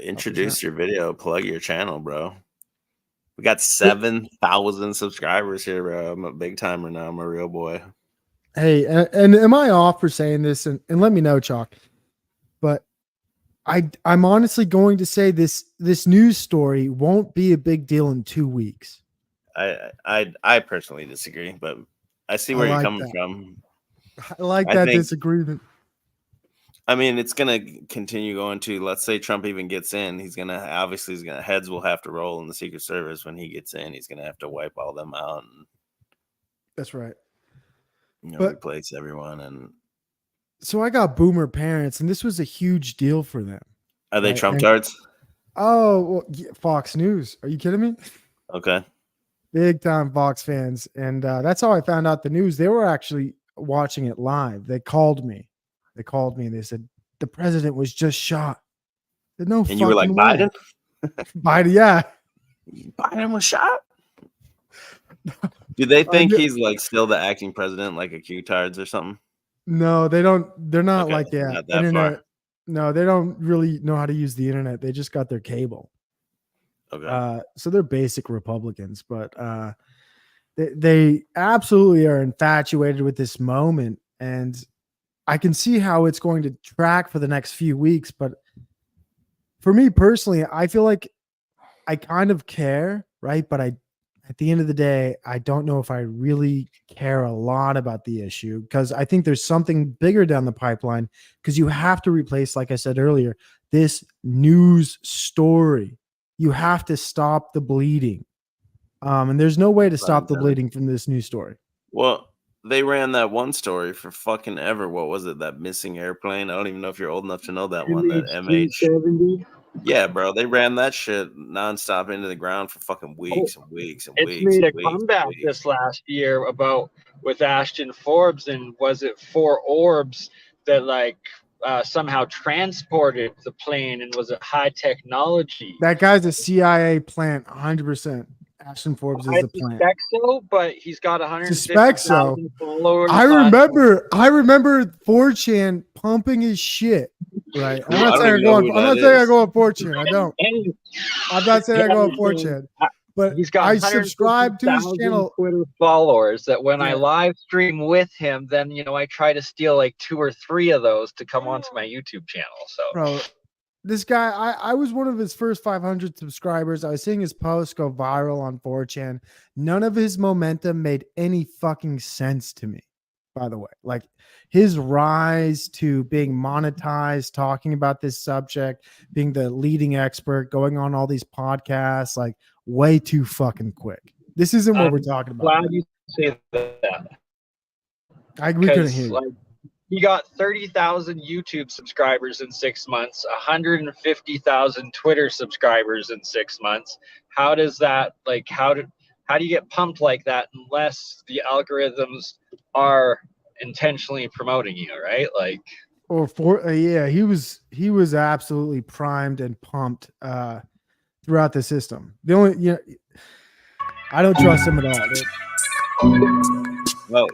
Introduce your video. Plug your channel, bro. We got 7,000 subscribers here, bro. I'm a big timer now. I'm a real boy. Hey, and am I off for saying this? And let me know, Chalk. But I'm honestly going to say this news story won't be a big deal in 2 weeks. I personally disagree, but I see where I you're like coming that. from. I like I that think- disagreement. I mean, it's gonna continue going to. Let's say Trump even gets in, he's gonna heads will have to roll in the Secret Service when he gets in. He's gonna have to wipe all them out and That's right. But, replace everyone. And so I got boomer parents, and this was a huge deal for them. Are they Trump tards? Oh, well, Fox News. Are you kidding me? Okay. Big time Fox fans. And that's how I found out the news. They were actually watching it live. They called me. And they said, the president was just shot. Said, no, and you were like, Biden? Biden, yeah. Biden was shot? Do they think he's like still the acting president, like a Q-tards or something? No, they don't. They're not Okay, like that. not that Internet. far. No, they don't really know how to use the internet. They just got their cable. Okay. So they're basic Republicans, but they absolutely are infatuated with this moment. And I can see how it's going to track for the next few weeks. But for me personally, I feel like I kind of care, right? But at the end of the day, I don't know if I really care a lot about the issue, because I think there's something bigger down the pipeline, because you have to replace, like I said earlier, this news story. You have to stop the bleeding. And there's no way to stop the bleeding from this news story. Well, they ran that one story for fucking ever. What was it? That missing airplane? I don't even know if you're old enough to know that one. That MH. Yeah, bro. They ran that shit nonstop into the ground for fucking weeks and weeks and weeks. It's made a and weeks comeback and weeks. this last year with Ashton Forbes, and was it 4 orbs that somehow transported the plane, and was it high technology? That guy's a CIA plant, 100%. Ashton Forbes is I the plant. suspect so, but he's got Suspect so. 150,000 followers. I remember 4chan pumping his shit. Right. I'm not saying I go on 4chan. I don't. I'm not saying I go on 4chan. But he's got I subscribe to his channel. Twitter followers that when I live stream with him, then I try to steal like 2 or 3 of those to come onto my YouTube channel. So, bro, this guy, I was one of his first 500 subscribers. I was seeing his posts go viral on 4chan. None of his momentum made any fucking sense to me, by the way. Like his rise to being monetized, talking about this subject, being the leading expert, going on all these podcasts, like way too fucking quick. This isn't what we're talking about. Glad you say that. We couldn't hear you. Like, he got 30,000 YouTube subscribers in 6 months, 150,000 Twitter subscribers in 6 months. How does that, how do you get pumped like that unless the algorithms are intentionally promoting you, right? He was absolutely primed and pumped throughout the system. The only, I don't trust him at all. Well,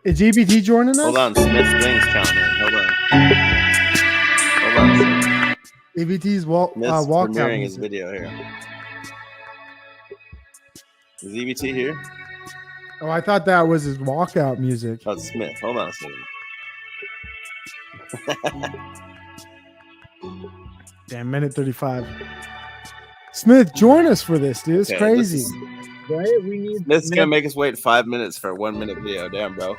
is EBT joining us? Hold on, Smith's thing's counting. Hold on. EBT's walked premiering his video here. Is EBT here? Oh, I thought that was his walkout music. Oh, Smith. Hold on a second. Damn, minute 35. Smith, join us for this, dude. It's crazy. Right? We need Smith's gonna make us wait 5 minutes for a 1 minute video. Damn, bro.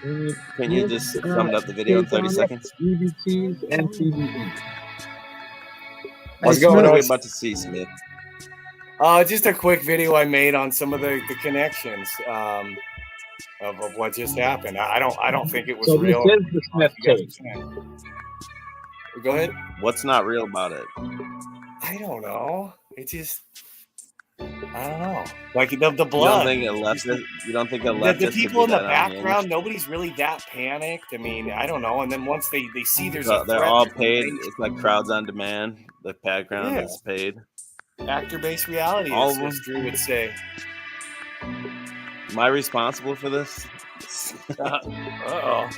Can you just sum up the video in 30 seconds? EBTs and CBE. What's going on? What are we about to see, Smith? Just a quick video I made on some of the connections of what just happened. I don't think it was real. This is the Smith tape. Go ahead. What's not real about it? I don't know. It just, I don't know. Like the blood. You don't think a leftist? The people in the background, nobody's really that panicked. I mean, I don't know. And then once they see there's a they're all paid. It's like crowds on demand. The background is paid. Actor-based reality, all as Drew would say. Am I responsible for this? Uh-oh.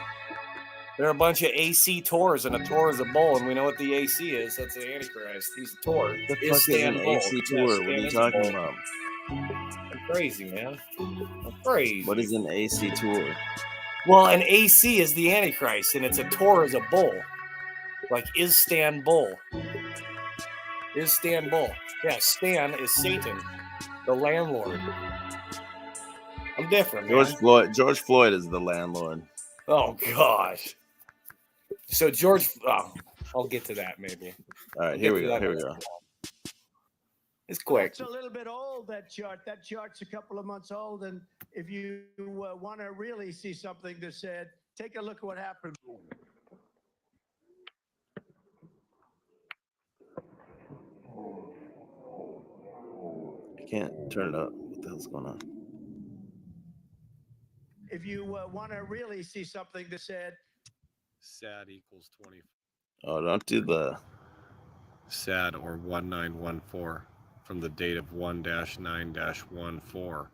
They're a bunch of AC tours, and a tour is a bull, and we know what the AC is. That's the Antichrist. He's a tour. The fuck is an AC tour? What are you talking about? I'm crazy, man. I'm crazy. What is an AC tour? Well, an AC is the Antichrist, and it's a tour is a bull. Like, is Stan Bull? Is Stan Bull? Yeah, Stan is Satan, the landlord. I'm different, man. George Floyd is the landlord. Oh gosh. So George, I'll get to that maybe. All right, here we go. It's quick. It's a little bit old, that chart. That chart's a couple of months old. And if you want to really see something that's said, take a look at what happened. I can't turn it up. What the hell's going on? If you want to really see something that said, SAD equals 20. Oh, don't do the SAD or 1914 from the date of 1-9-14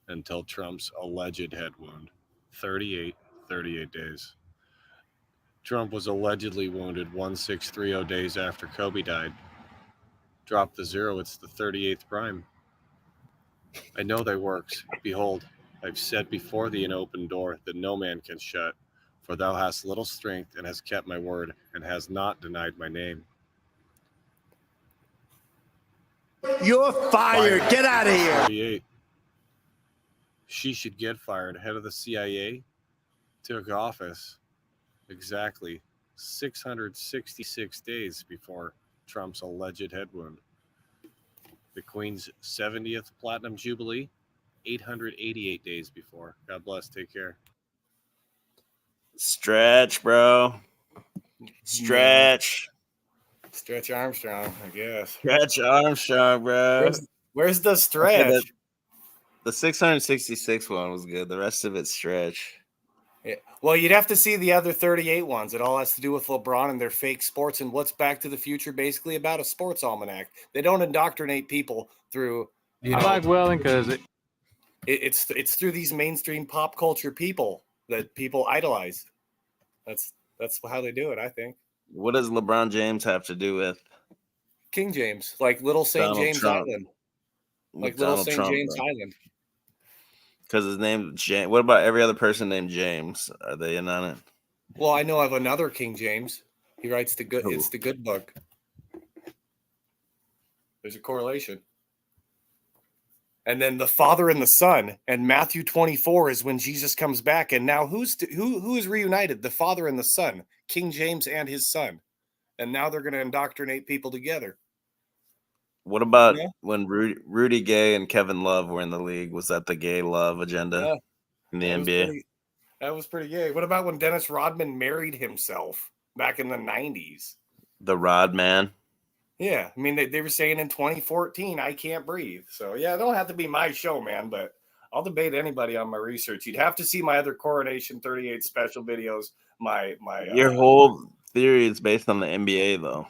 until Trump's alleged head wound. 38 days. Trump was allegedly wounded 1630 days after Kobe died. Drop the zero, it's the 38th prime. I know thy works. Behold, I've said before thee an open door that no man can shut. For thou hast little strength and hast kept my word and hast not denied my name. you're fired. Get out of here. 38. She should get fired. Head of the CIA took office exactly 666 days before Trump's alleged head wound. The Queen's 70th Platinum Jubilee, 888 days before. God bless. Take care. stretch, bro. Stretch. Stretch Armstrong, I guess. Stretch Armstrong, bro. Where's the stretch? Okay, the 666 one was good. The rest of it's stretch. Yeah. Well, you'd have to see the other 38 ones. It all has to do with LeBron and their fake sports and what's Back to the Future basically about, a sports almanac. They don't indoctrinate people through. I like Welling because it's through these mainstream pop culture people that people idolize. That's how they do it, I think. What does LeBron James have to do with King James, like Little St. Donald James Trump? Island, like With Little Donald St. Trump, James though? Island. Because his name James. What about every other person named James? Are they in on it? Well, I know of another King James. He writes the good. Who? It's the good book. There's a correlation. And then the Father and the Son, and Matthew 24 is when Jesus comes back. And now who is reunited? The Father and the Son, King James and his son. And now they're going to indoctrinate people together. What about Yeah. when Rudy Gay and Kevin Love were in the league? Was that the gay love agenda Yeah. in the That NBA? That was pretty gay. What about when Dennis Rodman married himself back in the 90s? The Rod Man. Yeah, I mean, they were saying in 2014, I can't breathe. So, yeah, it don't have to be my show, man, but I'll debate anybody on my research. You'd have to see my other Coronation 38 special videos. Your whole theory is based on the NBA, though.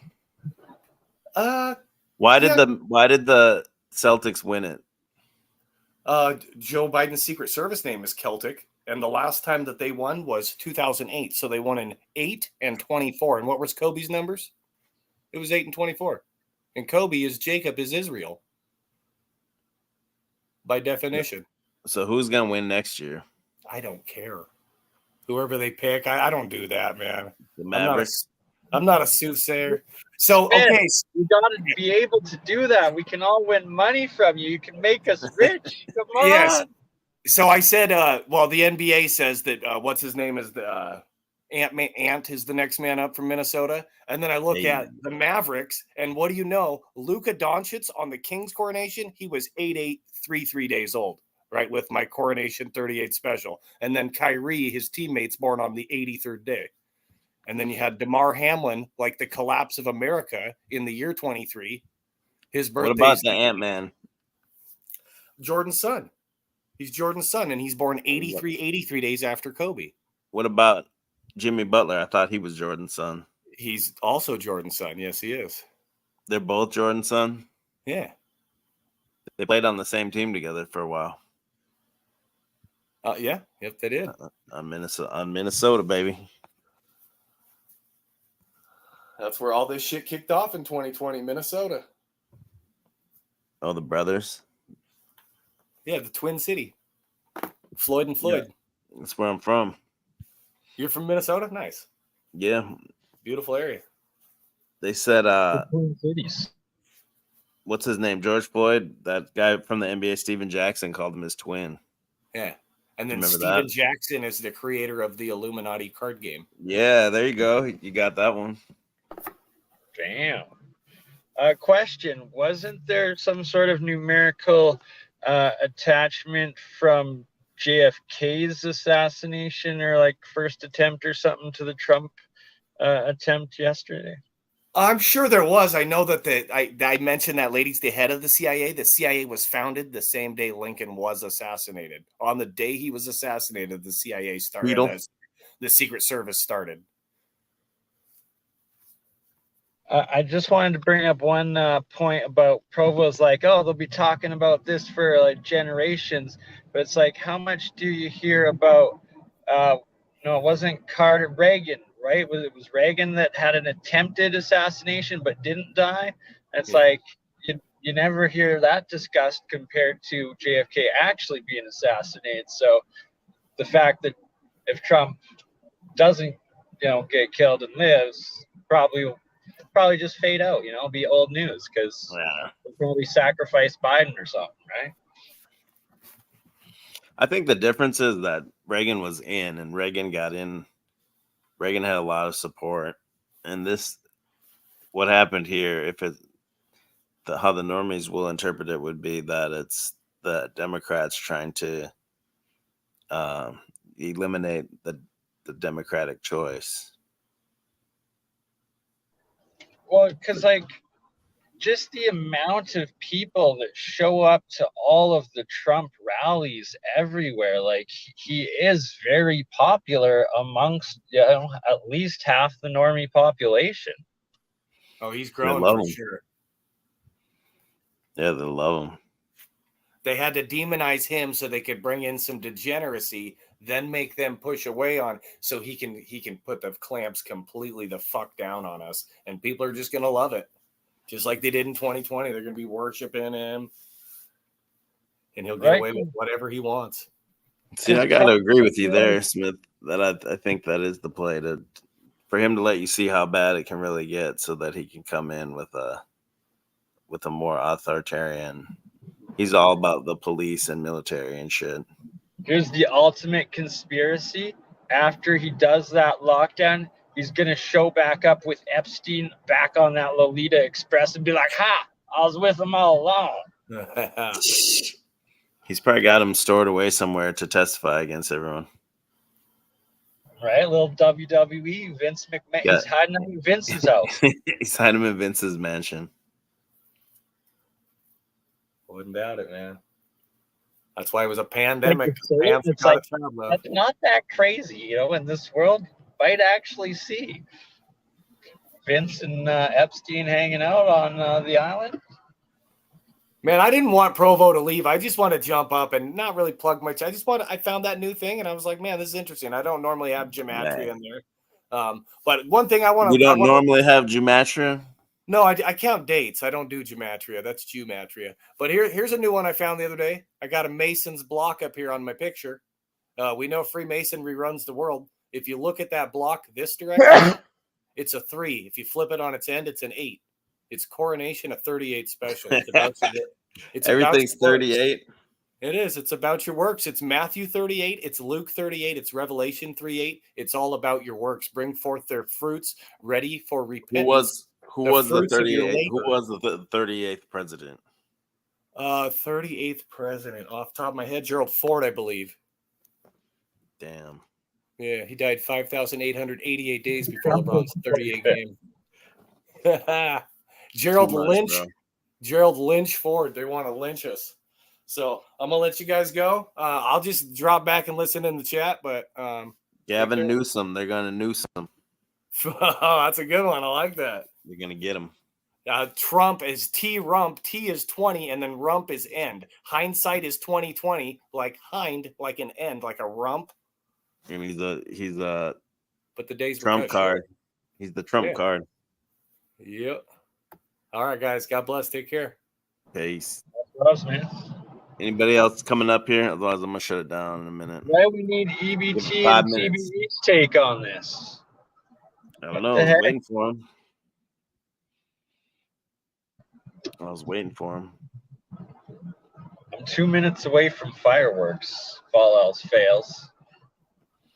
Why did the Celtics win it? Joe Biden's Secret Service name is Celtic, and the last time that they won was 2008. So they won in 8 and 24. And what was Kobe's numbers? It was 8 and 24. And Kobe is Jacob is Israel by definition. So who's gonna win next year? I don't care. Whoever they pick, I don't do that, man. The Mavericks. I'm not a soothsayer. So Man, okay, you gotta be able to do that. We can all win money from you. You can make us rich. Come on. yes. So I said, well, the NBA says that what's his name is the Ant is the next man up from Minnesota, and then I look at the Mavericks, and what do you know? Luka Doncic on the King's coronation, he was 3 days old, right? With my Coronation 38 special, and then Kyrie, his teammates, born on the 83rd day. And then you had DeMar Hamlin, like the collapse of America in the year 23. His birthday. What about the Ant-Man? Jordan's son. He's Jordan's son, and he's born 83 days after Kobe. What about Jimmy Butler? I thought he was Jordan's son. He's also Jordan's son. Yes, he is. They're both Jordan's son? Yeah. They played on the same team together for a while. Yeah. Yep, they did. On Minnesota, baby. That's where all this shit kicked off in 2020, Minnesota. Oh, the brothers? Yeah, the Twin City. Floyd and Floyd. Yeah, that's where I'm from. You're from Minnesota? Nice. Yeah. Beautiful area. They said, Twin Cities. what's his name? George Floyd. That guy from the NBA, Steven Jackson, called him his twin. Yeah. And then Remember Steven that? Jackson is the creator of the Illuminati card game. Yeah, there you go. You got that one. Damn. Question: wasn't there some sort of numerical attachment from JFK's assassination or like first attempt or something to the Trump attempt yesterday? I'm sure there was. I know that I mentioned that lady's the head of the CIA. The CIA was founded the same day Lincoln was assassinated. On the day he was assassinated, the CIA started. The Secret Service started. I just wanted to bring up one point about Provo's like, oh, they'll be talking about this for like generations, but it's like, how much do you hear about? No, it wasn't Reagan, right? It was Reagan that had an attempted assassination but didn't die. It's like you never hear that discussed compared to JFK actually being assassinated. So the fact that if Trump doesn't, get killed and lives, probably just fade out, be old news because we'll probably sacrifice Biden or something, right? I think the difference is that Reagan was in, and Reagan got in. Reagan had a lot of support, and what happened here, how the normies will interpret it would be that it's the Democrats trying to eliminate the Democratic choice. Well, because just the amount of people that show up to all of the Trump rallies everywhere, he is very popular amongst at least half the normie population. Oh, he's growing for sure. Yeah, they love him. They had to demonize him so they could bring in some degeneracy, then make them push away on so he can put the clamps completely the fuck down on us, and people are just gonna love it. Just like they did in 2020, they're going to be worshiping him, and he'll get away with whatever he wants. See, I got to agree with you there, Smith, that I think that is the play for him to let you see how bad it can really get so that he can come in with a more authoritarian. He's all about the police and military and shit. Here's the ultimate conspiracy. After he does that lockdown, he's going to show back up with Epstein back on that Lolita Express and be like, ha, I was with him all along. He's probably got him stored away somewhere to testify against everyone. Right? Little WWE, Vince McMahon. Yeah. He's hiding him in Vince's house. He's hiding him in Vince's mansion. Wouldn't doubt it, man. That's why it was a pandemic. It's that's not that crazy, in this world. Might actually see Vince and Epstein hanging out on the island. Man, I didn't want Provo to leave. I just want to jump up and not really plug much. I found that new thing, and I was like, man, this is interesting. I don't normally have gematria in there. But one thing I want to... You don't normally have gematria? No, I count dates. I don't do gematria. That's gematria. But here's a new one I found the other day. I got a Mason's block up here on my picture. We know Freemasonry runs the world. If you look at that block this direction, it's a 3. If you flip it on its end, it's an 8. It's Coronation of 38 special. Everything's 38. It is. It's about your works. It's Matthew 38. It's Luke 38. It's Revelation 38. It's all about your works. Bring forth their fruits, ready for repentance. Who was the 38th? Who was the 38th president? 38th president, off the top of my head, Gerald Ford, I believe. Damn. Yeah, he died 5,888 days before LeBron's 38 game. Gerald Lynch Ford. They want to lynch us. So I'm gonna let you guys go. I'll just drop back and listen in the chat. But Gavin Newsom, they're gonna Newsom. Oh, that's a good one. I like that. You're gonna get him. Trump is T-rump. T is 20, and then rump is end. Hindsight is 2020, like hind, like an end, like a rump. And he's a but the days Trump card. He's the Trump card. Yep. All right, guys. God bless. Take care. Peace. Loves, man. Anybody else coming up here? Otherwise, I'm gonna shut it down in a minute. Right, we need EBT and TBV's take on this. I don't know. I was waiting for him. I was waiting for him. I'm 2 minutes away from fireworks. If all else fails.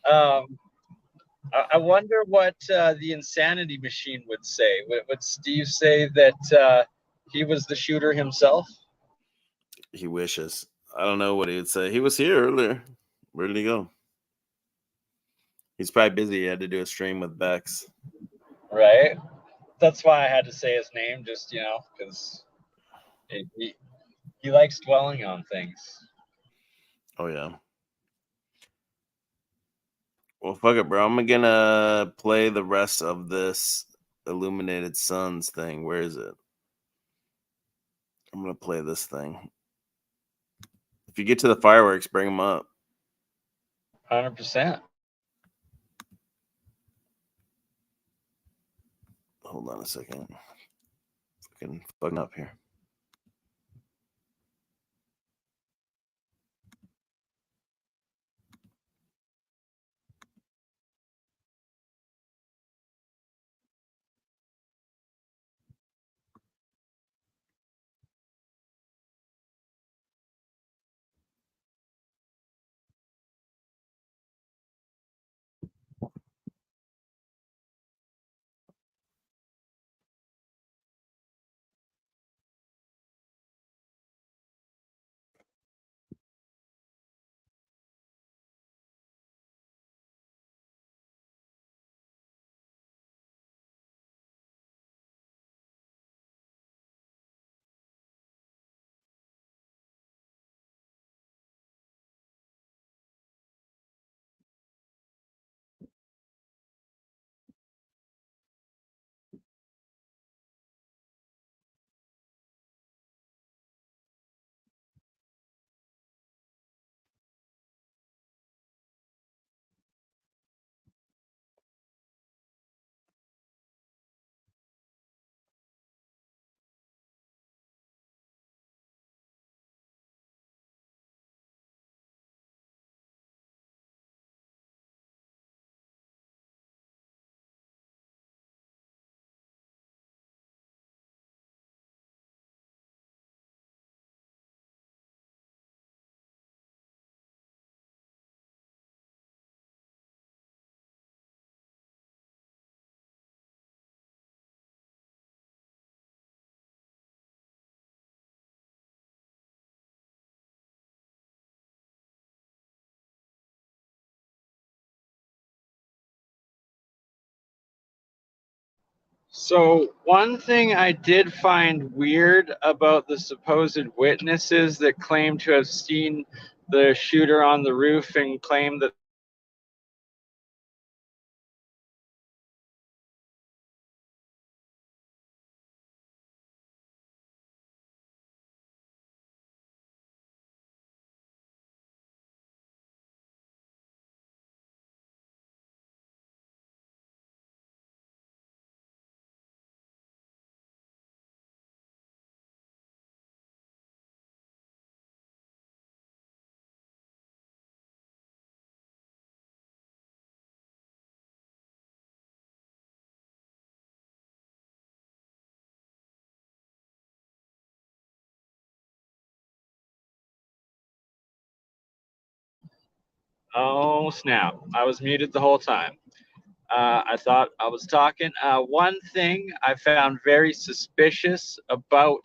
I wonder what the insanity machine would say. Would Steve say that he was the shooter himself? He wishes. I don't know what he would say. He was here earlier. Where did he go? He's probably busy. He had to do a stream with Bex. Right. That's why I had to say his name, just, because he likes dwelling on things. Oh, yeah. Well, fuck it, bro. I'm gonna play the rest of this Illuminated Suns thing. Where is it? I'm gonna play this thing. If you get to the fireworks, bring them up. 100%. Hold on a second. Fucking bugging up here. So one thing I did find weird about the supposed witnesses that claim to have seen the shooter on the roof and claim that oh snap, I was muted the whole time. I thought I was talking. One thing I found very suspicious about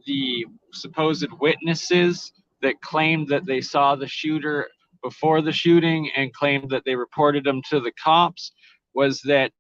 the supposed witnesses that claimed that they saw the shooter before the shooting and claimed that they reported him to the cops was that